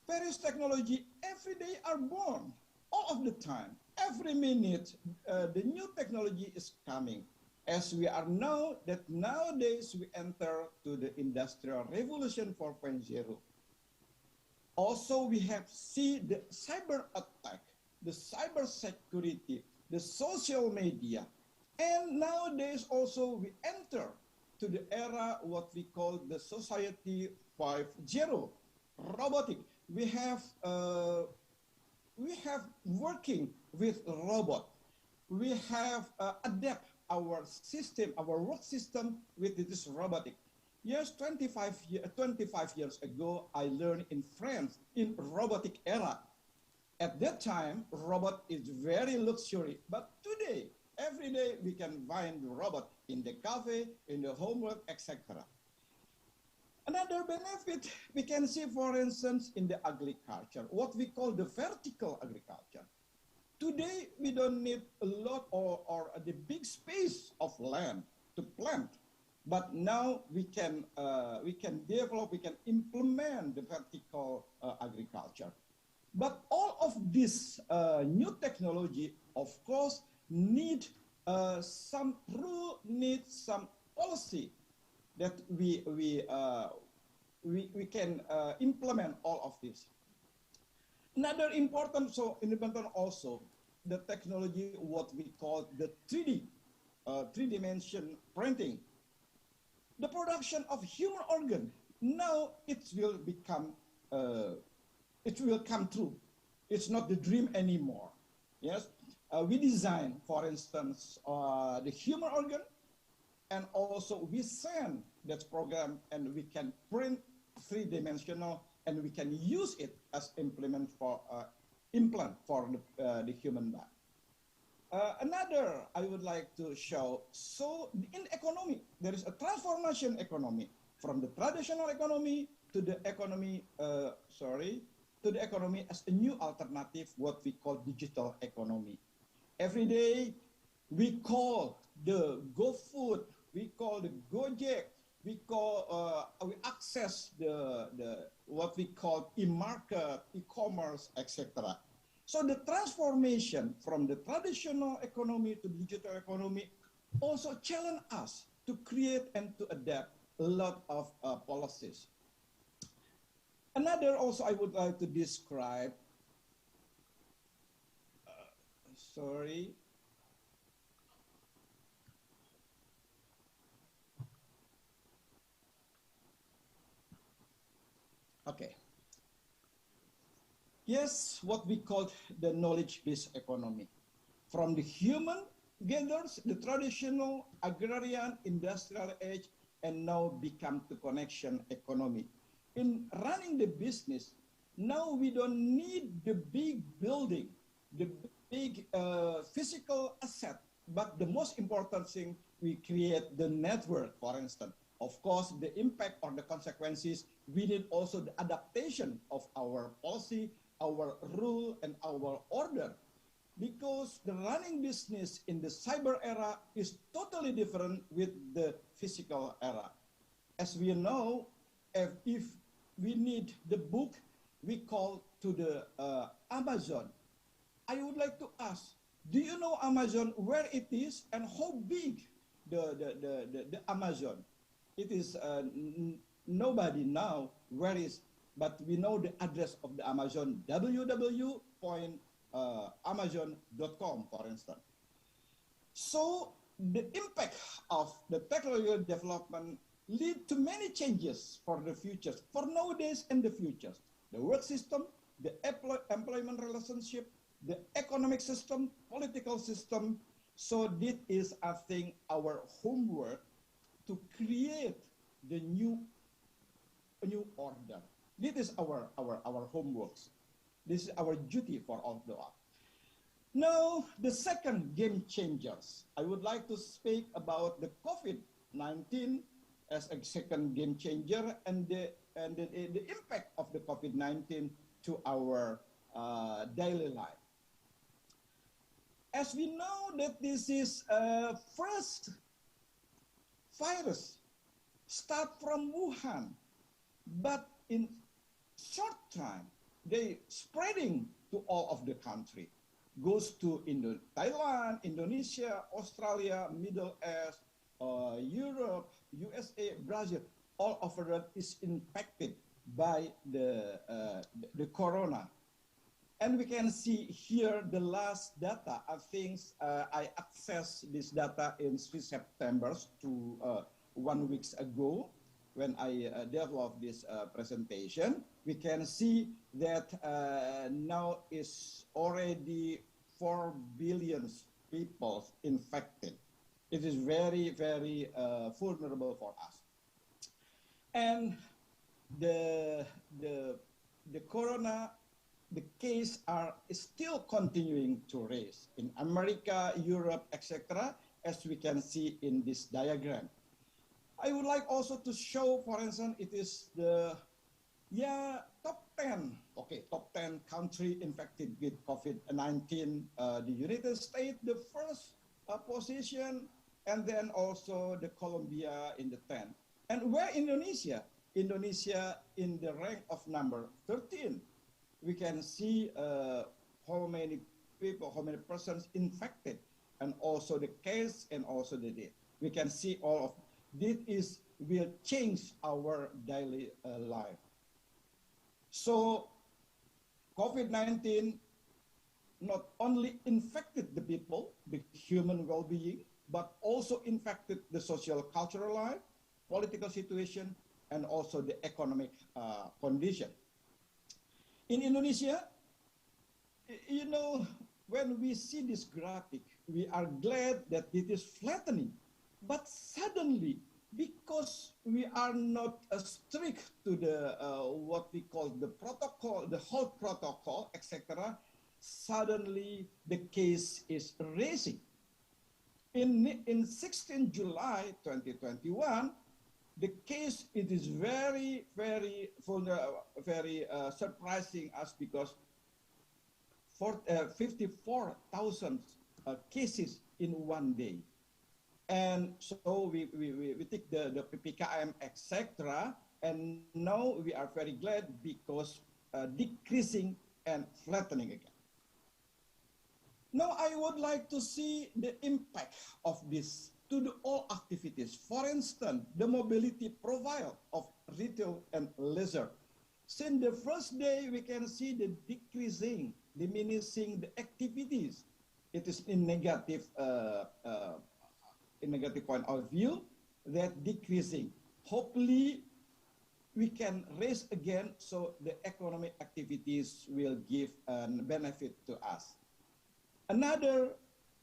Various technology every day are born, all of the time. Every minute, the new technology is coming. As we are now, that nowadays we enter to the Industrial Revolution 4.0. Also, we have seen the cyber attack, the cyber security, the social media. And nowadays also we enter to the era what we call the Society 5.0, robotic. We have working with robot. We have adapt our system, our work system with this robotic. Yes, 25 years ago, I learned in France in robotic era. At that time, robot is very luxury, but today, every day we can find the robot in the cafe, in the homework, etc. Another benefit we can see, for instance, in the agriculture, what we call the vertical agriculture. Today, we don't need a lot or the big space of land to plant, but now we can develop, we can implement the vertical agriculture. But all of this new technology, of course, need some rule, need some policy that we can implement all of this. Another important also, the technology, what we call the 3D, three-dimension printing. The production of human organ, now it will become, it will come true. It's not the dream anymore. Yes, we design, for instance, the human organ, and also we send that program, and we can print three-dimensional, and we can use it as implant for the human body. Another I would like to show, so in economy, there is a transformation economy from the traditional economy to the economy, to the economy as a new alternative, what we call digital economy. Every day, we call the GoFood, we call the Gojek, we access the what we call e-market, e-commerce, etc. So the transformation from the traditional economy to digital economy also challenge us to create and to adapt a lot of policies. Another also I would like to describe, sorry. Yes, what we call the knowledge-based economy. From the human gathers, the traditional agrarian industrial age, and now become the connection economy. In running the business, now we don't need the big building, the big physical asset, but the most important thing, we create the network, for instance. Of course, the impact or the consequences, we need also the adaptation of our policy, our rule, and our order. Because the running business in the cyber era is totally different with the physical era. As we know, if we need the book, we call to the Amazon. I would like to ask, do you know Amazon, where it is and how big the Amazon? It is nobody now where is, but we know the address of the Amazon, www.amazon.com, for instance. So the impact of the technological development lead to many changes for the future, for nowadays and the future. The work system, the employment relationship, the economic system, political system. So this is, I think, our homework to create the new order. This is our homework. This is our duty for all of us. Now, the second game changers. I would like to speak about the COVID-19 as a second game changer and the impact of the COVID-19 to our daily life. As we know that this is first virus start from Wuhan, but in short time, they spreading to all of the country. Goes to Thailand, Indonesia, Australia, Middle East, Europe, USA, Brazil, all of them is infected by the corona. And we can see here the last data. I think I accessed this data in 3 September to 1 week ago when I developed this presentation. We can see that now is already 4 billion people infected. It is very, very vulnerable for us. And the corona, the case are still continuing to raise in America, Europe, etc., as we can see in this diagram. I would like also to show, for instance, it is the top 10, top 10 country infected with COVID-19. The United States, the first position, and then also the Colombia in the 10. And where Indonesia? Indonesia in the rank of number 13. We can see how many people, how many persons infected, and also the case and also the death. We can see all of this will change our daily life. So COVID-19 not only infected the people, the human well-being, but also infected the social cultural life, political situation, and also the economic condition. In Indonesia, you know, when we see this graphic, we are glad that it is flattening. But suddenly, because we are not strict to the what we call the protocol, the health protocol, etc., suddenly the case is raising. In 16 July 2021, the case, it is very, very surprising us because 54,000 cases in one day. And so we take the PPKM, etc. And now we are very glad because decreasing and flattening again. Now I would like to see the impact of this to all activities. For instance, the mobility profile of retail and leisure. Since the first day, we can see the decreasing, diminishing the activities. It is in negative point of view, that decreasing. Hopefully, we can raise again, so the economic activities will give a benefit to us. Another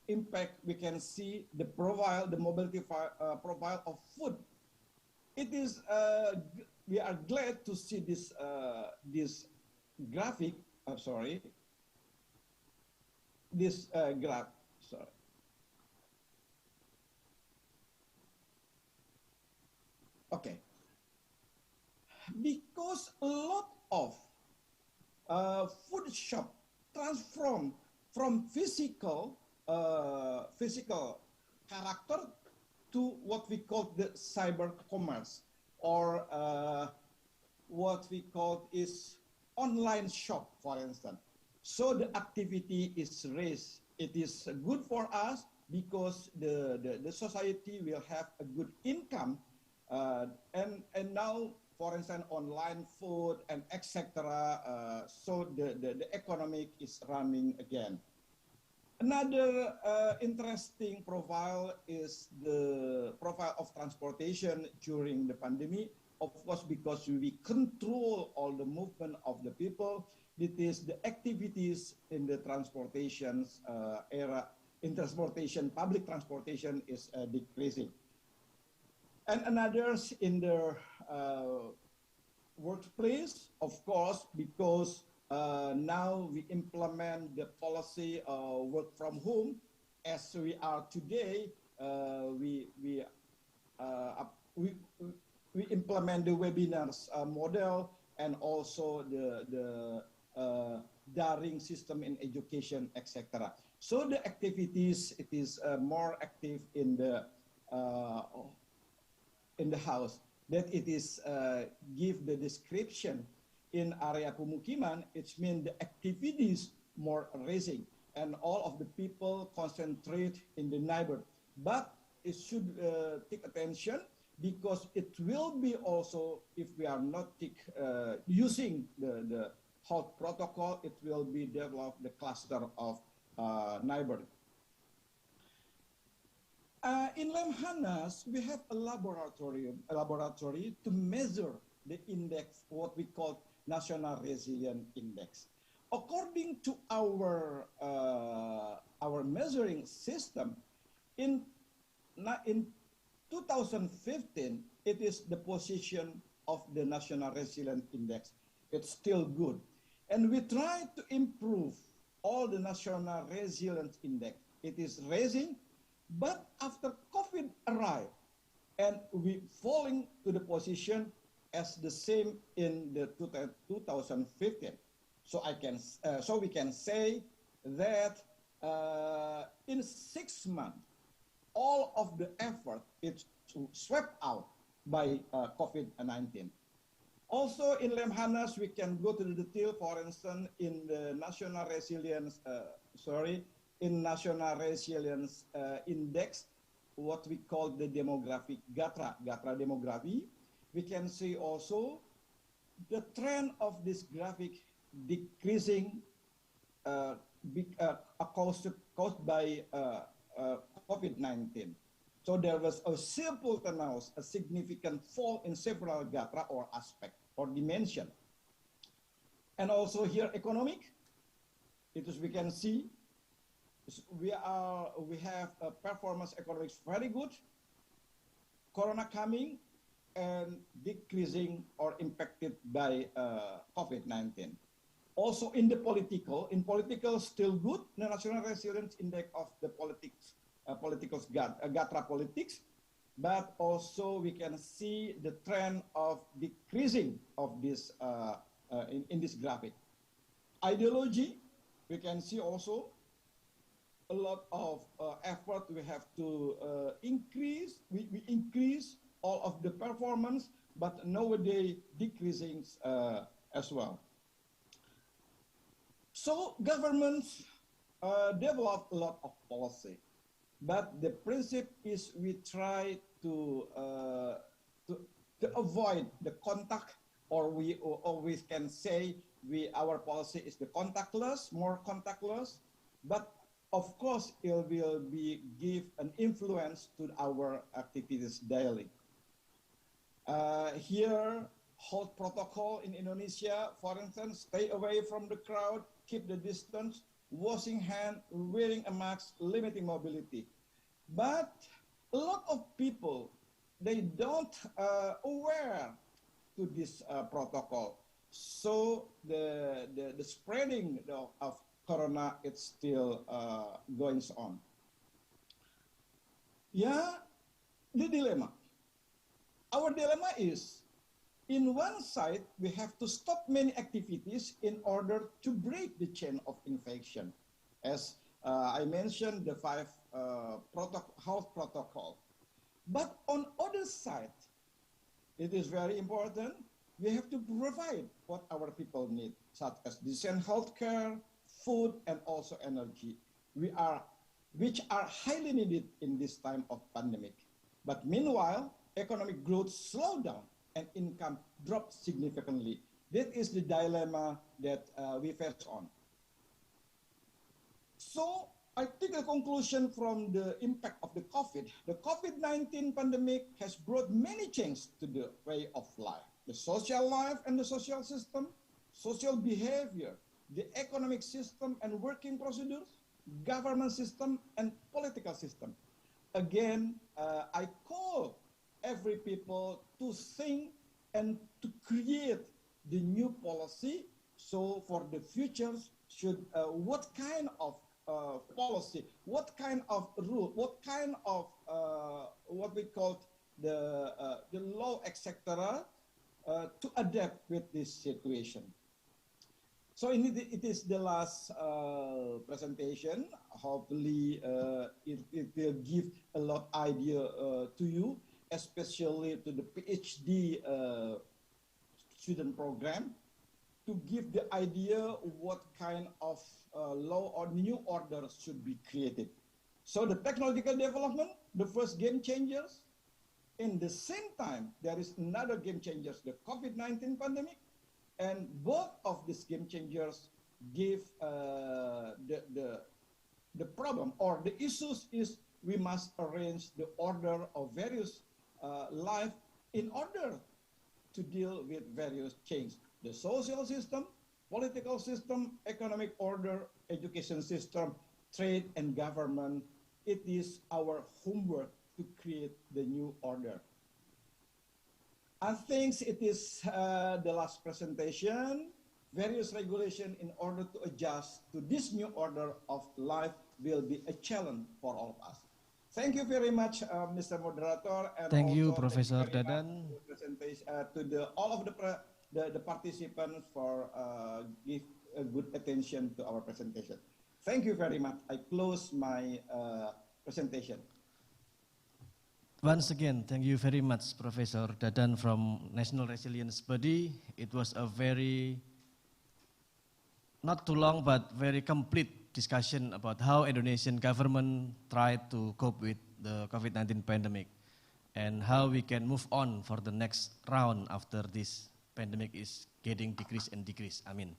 impact we can see the profile, the mobility profile of food. It is we are glad to see this this graphic. Sorry, this graph. Sorry. Okay. Because a lot of food shop transform from physical character to what we call the cyber commerce, or what we call is online shop, for instance. So the activity is raised. It is good for us because the society will have a good income, and now, for instance, online food and etc. So the economic is running again. Another interesting profile is the profile of transportation during the pandemic. Of course, because we control all the movement of the people, it is the activities in the transportations era. In transportation, public transportation is decreasing. And another in the workplace, of course, because now we implement the policy of work from home. As we are today, we implement the webinars model, and also the daring system in education, etc. So the activities, it is more active in the house. That it is give the description in area pemukiman. It means the activities more raising, and all of the people concentrate in the neighbor. But it should take attention, because it will be also, if we are not using the health protocol, it will be developed the cluster of neighbor. In Lemhanas, we have a laboratory to measure the index, what we call National Resilience Index. According to our measuring system, in 2015, it is the position of the National Resilience Index. It's still good. And we try to improve all the National Resilience Index. It is raising, but after COVID arrived, and we falling to the position as the same in the 2015. So we can say that in 6 months, all of the effort is swept out by COVID-19. Also in Lemhanas, we can go to the detail, for instance, in the National Resilience, National Resilience Index, what we call the demographic Gatra demography. We can see also the trend of this graphic decreasing caused by COVID-19. So there was a simultaneous, a significant fall in several Gatra or aspect or dimension. And also here economic, we can see we have a performance economics very good, Corona coming and decreasing or impacted by COVID-19. Also in the political still good, the National Resilience Index of the Gatra politics, but also we can see the trend of decreasing of this in this graphic. Ideology, we can see also a lot of effort we have to increase. We increase all of the performance, but nowadays decreasing as well. So governments develop a lot of policy, but the principle is we try to avoid the contact, or we always can say our policy is the contactless, more contactless, but of course it will give an influence to our activities daily. Here health protocol in Indonesia, for instance, stay away from the crowd, keep the distance, washing hands, wearing a mask, limiting mobility. But a lot of people, they don't aware to this protocol. So the spreading of corona, it's still going on. Yeah, the dilemma. Our dilemma is, in one side, we have to stop many activities in order to break the chain of infection. As I mentioned, the 5 health protocol. But on other side, it is very important, we have to provide what our people need, such as decent healthcare, food, and also energy, which are highly needed in this time of pandemic. But meanwhile, economic growth slowed down and income dropped significantly. That is the dilemma that we face on. So I take a conclusion from the impact of the COVID-19 pandemic has brought many changes to the way of life, the social life and the social system, social behavior, the economic system and working procedures, government system and political system. Again, I call every people to think and to create the new policy. So for the future, should what kind of policy, what kind of rule, what kind of what we call the law, etc., to adapt with this situation. So it is the last presentation. Hopefully, it will give a lot of idea to you, especially to the PhD student program, to give the idea what kind of law or new orders should be created. So the technological development, the first game changers. In the same time, there is another game changers, the COVID-19 pandemic. And both of these game changers give the problem or the issues is we must arrange the order of various life in order to deal with various changes. The social system, political system, economic order, education system, trade and government. It is our homework to create the new order. I think it is the last presentation. Various regulations in order to adjust to this new order of life will be a challenge for all of us. Thank you very much, Mr. Moderator. And thank you, also Professor thank you very Dadan. much to all of the participants for give a good attention to our presentation. Thank you very much. I close my presentation. Once again, thank you very much, Professor Dadan from National Resilience Body. It was a very, not too long, but very complete discussion about how Indonesian government tried to cope with the COVID-19 pandemic and how we can move on for the next round after this pandemic is getting decrease and decrease. I mean.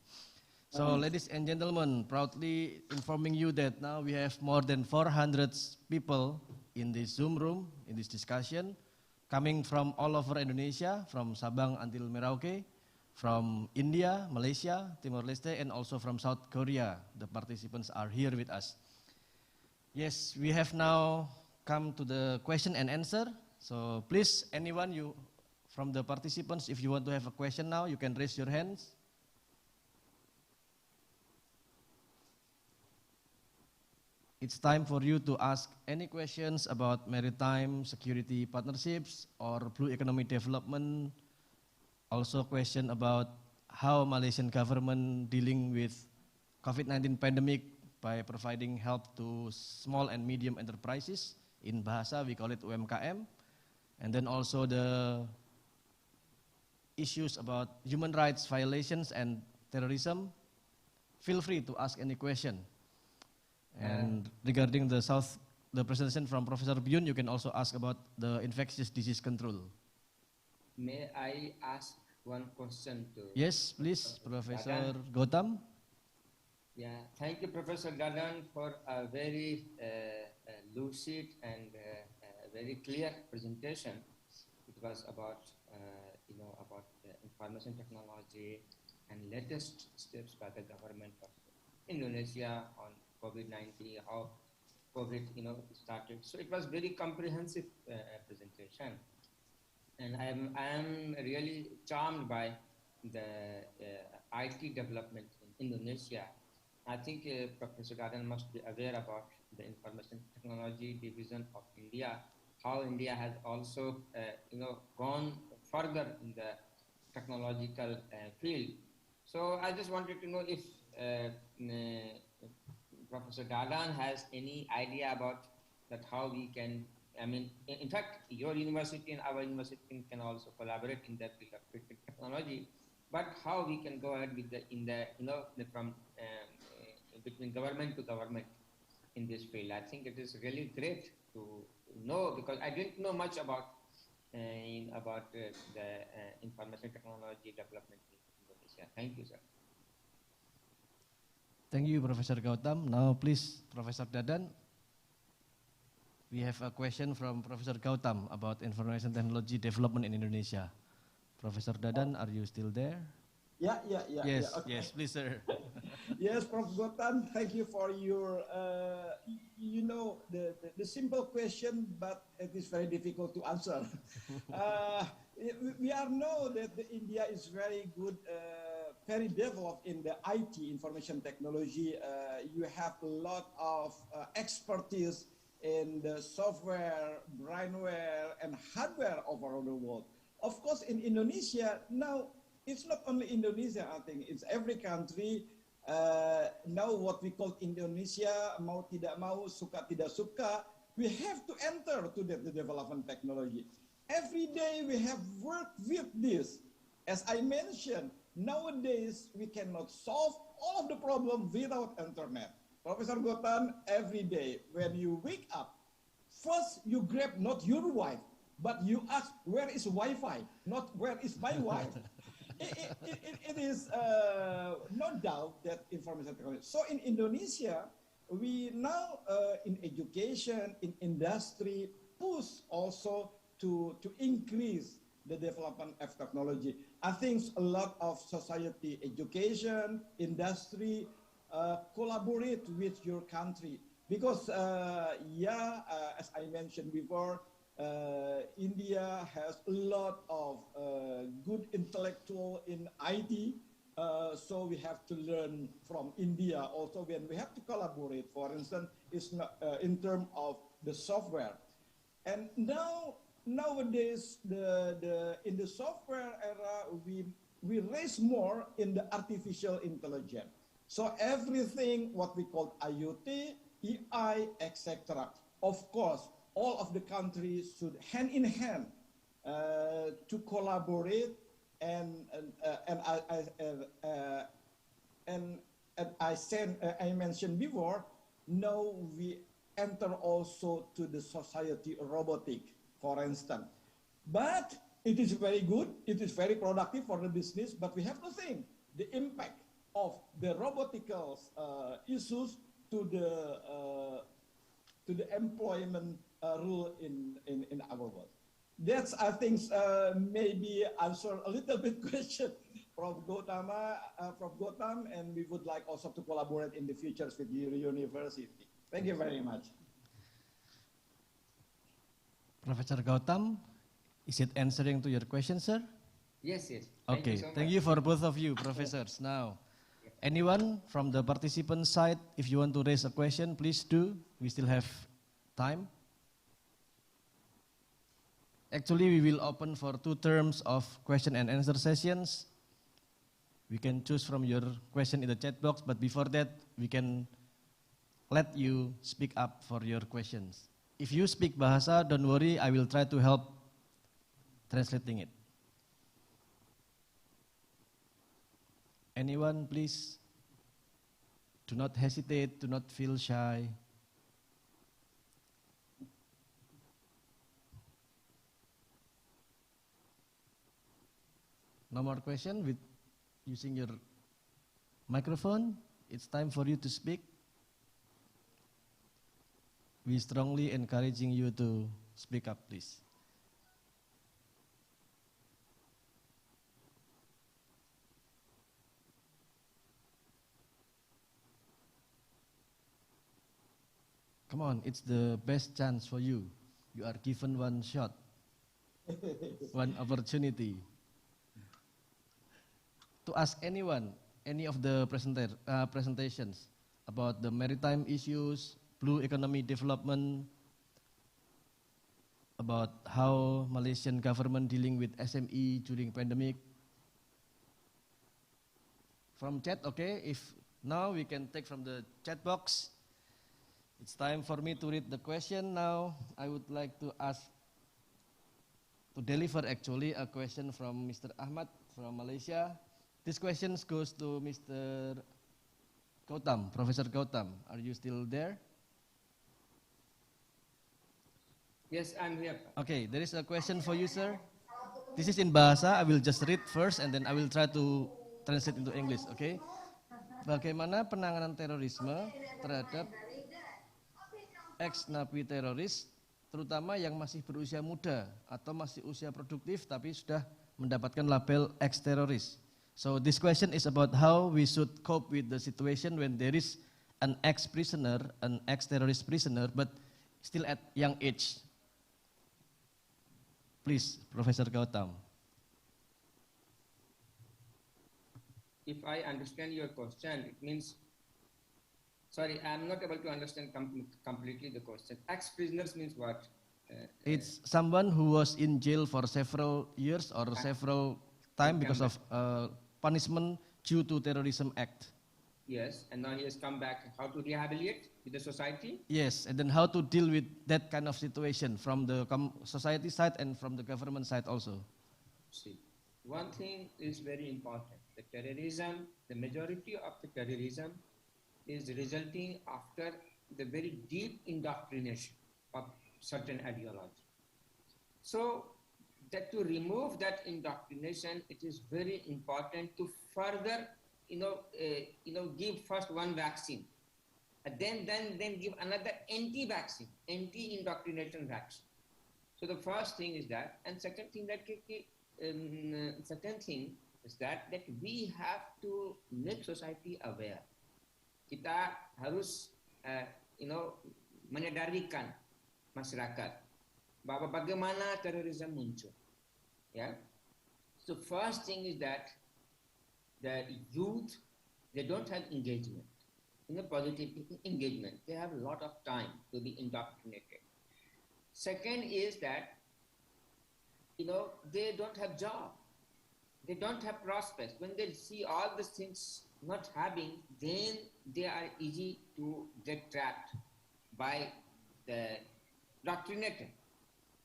So, ladies and gentlemen, proudly informing you that now we have more than 400 people in this Zoom room, in this discussion, coming from all over Indonesia, from Sabang until Merauke, from India, Malaysia, Timor-Leste, and also from South Korea. The participants are here with us. Yes, we have now come to the question and answer. So please, anyone from the participants, if you want to have a question now, you can raise your hands. It's time for you to ask any questions about maritime security partnerships or blue economic development. Also question about how Malaysian government dealing with COVID-19 pandemic by providing help to small and medium enterprises. In Bahasa, we call it UMKM. And then also the issues about human rights violations and terrorism. Feel free to ask any question. And regarding the presentation from Professor Byun, you can also ask about the infectious disease control. May I ask one question to? Yes, please, Professor Gautam. Yeah, thank you, Professor Dadan, for a very lucid and very clear presentation. It was about, about about information technology and latest steps by the government of Indonesia on COVID-19, how COVID, started. So it was very comprehensive presentation, and I am really charmed by the IT development in Indonesia. I think Professor Gadan must be aware about the information technology division of India, how India has also, gone further in the technological field. So I just wanted to know if Professor Gadan has any idea about that, how we can, in fact, your university and our university can also collaborate in that field of technology, but how we can go ahead with from between government to government in this field. I think it is really great to know, because I didn't know much about the information technology development in Indonesia. Thank you, sir. Thank you, Professor Gautam. Now, please, Professor Dadan, we have a question from Professor Gautam about information technology development in Indonesia. Professor Dadan, are you still there? Yeah. Yes, Okay. yes, please, sir. Yes, Prof. Gautam, thank you for your, the simple question, but it is very difficult to answer. We all know that India is very good, very developed in the IT, information technology. You have a lot of expertise in the software, brainware, and hardware over the world. Of course, in Indonesia, now, it's not only Indonesia, I think, it's every country. Now what we call Indonesia, mau tidak mau, suka tidak suka, we have to enter to the development technology. Every day we have worked with this. As I mentioned, nowadays we cannot solve all of the problems without internet. Professor Gautam, every day when you wake up, first you grab not your wife, but you ask, where is Wi-Fi? Not where is my wife? It is no doubt that information technology. So in Indonesia, we now in education, in industry, push also to increase the development of technology. I think a lot of society, education, industry, collaborate with your country. Because, as I mentioned before, India has a lot of good intellectual in IT, so we have to learn from India also when we have to collaborate. For instance, it's not, in terms of the software. And nowadays, in the software era, we raise more in the artificial intelligence. So everything what we call IoT, AI, etc. Of course, all of the countries should hand in hand to collaborate, and I mentioned before, now we enter also to the society robotic, for instance. But it is very good, it is very productive for the business, but we have to think the impact of the robotical issues to the employment rule in our world. That's, I think, maybe answer a little bit question from Gautam, and we would like also to collaborate in the future with your university. Thank you very much. Professor Gautam, is it answering to your question, sir? Yes. Thank you so much. Thank you for both of you, professors. Now, anyone from the participant side, if you want to raise a question, please do. We still have time. Actually, we will open for 2 terms of question and answer sessions. We can choose from your question in the chat box, but before that, we can let you speak up for your questions. If you speak Bahasa, don't worry, I will try to help translating it. Anyone, please? Do not hesitate, do not feel shy. No more question with using your microphone. It's time for you to speak. We strongly encouraging you to speak up, please. Come on, it's the best chance for you. You are given one shot, one opportunity to ask anyone, any of the presentations about the maritime issues, blue economy development, about how Malaysian government dealing with SME during pandemic. From chat, okay? If now we can take from the chat box. It's time for me to read the question now. I would like to deliver actually a question from Mr. Ahmad from Malaysia. This question goes to Mr. Gautam, Professor Gautam. Are you still there? Yes, I'm here. Okay, there is a question for you, sir. This is in Bahasa. I will just read first and then I will try to translate into English, okay? Bagaimana penanganan terorisme terhadap ex-napi teroris, terutama yang masih berusia muda atau masih usia produktif tapi sudah mendapatkan label ex-teroris. So this question is about how we should cope with the situation when there is an ex-prisoner, an ex-terrorist prisoner, but still at young age. Please, Professor Gautam. If I understand your question, it means, sorry, I'm not able to understand completely the question. Ex-prisoners means what? It's someone who was in jail for several years or several time because of punishment due to terrorism act. Yes, and now he has come back. How to rehabilitate with the society? Yes, and then how to deal with that kind of situation from the society side and from the government side also. See, one thing is very important. The terrorism, the majority of the terrorism is resulting after the very deep indoctrination of certain ideology. So that to remove that indoctrination, it is very important to further, give first one vaccine, and then give another anti-vaccine, anti-indoctrination vaccine. So the first thing is that, and second thing is that we have to make society aware. Kita harus, menyadarkan masyarakat bahwa bagaimana terorisme muncul. Yeah. So first thing is that the youth, they don't have engagement, positive engagement. They have a lot of time to be indoctrinated. Second is that, they don't have job. They don't have prospects. When they see all these things not having, then they are easy to get trapped by the doctrinator.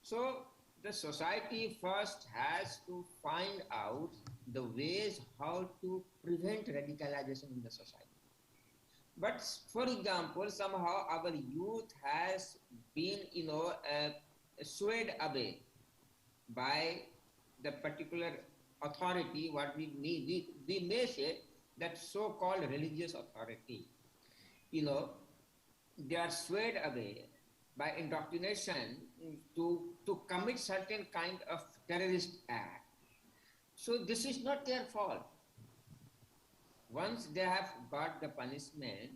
So the society first has to find out the ways how to prevent radicalization in the society. But for example, somehow our youth has been, swayed away by the particular authority, what we may say that so-called religious authority. They are swayed away by indoctrination to commit certain kind of terrorist act. So this is not their fault. Once they have got the punishment,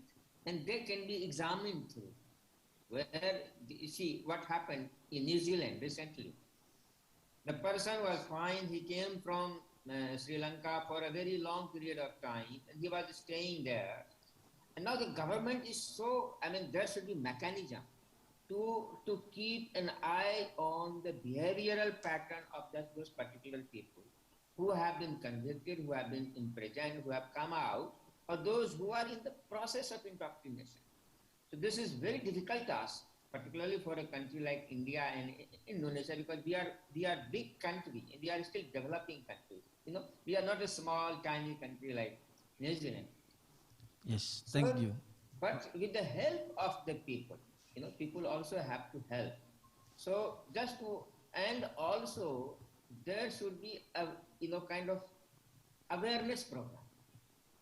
and they can be examined through. Where, you see what happened in New Zealand recently. The person was fine, he came from Sri Lanka for a very long period of time, and he was staying there. And now the government is so, there should be mechanism to keep an eye on the behavioral pattern of those particular people who have been convicted, who have been imprisoned, who have come out, or those who are in the process of indoctrination. So this is very difficult task, particularly for a country like India and Indonesia, because we are big country, and we are still developing countries. We are not a small, tiny country like New Zealand. Yes, thank you. But with the help of the people, people also have to help. So and also there should be a, kind of awareness program.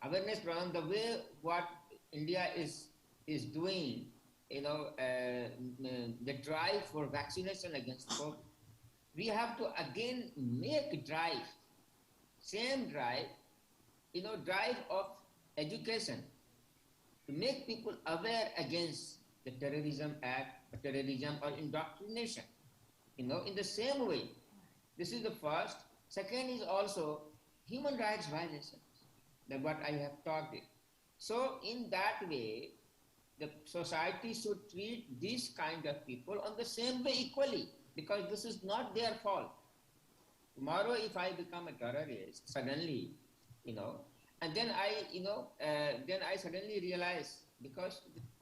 The way what India is doing, the drive for vaccination against COVID. We have to again make a drive, same drive, drive of education, to make people aware against the terrorism act, or terrorism or indoctrination. In the same way, this is the first. Second is also human rights violations, that what I have talked it. So in that way, the society should treat these kind of people on the same way equally, because this is not their fault. Tomorrow, if I become a terrorist suddenly, and then I suddenly realize, because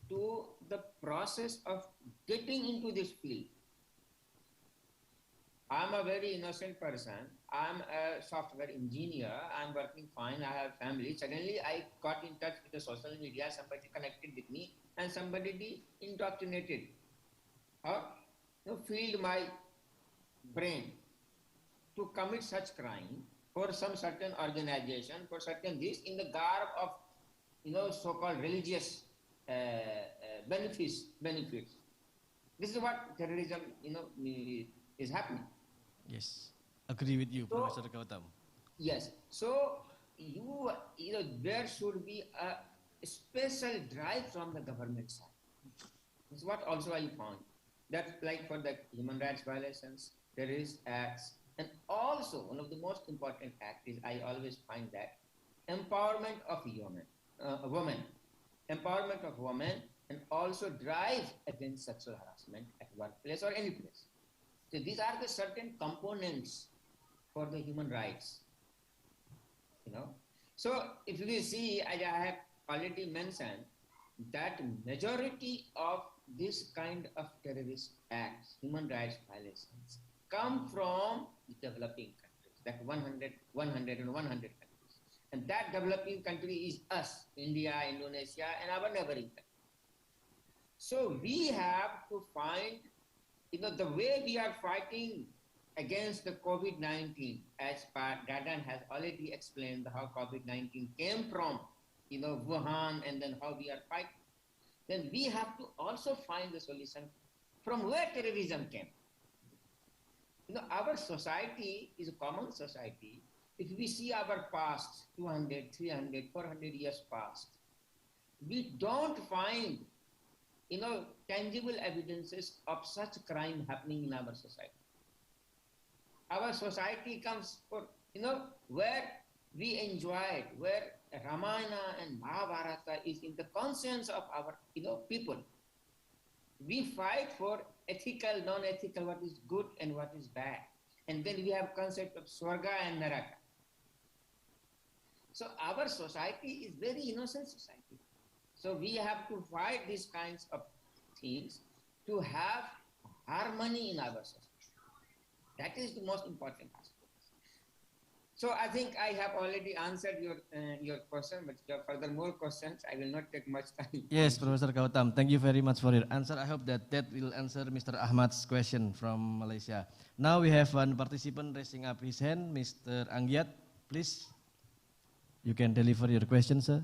to the process of getting into this field, I'm a very innocent person. I'm a software engineer. I'm working fine. I have family. Suddenly, I got in touch with the social media. Somebody connected with me, and somebody indoctrinated or filled my brain to commit such crime for some certain organization, for certain this, in the garb of so-called religious benefits. This is what terrorism is happening. Yes, agree with you, Professor Gautam. Yes, so there should be a special drive from the government side. This is what also I found, that like for the human rights violations, terrorist acts, and also one of the most important acts is, I always find that empowerment of women, empowerment of women, and also drive against sexual harassment at workplace or any place. So these are the certain components for the human rights. So if we see, as I have already mentioned, that majority of this kind of terrorist acts, human rights violations, come from the developing countries, like 100 countries. And that developing country is us, India, Indonesia, and our neighboring countries. So we have to find, the way we are fighting against the COVID-19, as Dadan has already explained how COVID-19 came from, Wuhan, and then how we are fighting. Then we have to also find the solution from where terrorism came. Our society is a common society. If we see our past, 200, 300, 400 years past, we don't find tangible evidences of such crime happening in our society. Our society comes for, where we enjoyed, where Ramayana and Mahabharata is in the conscience of our, people. We fight for ethical, non-ethical, what is good and what is bad. And then we have concept of Swarga and Naraka. So our society is very innocent society. So we have to fight these kinds of things to have harmony in our society. That is the most important aspect. So I think I have already answered your question, but if you have further more questions, I will not take much time. Yes, Professor Gautam, thank you very much for your answer. I hope that will answer Mr. Ahmad's question from Malaysia. Now we have one participant raising up his hand, Mr. Angyat, please. You can deliver your question, sir.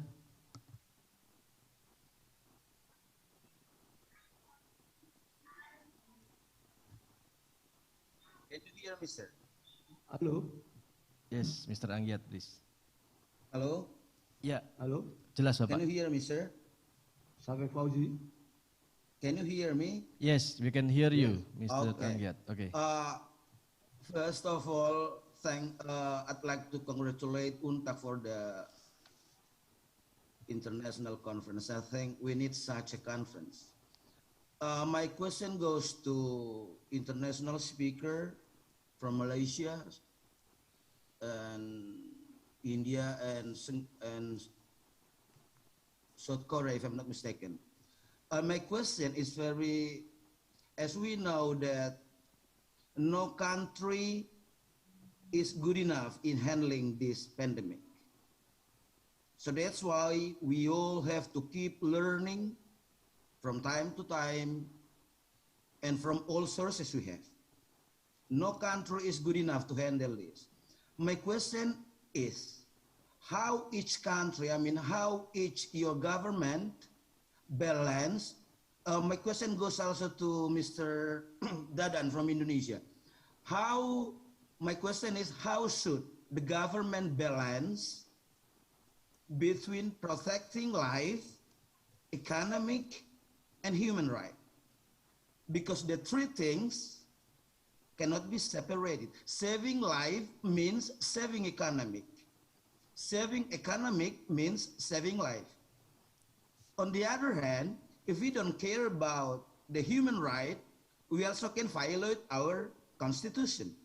Can you hear me, sir? Hello? Yes, Mr. Angyat, please. Hello? Ya. Hello? Jelas, Bapak. Can you hear me, sir? Sampai Fauzi. Can you hear me? Yes, we can hear you, Mr. Angyat. Okay. First of all, I'd like to congratulate UNTA for the international conference. I think we need such a conference. My question goes to international speaker from Malaysia and India and South Korea, if I'm not mistaken. My question is as we know that no country is good enough in handling this pandemic. So that's why we all have to keep learning from time to time and from all sources we have. No country is good enough to handle this. My question is, how each country, how your government balance, my question goes also to Mr. Dadan from Indonesia. My question is, how should the government balance between protecting life, economic, and human right. Because the three things cannot be separated. Saving life means saving economic. Saving economic means saving life. On the other hand, if we don't care about the human right, we also can violate our constitution.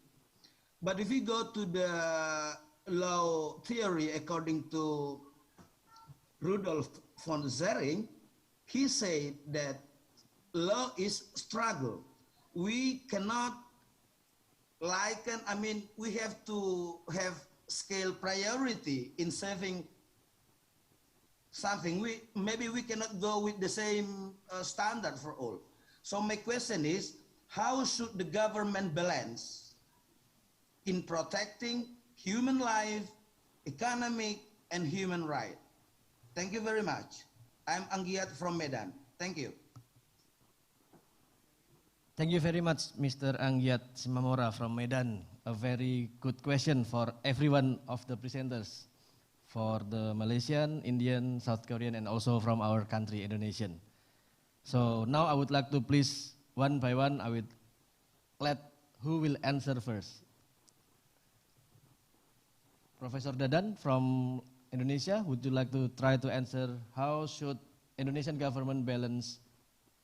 But if we go to the law theory according to Rudolf von Zering, he said that law is struggle. We cannot liken, I mean, we have to have scale priority in saving something. Maybe we cannot go with the same standard for all. So my question is, how should the government balance in protecting human life, economic, and human right? Thank you very much. I'm Anggiat from Medan. Thank you. Thank you very much, Mr. Anggiat Simamora from Medan. A very good question for every one of the presenters, for the Malaysian, Indian, South Korean, and also from our country, Indonesian. So now I would like to please, one by one, I will let who will answer first. Professor Dadan from Indonesia, would you like to try to answer how should Indonesian government balance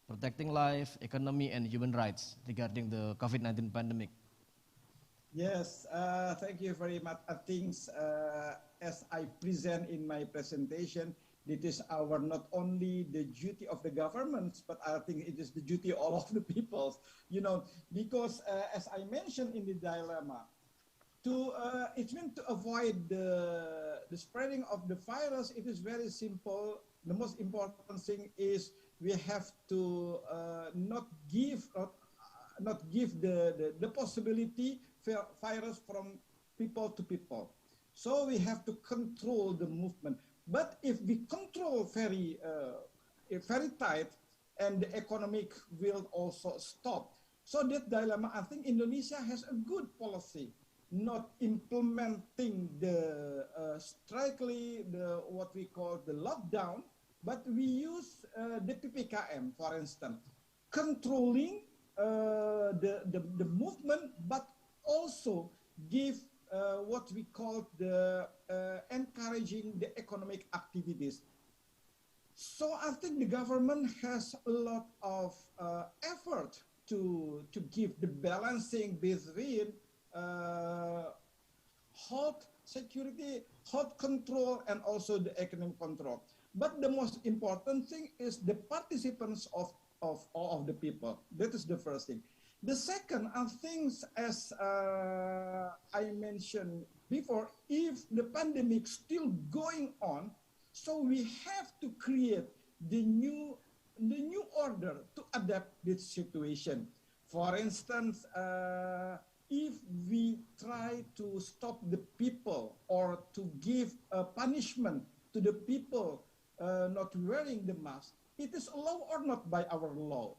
protecting life, economy, and human rights regarding the COVID-19 pandemic? Yes, thank you very much. I think as I present in my presentation, it is our not only the duty of the governments, but I think it is the duty of all of the peoples, you know, because as I mentioned in the dilemma, it means to avoid the spreading of the virus, it is very simple. The most important thing is we have to not give the possibility for virus from people to people. So we have to control the movement. But if we control very tight, and the economic will also stop. So that dilemma, I think Indonesia has a good policy, not implementing the strictly what we call the lockdown, but we use the PPKM, for instance, controlling the movement, but also give what we call the encouraging the economic activities. So I think the government has a lot of effort to give the balancing between health security, health control, and also the economic control. But the most important thing is the participants of all of the people. That is the first thing. The second, I think, as I mentioned before, if the pandemic still going on, so we have to create the new order to adapt this situation. For instance, if we try to stop the people or to give a punishment to the people not wearing the mask, it is allowed or not by our law.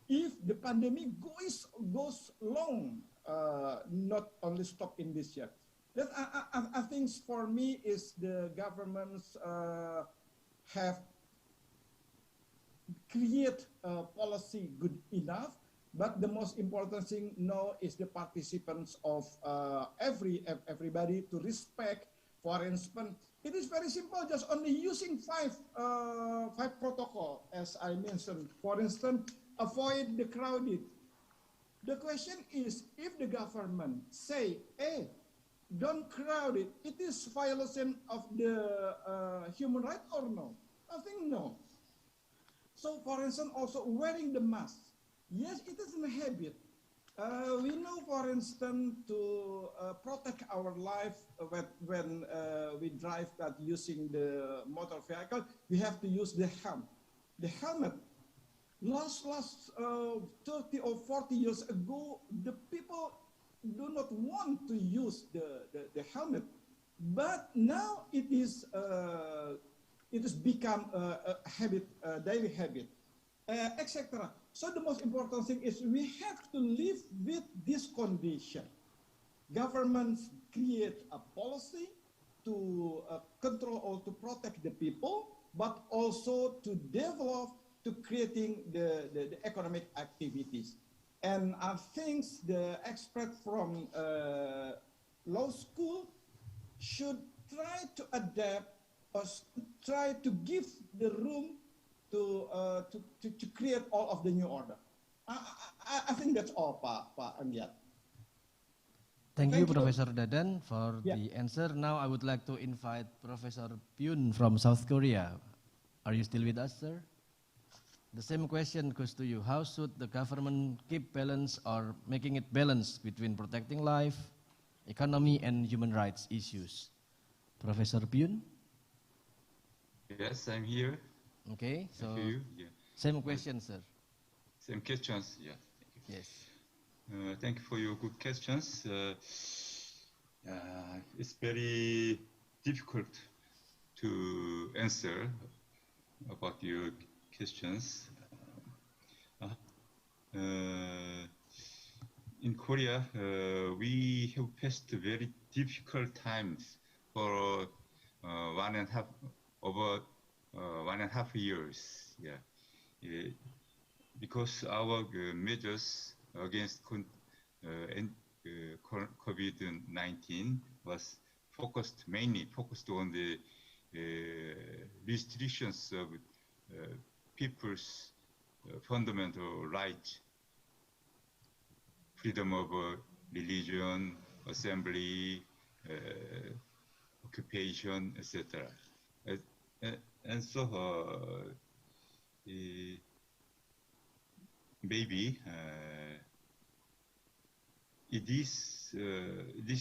If the pandemic goes long, not only stop in this year. That I think for me is the governments have create a policy good enough, but the most important thing now is the participants of everybody to respect. For instance, it is very simple, just only using five protocol, as I mentioned. For instance, avoid the crowded. The question is, if the government say, hey, don't crowd it, it is violation of the human right or no? I think no. So for instance, also wearing the mask. Yes, it is a habit. We know, for instance, to protect our life when we drive that using the motor vehicle, we have to use the helmet. Last 30 or 40 years ago, the people do not want to use the helmet, but now it is become a habit, daily habit, etc. So the most important thing is we have to live with this condition. Governments create a policy to control or to protect the people, but also to develop to creating the economic activities. And I think the expert from law school should try to adapt or try to give the room to create all of the new order. I think that's all, Pak Andiat. Thank you, Professor Dadan, for the answer. Now I would like to invite Professor Pyun from South Korea. Are you still with us, sir? The same question goes to you. How should the government keep balance or making it balanced between protecting life, economy, and human rights issues? Professor Pyun? Yes, I'm here. Okay, so Yeah. same question, sir. Same questions, yeah. Thank you. Yes. Thank you for your good questions. It's very difficult to answer about your questions. In Korea, we have passed very difficult times for over 1.5 years. Yeah, because our measures against COVID-19 was mainly focused on the restrictions of people's fundamental rights, freedom of religion, assembly, occupation, etc. And so maybe it is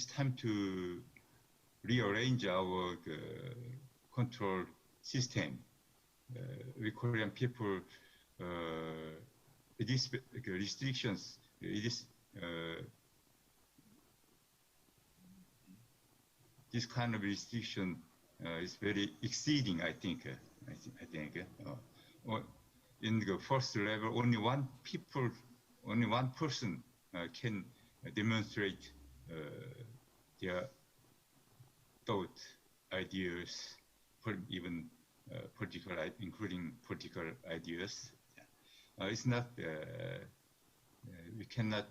time to rearrange our control system. We Korean people, these restrictions, this kind of restriction is very exceeding, I think. In the first level, only one person can demonstrate their thought, ideas, even political, including political ideas. It's not. We cannot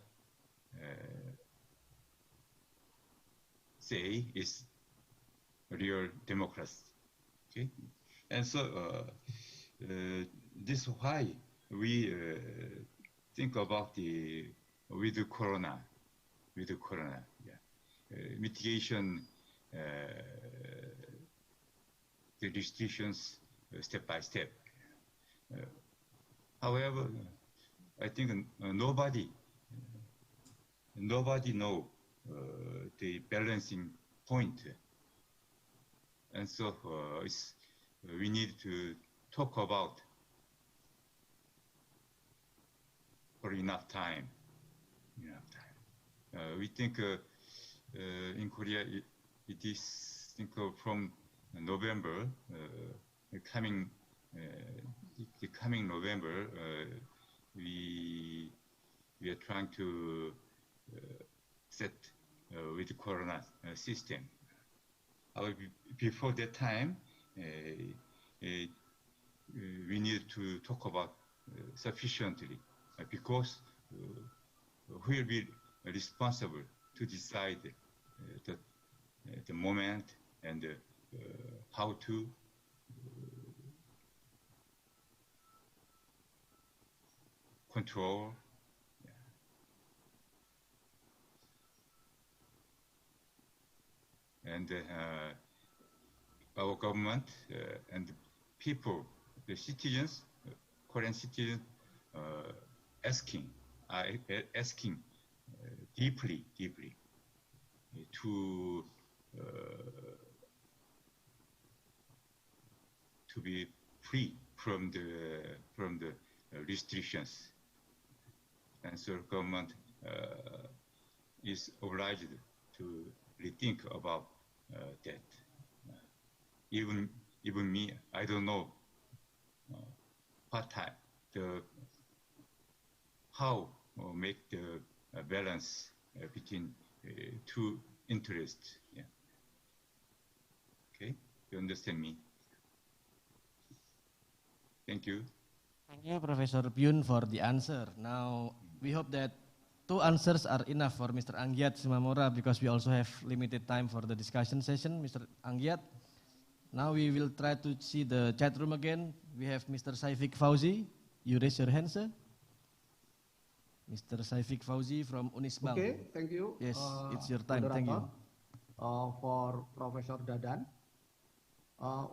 say it's real democracy. Okay, and so this is why we think about with the corona, mitigation, the restrictions step by step. However, I think nobody know the balancing point, and so we need to talk about for enough time. We think in Korea it is from November, the coming November, we are trying to set with the corona system. Before that time, we need to talk about sufficiently, because who will be responsible to decide the moment and how to control. And our government and people, the citizens, Korean citizens, asking deeply to be free from the restrictions, and so government is obliged to rethink about that. Even me, I don't know how make the balance between two interests. Yeah. Okay, you understand me? Thank you. Thank you, Professor Pyun, for the answer. Now, we hope that 2 answers are enough for Mr. Anggiat Simamora because we also have limited time for the discussion session. Mr. Anggiat, now we will try to see the chat room again. We have Mr. Saifik Fauzi. You raise your hand, sir. Mr. Saifik Fauzi from Unisbank. Okay, thank you. Yes, it's your time. Thank you. For Professor Dadan,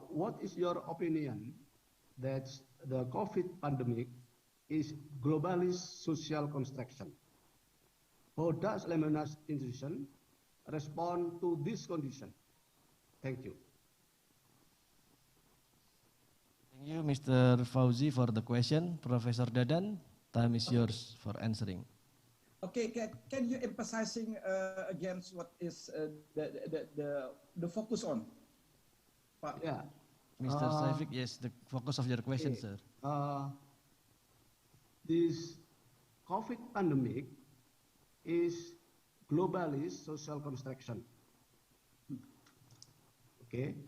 what is your opinion that the COVID pandemic is globalist social construction? How does Lemhanas institution respond to this condition? Thank you. Thank you, Mr. Fauzi, for the question. Professor Dadan, time is yours for answering. Okay, can you emphasizing against what is the focus on? Yeah. Mr. Saifik, yes, the focus of your question, okay. Sir. This COVID pandemic is globalist social construction. Okay.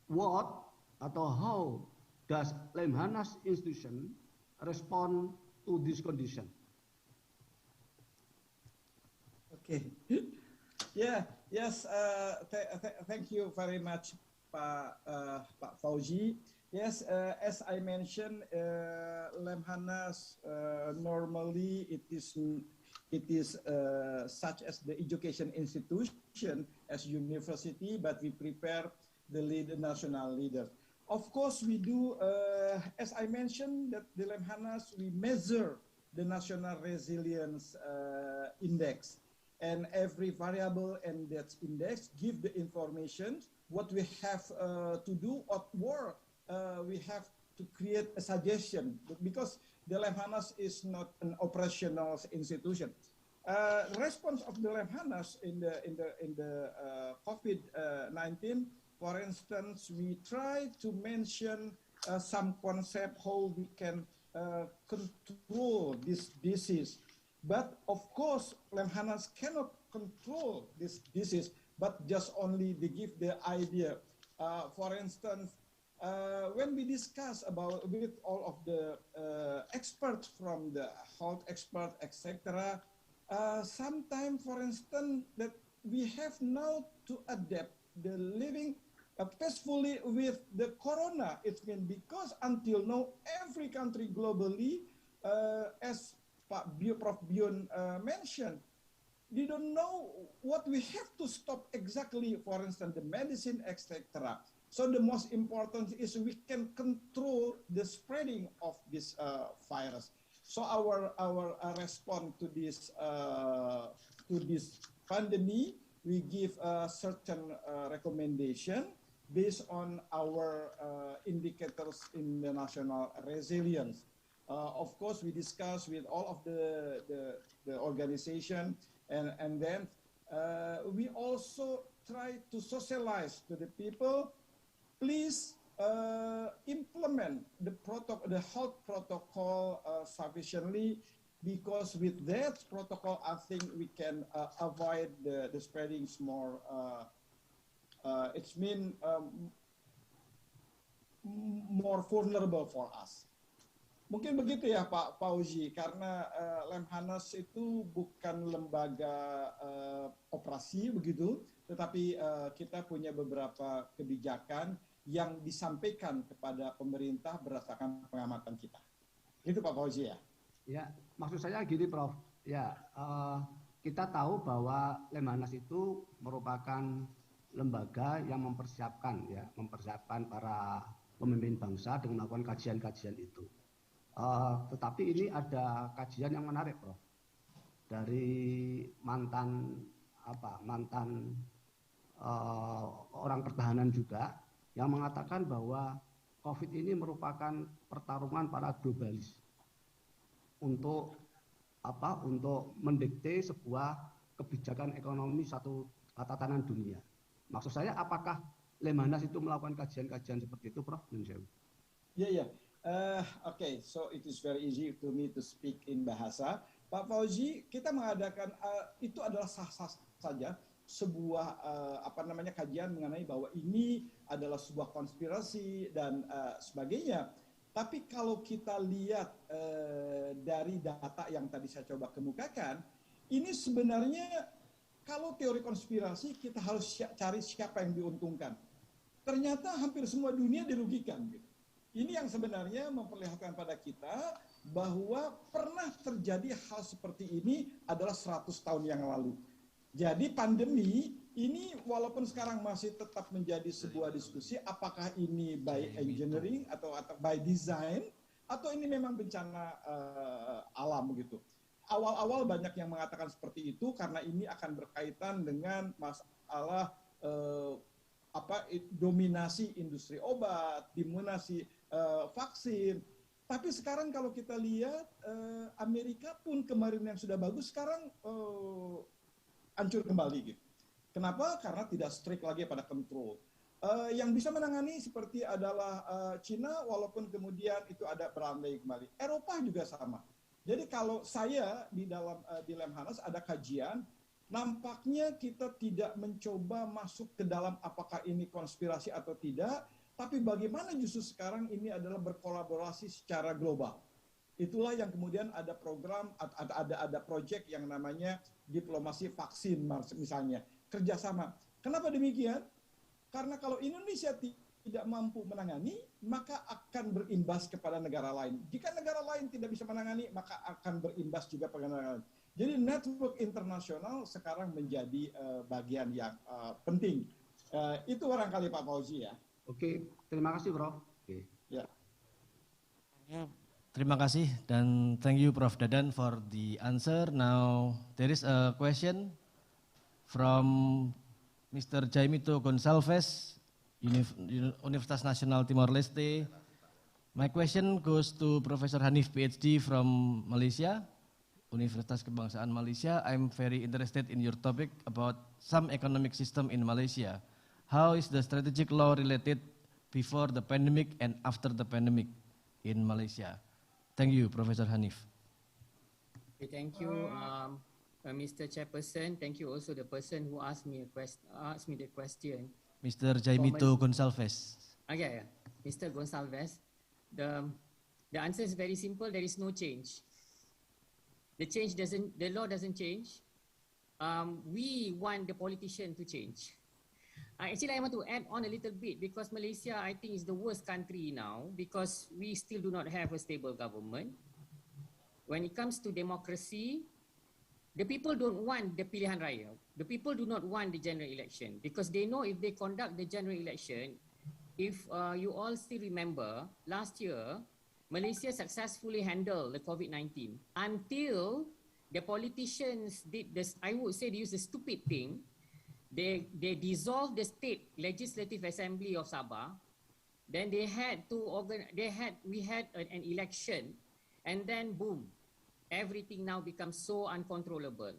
What atau how does Lemhanas institution respond to this condition? Okay. Yeah. Yes. Thank you very much, Pak Fauzi. Yes. As I mentioned, Lemhanas normally it is such as the education institution as university, but we prepare the national leader. Of course, we do. As I mentioned, that the Lemhanas we measure the national resilience index. And every variable in that index give the information what we have to do, what work we have to create a suggestion, because the Lemhanas is not an operational institution. Response of the Lemhanas in the COVID-19, for instance, we try to mention some concept how we can control this disease. But of course, Lemhanas cannot control this disease, but just only they give the idea. For instance, when we discuss about with all of the experts from the health expert, etc., sometimes, for instance, that we have now to adapt the living peacefully with the corona. It's been because until now, every country globally, as Prof. Bion mentioned, they don't know what we have to stop exactly, for instance, the medicine, etc. So the most important is we can control the spreading of this virus. So our response to this pandemic, we give a certain recommendation based on our indicators in the national resilience. Of course, we discuss with all of the organization, and then we also try to socialize to the people. Please implement the health protocol sufficiently, because with that protocol, I think we can avoid the spreading more. It's been more vulnerable for us. Mungkin begitu ya Pak Fauzi, karena Lemhanas itu bukan lembaga operasi begitu, tetapi kita punya beberapa kebijakan yang disampaikan kepada pemerintah berdasarkan pengamatan kita. Itu Pak Fauzi ya? Ya, maksud saya gini Prof. Ya, kita tahu bahwa Lemhanas itu merupakan lembaga yang mempersiapkan para pemimpin bangsa dengan melakukan kajian-kajian itu. Tetapi ini ada kajian yang menarik, Prof. Dari mantan orang pertahanan juga yang mengatakan bahwa COVID ini merupakan pertarungan para globalis untuk mendikte sebuah kebijakan ekonomi satu tatanan dunia. Maksud saya, apakah Lemhanas itu melakukan kajian-kajian seperti itu, Prof? Yeah. Okay, so it is very easy to me to speak in bahasa. Pak Fauzi, kita mengadakan itu adalah sah-sah saja sebuah kajian mengenai bahwa ini adalah sebuah konspirasi dan sebagainya. Tapi kalau kita lihat dari data yang tadi saya coba kemukakan, ini sebenarnya kalau teori konspirasi kita harus cari siapa yang diuntungkan. Ternyata hampir semua dunia dirugikan. Gitu. Ini yang sebenarnya memperlihatkan pada kita bahwa pernah terjadi hal seperti ini adalah 100 tahun yang lalu. Jadi pandemi ini walaupun sekarang masih tetap menjadi sebuah diskusi apakah ini by engineering atau by design atau ini memang bencana alam gitu. Awal-awal banyak yang mengatakan seperti itu karena ini akan berkaitan dengan masalah dominasi industri obat, dominasi vaksin. Tapi sekarang kalau kita lihat Amerika pun kemarin yang sudah bagus sekarang hancur kembali gitu. Kenapa? Karena tidak strict lagi pada kontrol. Yang bisa menangani seperti adalah Cina, walaupun kemudian itu ada berandai kembali. Eropa juga sama. Jadi kalau saya di dalam di Lemhanas ada kajian, nampaknya kita tidak mencoba masuk ke dalam apakah ini konspirasi atau tidak, tapi bagaimana justru sekarang ini adalah berkolaborasi secara global. Itulah yang kemudian ada program, ada proyek yang namanya diplomasi vaksin misalnya, kerjasama. Kenapa demikian? Karena kalau Indonesia tidak mampu menangani, maka akan berimbas kepada negara lain. Jika negara lain tidak bisa menangani, maka akan berimbas juga pada negara lain. Jadi network internasional sekarang menjadi bagian yang penting. Itu barangkali Pak Fauzi ya. Oke, terima kasih Prof. Oke. Ya. Terima kasih dan thank you Prof. Dadan for the answer. Now there is a question from Mr. Jaimito Gonçalves, Universitas Nasional Timor-Leste. My question goes to Professor Hanif Pshd from Malaysia, Universitas Kebangsaan Malaysia. I'm very interested in your topic about some economic system in Malaysia. How is the strategic law related before the pandemic and after the pandemic in Malaysia? Thank you, Professor Hanif. Okay, thank you, Mr. Chairperson. Thank you also the person who asked me the question. Mr. Jaimito Gonçalves. Okay, yeah. Mr. Gonçalves. The answer is very simple. There is no change. The law doesn't change. We want the politician to change. Actually, I want to add on a little bit because Malaysia, I think, is the worst country now because we still do not have a stable government. When it comes to democracy, the people don't want the pilihan raya. The people do not want the general election because they know if they conduct the general election, if you all still remember, last year, Malaysia successfully handled the COVID-19 until the politicians did this, I would say they used a stupid thing. They dissolved the state legislative assembly of Sabah. Then they had to we had an election, and then boom, everything now becomes so uncontrollable.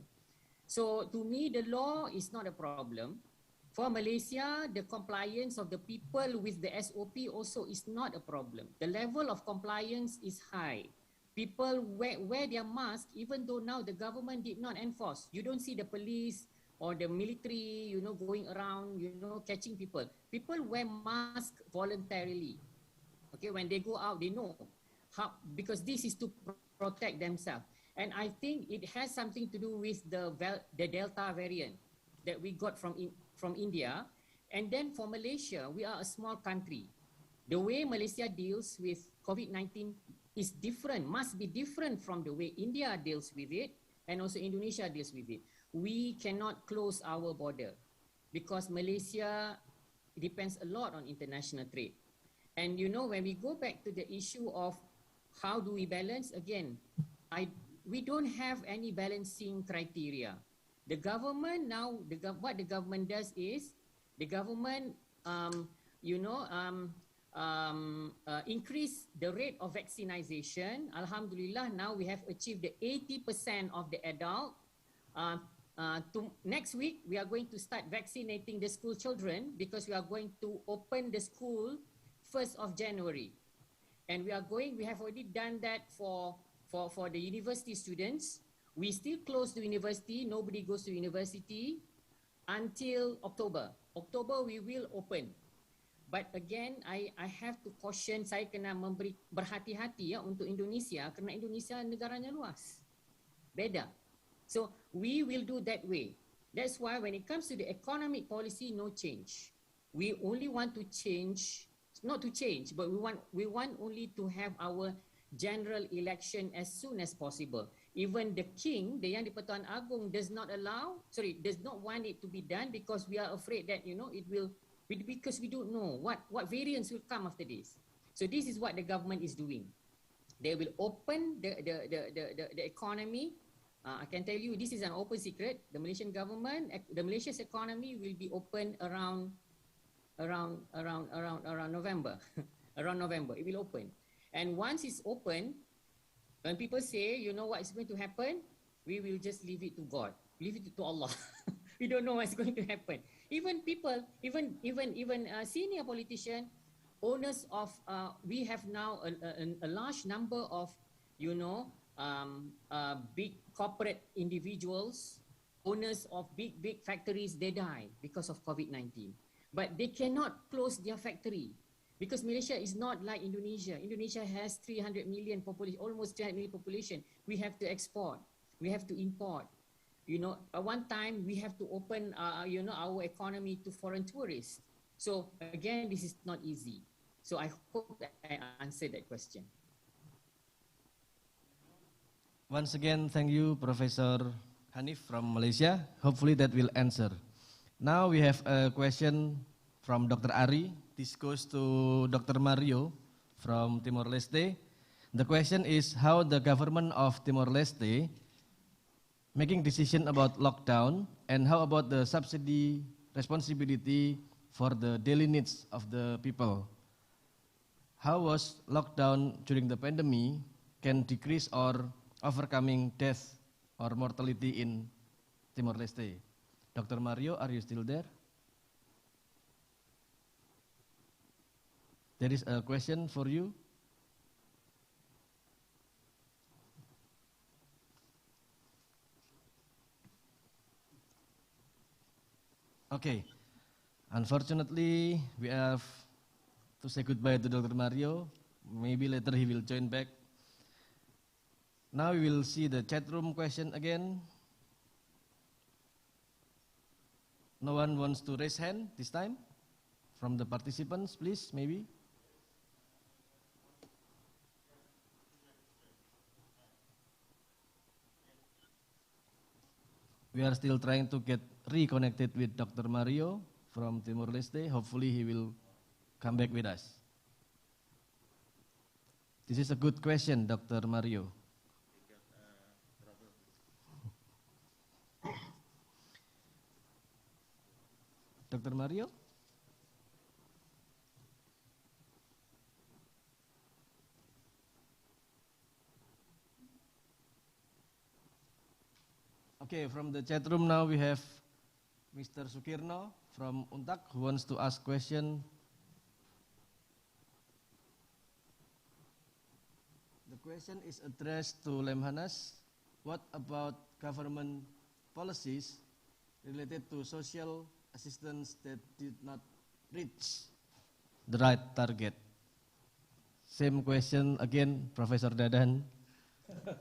So to me, the law is not a problem. For Malaysia, the compliance of the people with the SOP also is not a problem. The level of compliance is high. People wear their mask even though now the government did not enforce. You don't see the police or the military, going around, catching people. People wear masks voluntarily. Okay, when they go out, they know how, because this is to protect themselves. And I think it has something to do with the Delta variant that we got from India. And then for Malaysia, we are a small country. The way Malaysia deals with COVID-19 is different, must be different from the way India deals with it and also Indonesia deals with it. We cannot close our border because Malaysia depends a lot on international trade. And when we go back to the issue of how do we balance, again, we don't have any balancing criteria. The government now, what the government does is, the government, increase the rate of vaccination. Alhamdulillah, now we have achieved the 80% of the adult. Next week, we are going to start vaccinating the school children because we are going to open the school 1st of January. And we have already done that for the university students. We still close the university. Nobody goes to university until October. October, we will open. But again, I have to caution, saya kena berhati-hati ya untuk Indonesia kerana Indonesia negaranya luas. Beda. So we will do that way. That's why when it comes to the economic policy, no change. We only want to change, not to change, but we want only to have our general election as soon as possible. Even the king, the Yang di-Pertuan Agong, does not want it to be done because we are afraid that, you know, it will, because we don't know what variants will come after this. So this is what the government is doing. They will open the economy. I can tell you this is an open secret. The Malaysian government, the Malaysia's economy will be open around November. Around November, it will open. And once it's open, when people say, you know what is going to happen, we will just leave it to God, leave it to Allah. We don't know what's going to happen. Even people, even senior politicians, owners of, we have now a large number of, you know, big corporate individuals, owners of big factories, they die because of COVID-19. But they cannot close their factory. Because Malaysia is not like Indonesia. Indonesia has 300 million population, almost 300 million population. We have to export. We have to import. You know, at one time we have to open, you know, our economy to foreign tourists. So again, this is not easy. So I hope that I answered that question. Once again, thank you, Professor Hanif from Malaysia. Hopefully that will answer. Now we have a question from Dr. Ari. This goes to Dr. Mario from Timor-Leste. The question is how the government of Timor-Leste making decision about lockdown, and how about the subsidy responsibility for the daily needs of the people? How was lockdown during the pandemic can decrease or overcoming death or mortality in Timor-Leste? Dr. Mario, are you still there? There is a question for you. Okay. Unfortunately, we have to say goodbye to Dr. Mario. Maybe later he will join back. Now we will see the chat room question again. No one wants to raise hand this time? From the participants, please, maybe. We are still trying to get reconnected with Dr. Mario from Timor-Leste. Hopefully he will come back with us. This is a good question, Dr. Mario. Dr. Mario? Okay, from the chat room now we have Mr. Sukirno from Untak who wants to ask question. The question is addressed to Lemhanas. What about government policies related to social assistance that did not reach the right target? Same question again, Professor Dadan,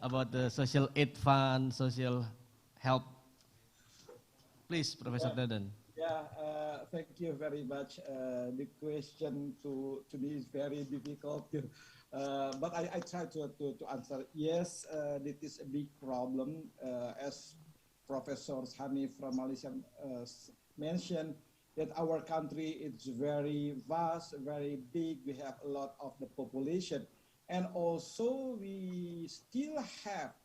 about the social aid fund, social help. Please, Professor Dadan. Yeah, thank you very much. The question to me is very difficult, but I try to answer. Yes, it is a big problem, as Professor Hanif from Malaysia mentioned, that our country is very vast, very big. We have a lot of the population, and also we still have,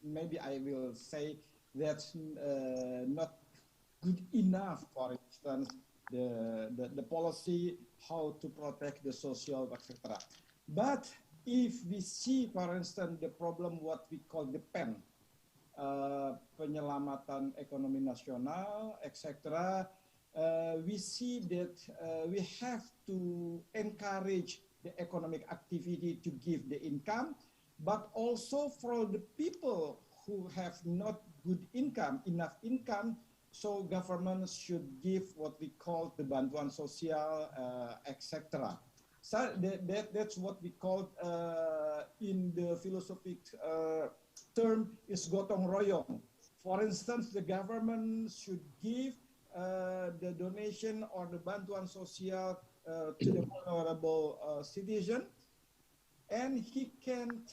maybe I will say, that's not good enough. For instance, the policy how to protect the social, etc. But if we see, for instance, the problem what we call the PEN, penyelamatan ekonomi nasional, etc. We see that we have to encourage the economic activity to give the income, but also for the people who have not good income, enough income, So government should give what we call the bantuan sosial, etc. So that's what we call in the philosophic term is gotong royong. For instance, the government should give the donation or the bantuan sosial to the vulnerable citizen, and he can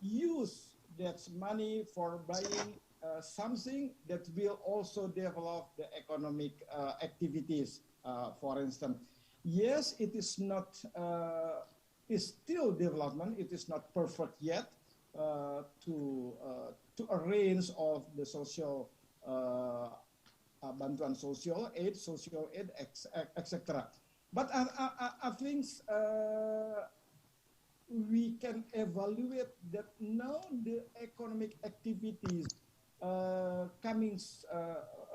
use that money for buying something that will also develop the economic activities. For instance, yes, it is not, is still development. It is not perfect yet to arrange of the social bantuan social aid, etc. But I think we can evaluate that now the economic activities coming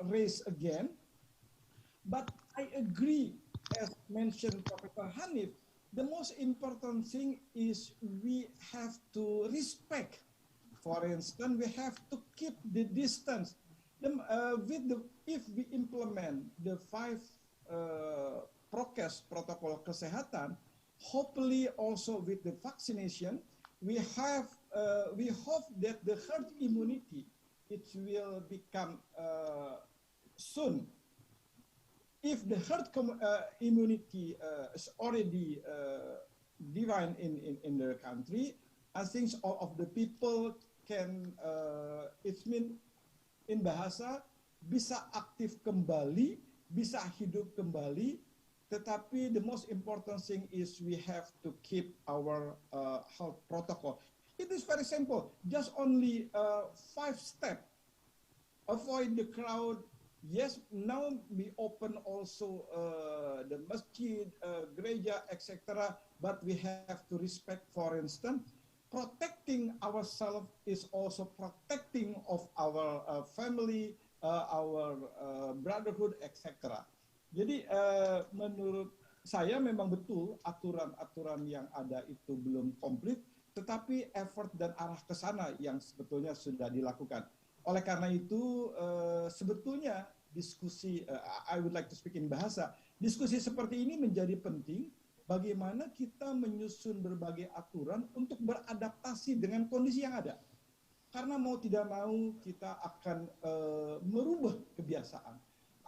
raise again. But I agree, as mentioned Professor Hanif, the most important thing is we have to respect. For instance, we have to keep the distance. If we implement the 5 prokes protokol kesehatan, hopefully also with the vaccination, we hope that the herd immunity it will become soon. If the herd immunity is already defined in the country, I think all of the people can, it means in bahasa, bisa aktif kembali, bisa hidup kembali, tetapi the most important thing is we have to keep our health protocol. It is very simple, just only 5 steps. Avoid the crowd. Yes, now we open also the masjid, gereja, etc. But we have to respect, for instance, protecting ourselves is also protecting of our family, our brotherhood, etc. Jadi menurut saya memang betul aturan-aturan yang ada itu belum komplit, tetapi effort dan arah ke sana yang sebetulnya sudah dilakukan. Oleh karena itu sebetulnya diskusi, I would like to speak in bahasa, diskusi seperti ini menjadi penting. Bagaimana kita menyusun berbagai aturan untuk beradaptasi dengan kondisi yang ada. Karena mau tidak mau kita akan merubah kebiasaan,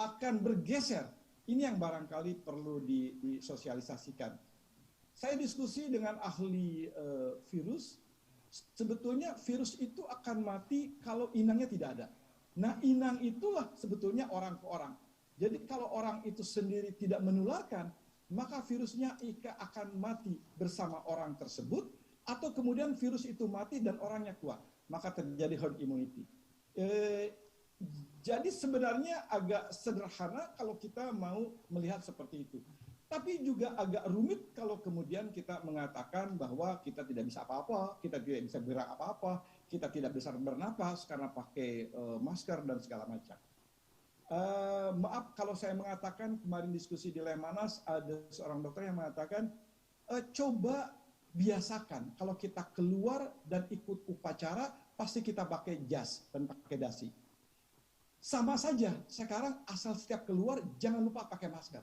akan bergeser. Ini yang barangkali perlu disosialisasikan. Saya diskusi dengan ahli virus, sebetulnya virus itu akan mati kalau inangnya tidak ada. Nah, inang itulah sebetulnya orang ke orang. Jadi kalau orang itu sendiri tidak menularkan, maka virusnya akan mati bersama orang tersebut, atau kemudian virus itu mati dan orangnya kuat, maka terjadi herd immunity. Jadi sebenarnya agak sederhana kalau kita mau melihat seperti itu. Tapi juga agak rumit kalau kemudian kita mengatakan bahwa kita tidak bisa apa-apa, kita tidak bisa bergerak apa-apa, kita tidak bisa bernapas karena pakai masker dan segala macam. Maaf kalau saya mengatakan, kemarin diskusi di Lemhanas ada seorang dokter yang mengatakan, coba biasakan kalau kita keluar dan ikut upacara, pasti kita pakai jas dan pakai dasi. Sama saja, sekarang asal setiap keluar jangan lupa pakai masker.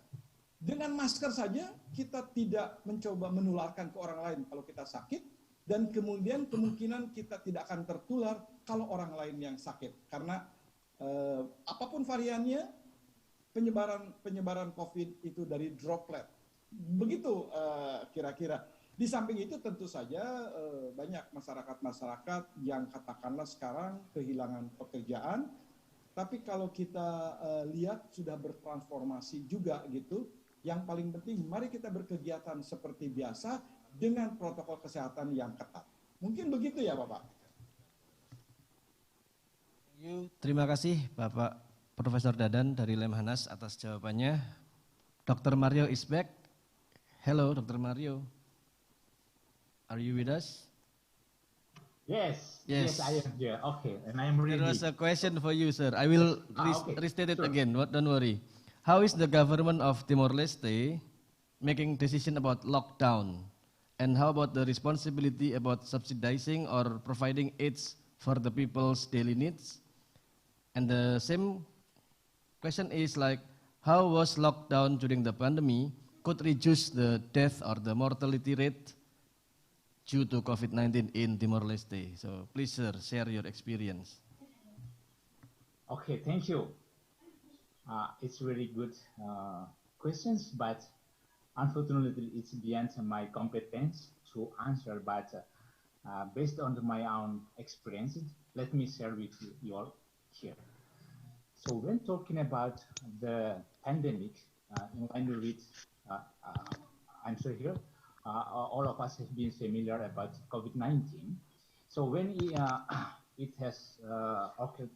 Dengan masker saja kita tidak mencoba menularkan ke orang lain kalau kita sakit, dan kemudian kemungkinan kita tidak akan tertular kalau orang lain yang sakit. Karena apapun variannya, penyebaran COVID itu dari droplet. Begitu kira-kira. Di samping itu tentu saja banyak masyarakat-masyarakat yang katakanlah sekarang kehilangan pekerjaan, tapi kalau kita lihat sudah bertransformasi juga gitu. Yang paling penting, mari kita berkegiatan seperti biasa dengan protokol kesehatan yang ketat. Mungkin begitu ya, Bapak. Terima kasih Bapak Profesor Dadan dari Lemhanas atas jawabannya. Dr. Mario is back. Hello, Dr. Mario. Are you with us? Yes, I am here. Okay, and I am ready. There was a question for you, sir. I will restate it again. Don't worry. How is the government of Timor-Leste making decision about lockdown? And how about the responsibility about subsidizing or providing aids for the people's daily needs? And the same question is like, how was lockdown during the pandemic could reduce the death or the mortality rate due to COVID-19 in Timor-Leste? So please, sir, share your experience. Okay, thank you. It's really good questions, but unfortunately, it's beyond my competence to answer. But based on my own experience, let me share with you all here. So when talking about the pandemic, in line with, I'm sure here, all of us have been familiar about COVID-19. So when it has occurred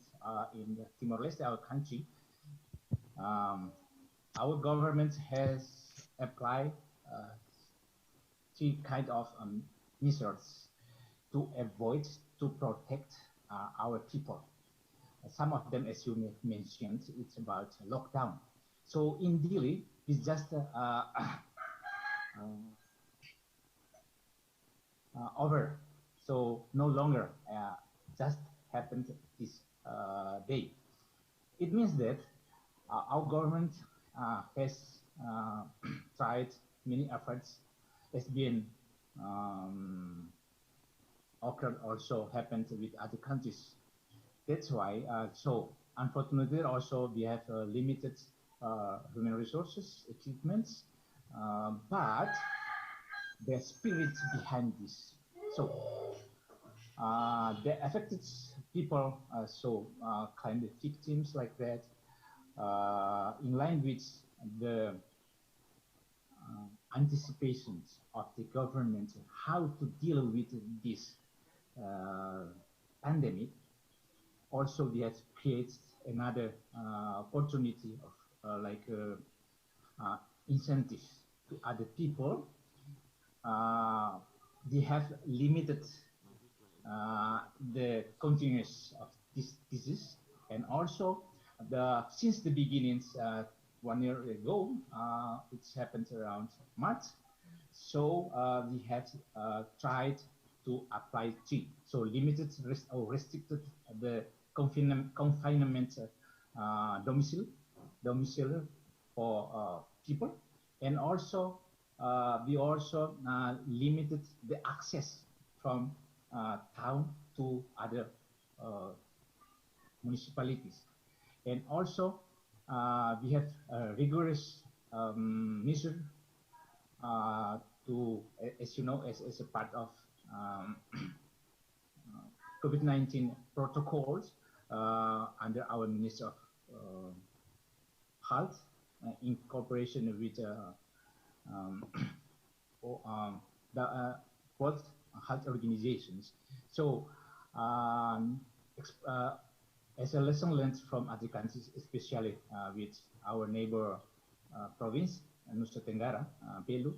in Timor-Leste, our country, our government has applied three kind of measures to avoid, to protect our people. Some of them, as you mentioned, it's about lockdown. So in Dili, it's just over. So no longer just happened this day. It means that our government has tried many efforts. Has been occurred also happened with other countries. That's why. So unfortunately, also we have limited human resources, equipments, but the spirit behind this. So the affected people, kind of victims like that, in line with the anticipations of the government how to deal with this pandemic. Also, we have created another opportunity of incentives to other people. They have limited the continuous of this disease, and also since the beginnings 1 year ago, it's happened around March. So we have tried to apply G. So limited or restricted the confinement domicile for people, and also we also limited the access from town to other municipalities, and also we have rigorous measure to, as you know, as a part of COVID-19 protocols under our Minister of Health, in cooperation with the World Health Organizations. So as a lesson learned from other countries, especially with our neighbor province, Nusa Tenggara, Belu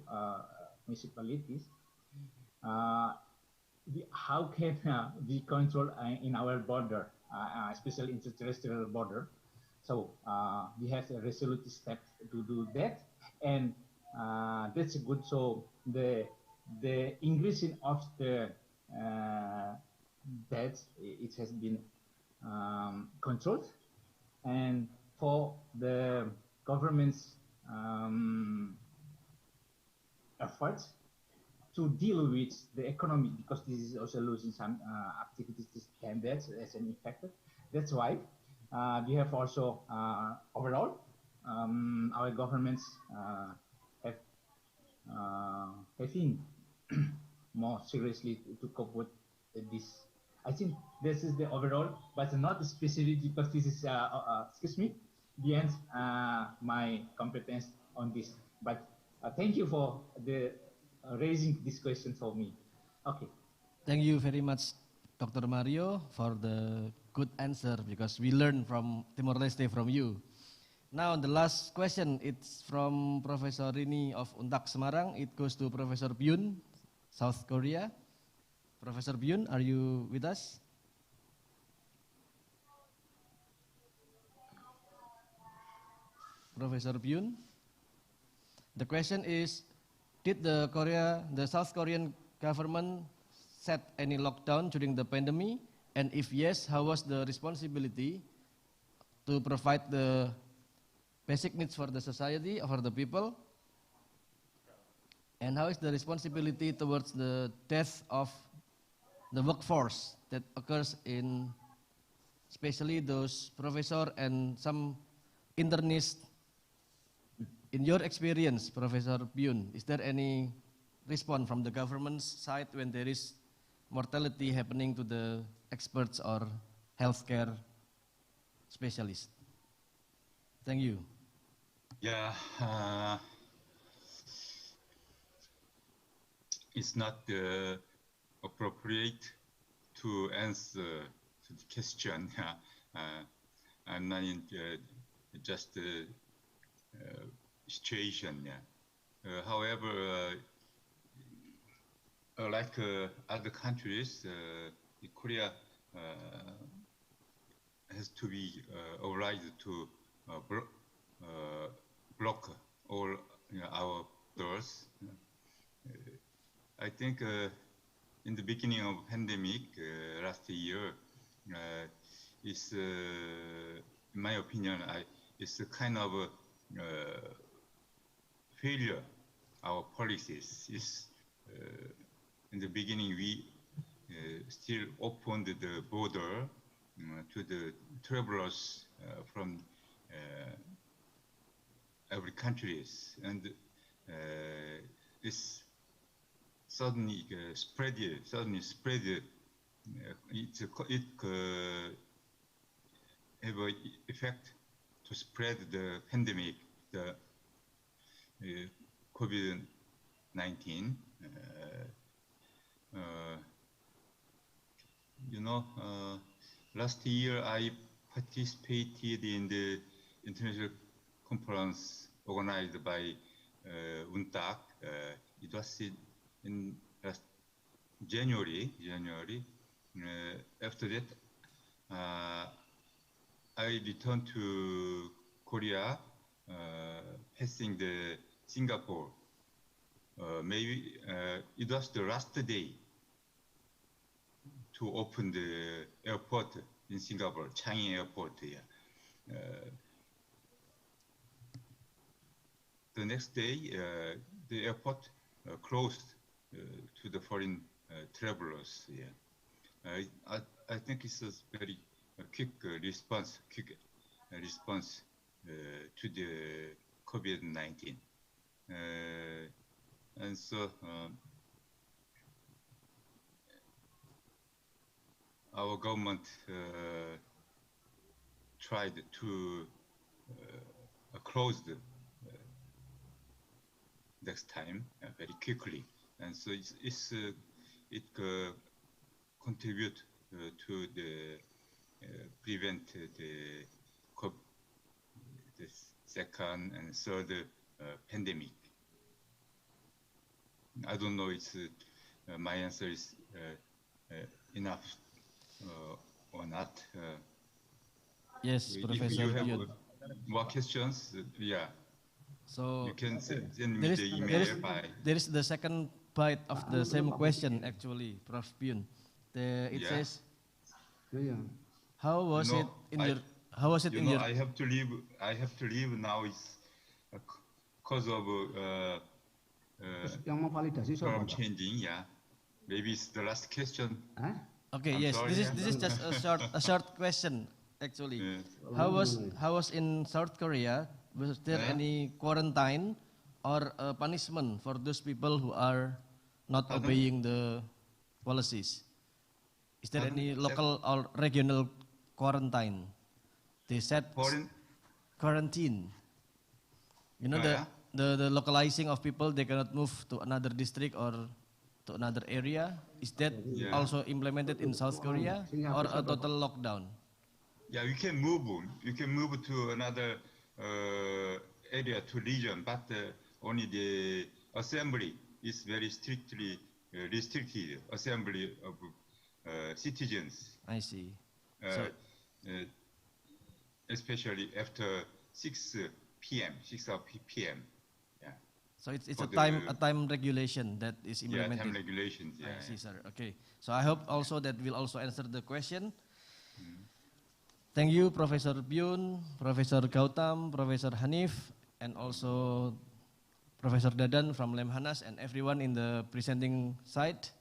municipalities, how can we control in our border, especially interterrestrial border? So we have a resolute step to do that, and that's good. So the increasing of the deaths, it has been controlled, and for the government's efforts to deal with the economy, because this is also losing some activities and that's as an effect. That's why we have also overall our governments have having more seriously to cope with this. I think this is the overall, but not specific, because this is excuse me, beyond my competence on this. But thank you for the raising this question for me. Okay. Thank you very much, Dr. Mario, for the good answer, because we learned from Timor-Leste from you. Now the last question, it's from Professor Rini of Untak Semarang. It goes to Professor Byun, South Korea. Professor Byun, are you with us? Professor Byun. The question is, did the South Korean government set any lockdown during the pandemic? And if yes, how was the responsibility to provide the basic needs for the society, for the people? And how is the responsibility towards the death of the workforce that occurs in, especially those professor and some internists? In your experience, Professor Byun, is there any response from the government's side when there is mortality happening to the experts or healthcare specialists? Thank you. Yeah, it's not appropriate to answer to the question. I'm not in just the situation. However, like other countries, Korea has to be obliged to block all our doors. I think in the beginning of pandemic last year, it's, in my opinion, it's a kind of failure. Our policies is in the beginning we still opened the border to the travelers from every countries, and this suddenly spread. It have an effect to spread the pandemic, the COVID-19. Last year I participated in the international conference organized by UNTAC. It was in last January. After that, I returned to Korea, passing the Singapore. Maybe it was the last day to open the airport in Singapore, Changi Airport. The next day, the airport closed to the foreign travelers. I think it's a very quick response to the COVID-19, and so our government tried to close the next time very quickly, and so it contribute to the prevent the second and third pandemic. I don't know it's my answer is enough or not. Yes, Professor. If you have more questions, So you can send me the email by. There is the second part of the same question actually, Prof. Byun. It says, how was it in your? How was it in your? I have to leave. Now. It's because of from changing. Maybe it's the last question. Okay. I'm yes. sorry. This is just a short question actually. How was in South Korea? Was there any quarantine or punishment for those people who are not obeying the policies? Is there any local or regional quarantine? They said quarantine. You know, the localizing of people, they cannot move to another district or to another area. Is that also implemented in South Korea or a total lockdown? Yeah, you can move. You can move to another area, to region, but only the assembly is very strictly restricted. Assembly of citizens. I see. Especially after 6 p.m. Yeah. So it's a time regulation that is implemented. Yeah, time regulations. I see, sir. Okay. So I hope also that will also answer the question. Thank you, Professor Byun, Professor Gautam, Professor Hanif, and also Professor Dadan from Lemhanas and everyone in the presenting side.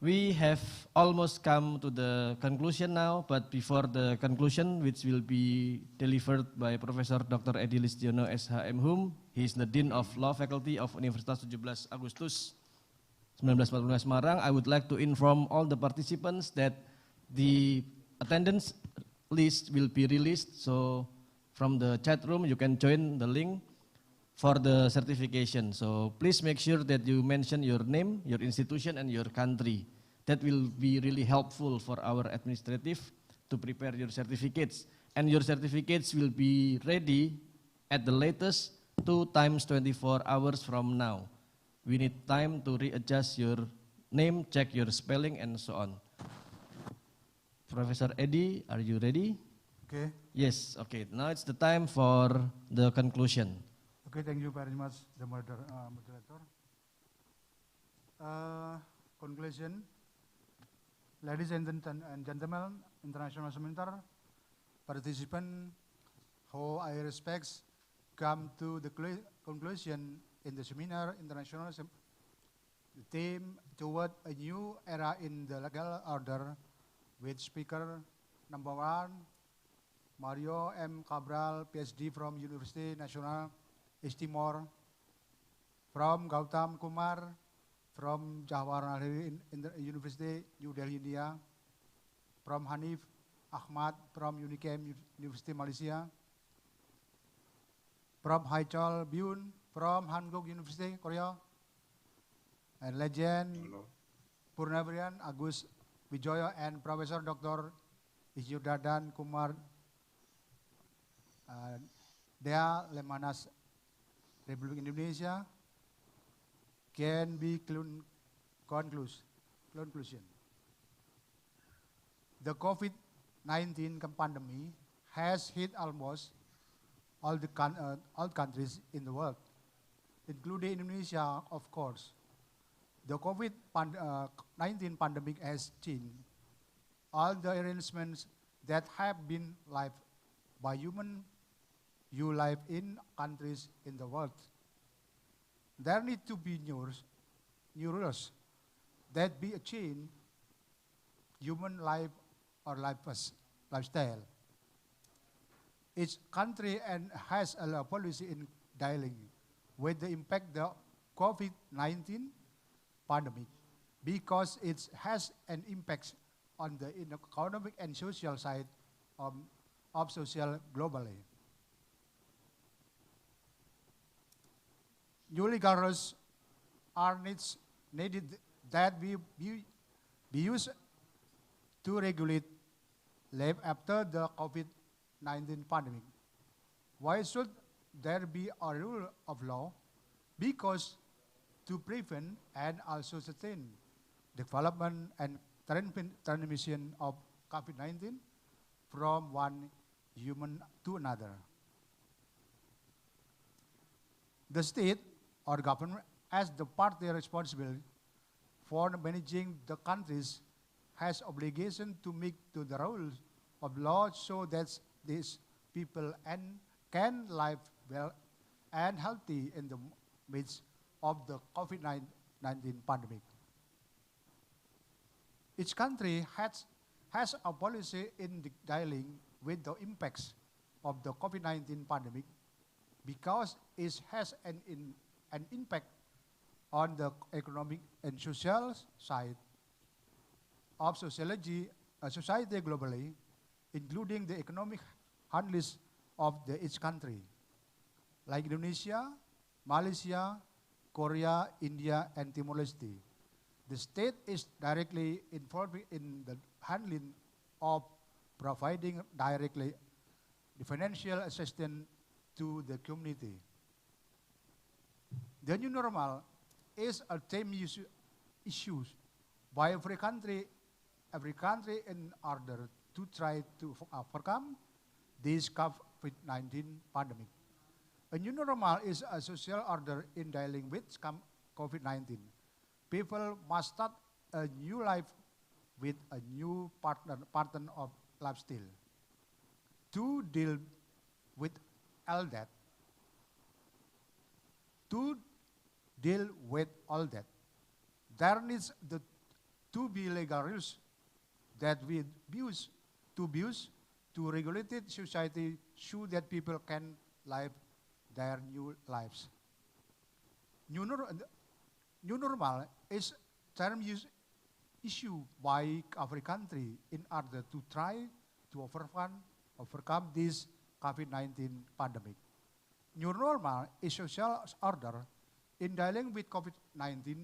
We have almost come to the conclusion now, but before the conclusion, which will be delivered by Professor Dr. Edi Listiono SHM Hum, he is the Dean of Law Faculty of Universitas 17 Agustus 1945 Semarang. I would like to inform all the participants that the attendance list will be released, so from the chat room you can join the link for the certification. So please make sure that you mention your name, your institution, and your country. That will be really helpful for our administrative to prepare your certificates. And your certificates will be ready at the latest 2 times 24 hours from now. We need time to readjust your name, check your spelling, and so on. Professor Edi, are you ready? Okay. Yes, okay. Now it's the time for the conclusion. Okay, thank you very much, the moderator. Conclusion. Ladies and gentlemen, international seminar participants who I respect come to the conclusion in the seminar international the theme toward a new era in the legal order with speaker number 1, Mario M. Cabral, Pshd from University National East Timor, from Gautam Kumar, from Jawaharlal Nehru in the University, New Delhi, India, from Hanif Ahmad from Unicam University, Malaysia, from Haichol Byun from Hanguk University, Korea, and legend Purnavrian Agus Wijoyo and Professor Dr. Isyu Dadan Kumar Dea Lemhanas Republik Indonesia can be conclusion. The COVID-19 pandemic has hit almost all countries in the world, including Indonesia, of course. The COVID-19 pandemic has changed all the arrangements that have been live by human you live in countries in the world. There need to be new rules that be a change human life or lifestyle. Each country and has a policy in dealing with the impact the COVID-19 pandemic because it has an impact on the economic and social side of social globally. New legal rules are needed that be used to regulate life after the COVID-19 pandemic. Why should there be a rule of law? Because to prevent and also sustain development and transmission of COVID-19 from one human to another. The state or government as the party responsible for managing the countries has obligation to make to the rules of law so that these people can live well and healthy in the midst of the COVID-19 pandemic. Each country has a policy in dealing with the impacts of the COVID-19 pandemic because it has an impact on the economic and social side of society globally, including the economic handlings of each country, like Indonesia, Malaysia, Korea, India, and Timor-Leste. The state is directly involved in the handling of providing directly the financial assistance to the community. The new normal is a theme issue by every country in order to try to overcome this COVID-19 pandemic. A new normal is a social order in dealing with COVID-19. People must start a new life with a new pattern of lifestyle. to deal with all that, there needs to be legal rules that we use to regulate society so that people can live their new lives. New normal is term issue by every country in order to try to overcome this COVID-19 pandemic. New normal is social order. In dealing with COVID-19,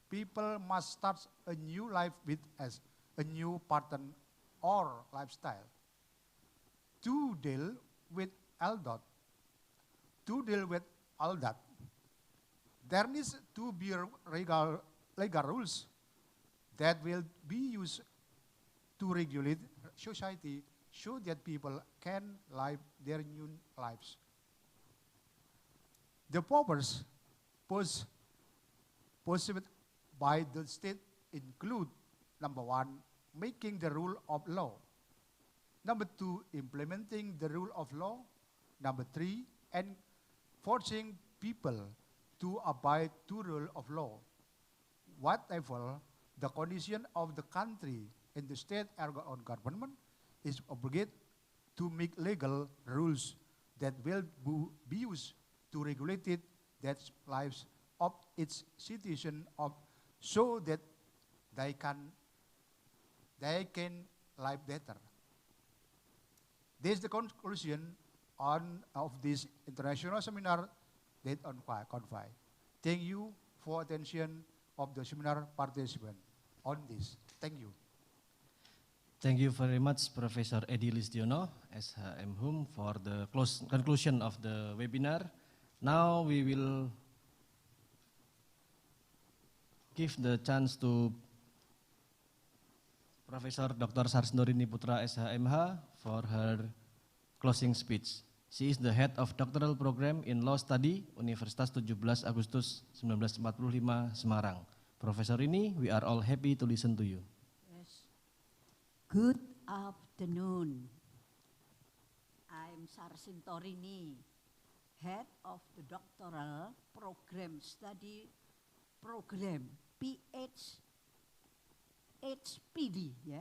people must start a new life with as a new pattern or lifestyle. To deal with all that, there needs to be legal rules that will be used to regulate society so that people can live their new lives. The powers posed by the state include, number one, making the rule of law. Number two, implementing the rule of law. Number three, enforcing people to abide to rule of law. Whatever the condition of the country and the state or government is obligated to make legal rules that will be used to regulate it, that lives of its citizens so that they can live better. This is the conclusion of this international seminar that on CONFI. Thank you for attention of the seminar participant on this. Thank you. Thank you very much, Professor Edi Listiono, SHM Hum, for the conclusion of the webinar. Now we will give the chance to Professor Dr. Sarsnorini Putra SHMH for her closing speech. She is the head of Doctoral Program in Law Study, Universitas 17 Agustus 1945, Semarang. Professor ini, we are all happy to listen to you. Yes. Good afternoon. I'm Sarsintorini, head of the Doctoral Program Study Program, Pshpd, ya,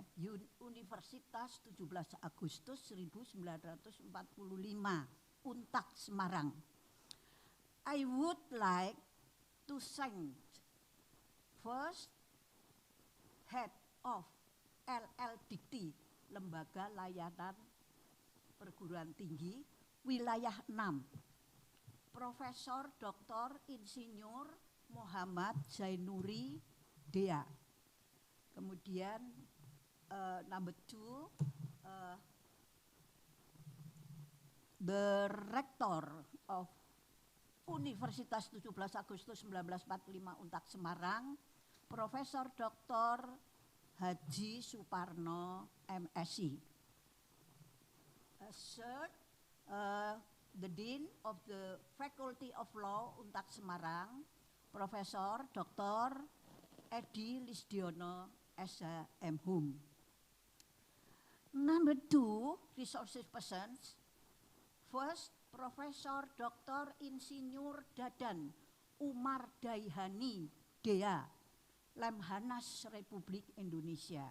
Universitas 17 Agustus 1945, Untak, Semarang. I would like to thank first head of LLDT, Lembaga Layanan Perguruan Tinggi, Wilayah 6, Profesor Dr. Insinyur Muhammad Zainuri, DEA. Kemudian number 2, the rector of Universitas 17 Agustus 1945 Untak Semarang, Profesor Dr. Haji Suparno, MSc. Third, the Dean of the Faculty of Law Untak Semarang, Profesor Dr. Edi Listiono, SHM Hum. Number 2, resources persons. First, Profesor Dr. Insinyur Dadan Umar Daihani, DEA, Lemhanas Republik Indonesia.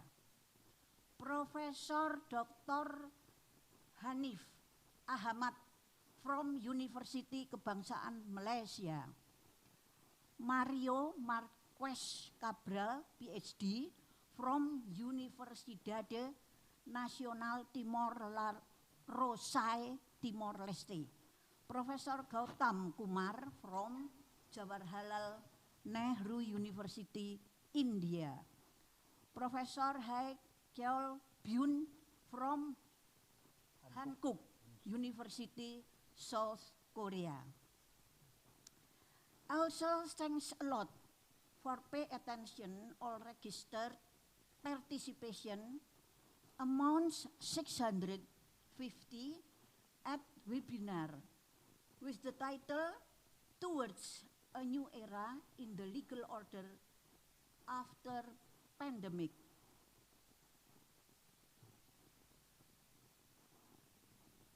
Profesor Dr. Hanif Ahmad from University Kebangsaan Malaysia. Mario Marquez Cabral, PhD, from Universidade Nacional Timor-Leste, Timor-Leste. Profesor Gautam Kumar from Jawaharlal Nehru University, India. Professor Hae Kyeol Byun from Hankook University, South Korea. Also, thanks a lot for pay attention all registered participation amounts 650 at webinar with the title Towards a New Era in the Legal Order After Pandemic.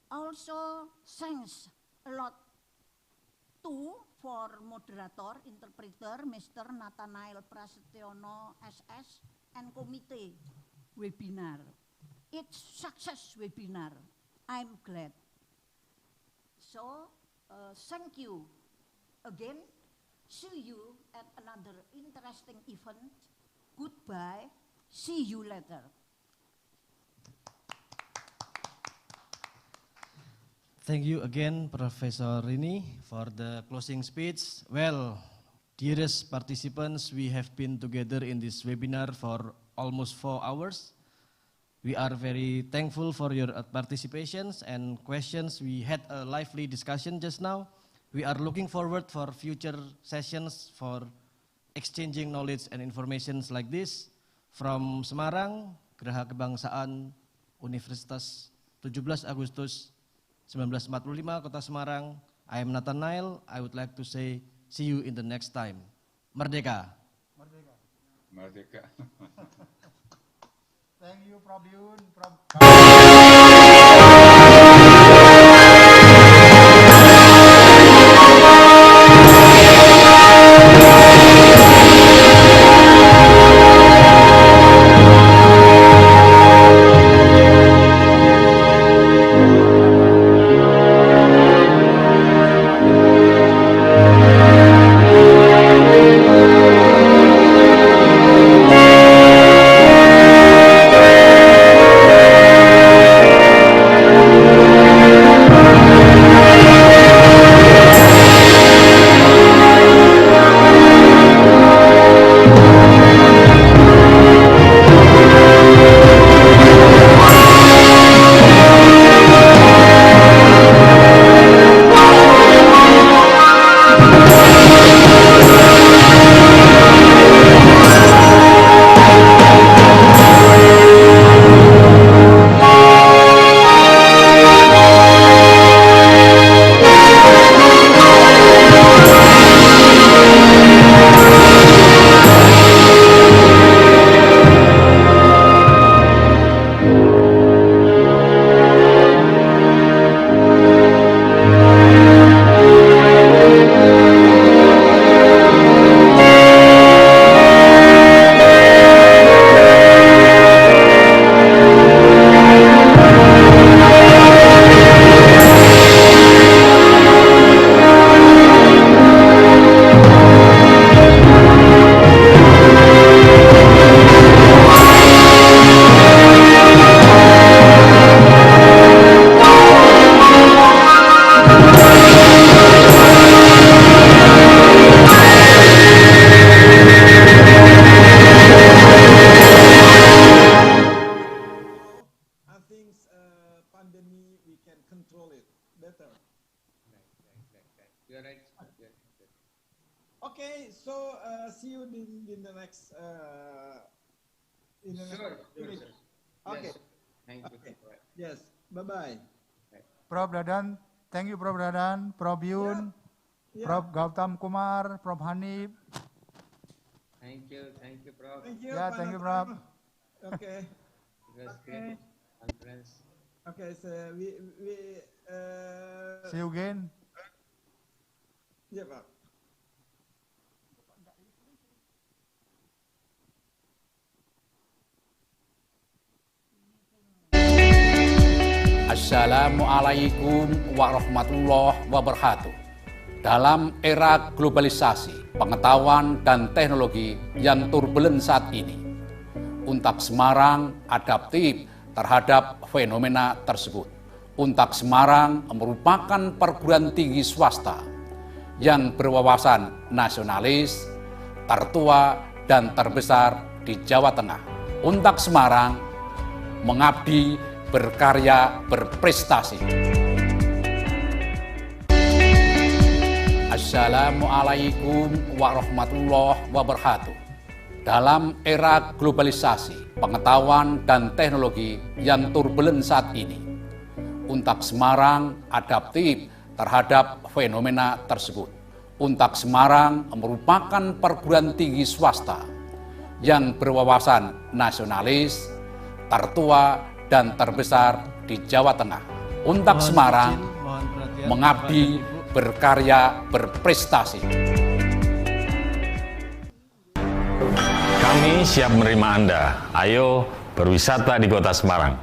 Also, thanks a lot to for moderator, interpreter, Mr. Nathanael Prasetyono SS and committee webinar. It's success webinar. I'm glad. So, thank you again. See you at another interesting event. Goodbye. See you later. Thank you again, Professor Rini, for the closing speech. Well, dearest participants, we have been together in this webinar for almost 4 hours. We are very thankful for your participations and questions. We had a lively discussion just now. We are looking forward for future sessions for exchanging knowledge and informations like this. From Semarang, Geraha Kebangsaan Universitas 17 Agustus 1945, Kota Semarang. I am Nathanael. I would like to say, see you in the next time. Merdeka. Merdeka. Merdeka. Thank you, Prof. Yun. Okay, so see you in the next week. Okay. Yes. Thank you. Okay. Yes. Bye-bye. Prof. Dadan, thank you, Prof. Dadan, Prof. Yun, Prof. Gautam Kumar, Prof. Hanif. Thank you, Prof. Thank you. Yeah, thank you, Prof. Okay. It was great conference. Okay, so we see you again. Yeah, Pak. Assalamualaikum warahmatullahi wabarakatuh. Dalam era globalisasi, pengetahuan dan teknologi yang turbulen saat ini, Untak Semarang adaptif terhadap fenomena tersebut. Untak Semarang merupakan perguruan tinggi swasta yang berwawasan nasionalis, tertua dan terbesar di Jawa Tengah. Untak Semarang mengabdi, berkarya, berprestasi. Assalamualaikum warahmatullahi wabarakatuh. Dalam era globalisasi, pengetahuan dan teknologi yang turbulen saat ini, Untak Semarang adaptif terhadap fenomena tersebut. Untak Semarang merupakan perguruan tinggi swasta yang berwawasan nasionalis, tertua dan terbesar di Jawa Tengah. Untak Semarang, mengabdi, berkarya, berprestasi. Kami siap menerima Anda. Ayo berwisata di Kota Semarang.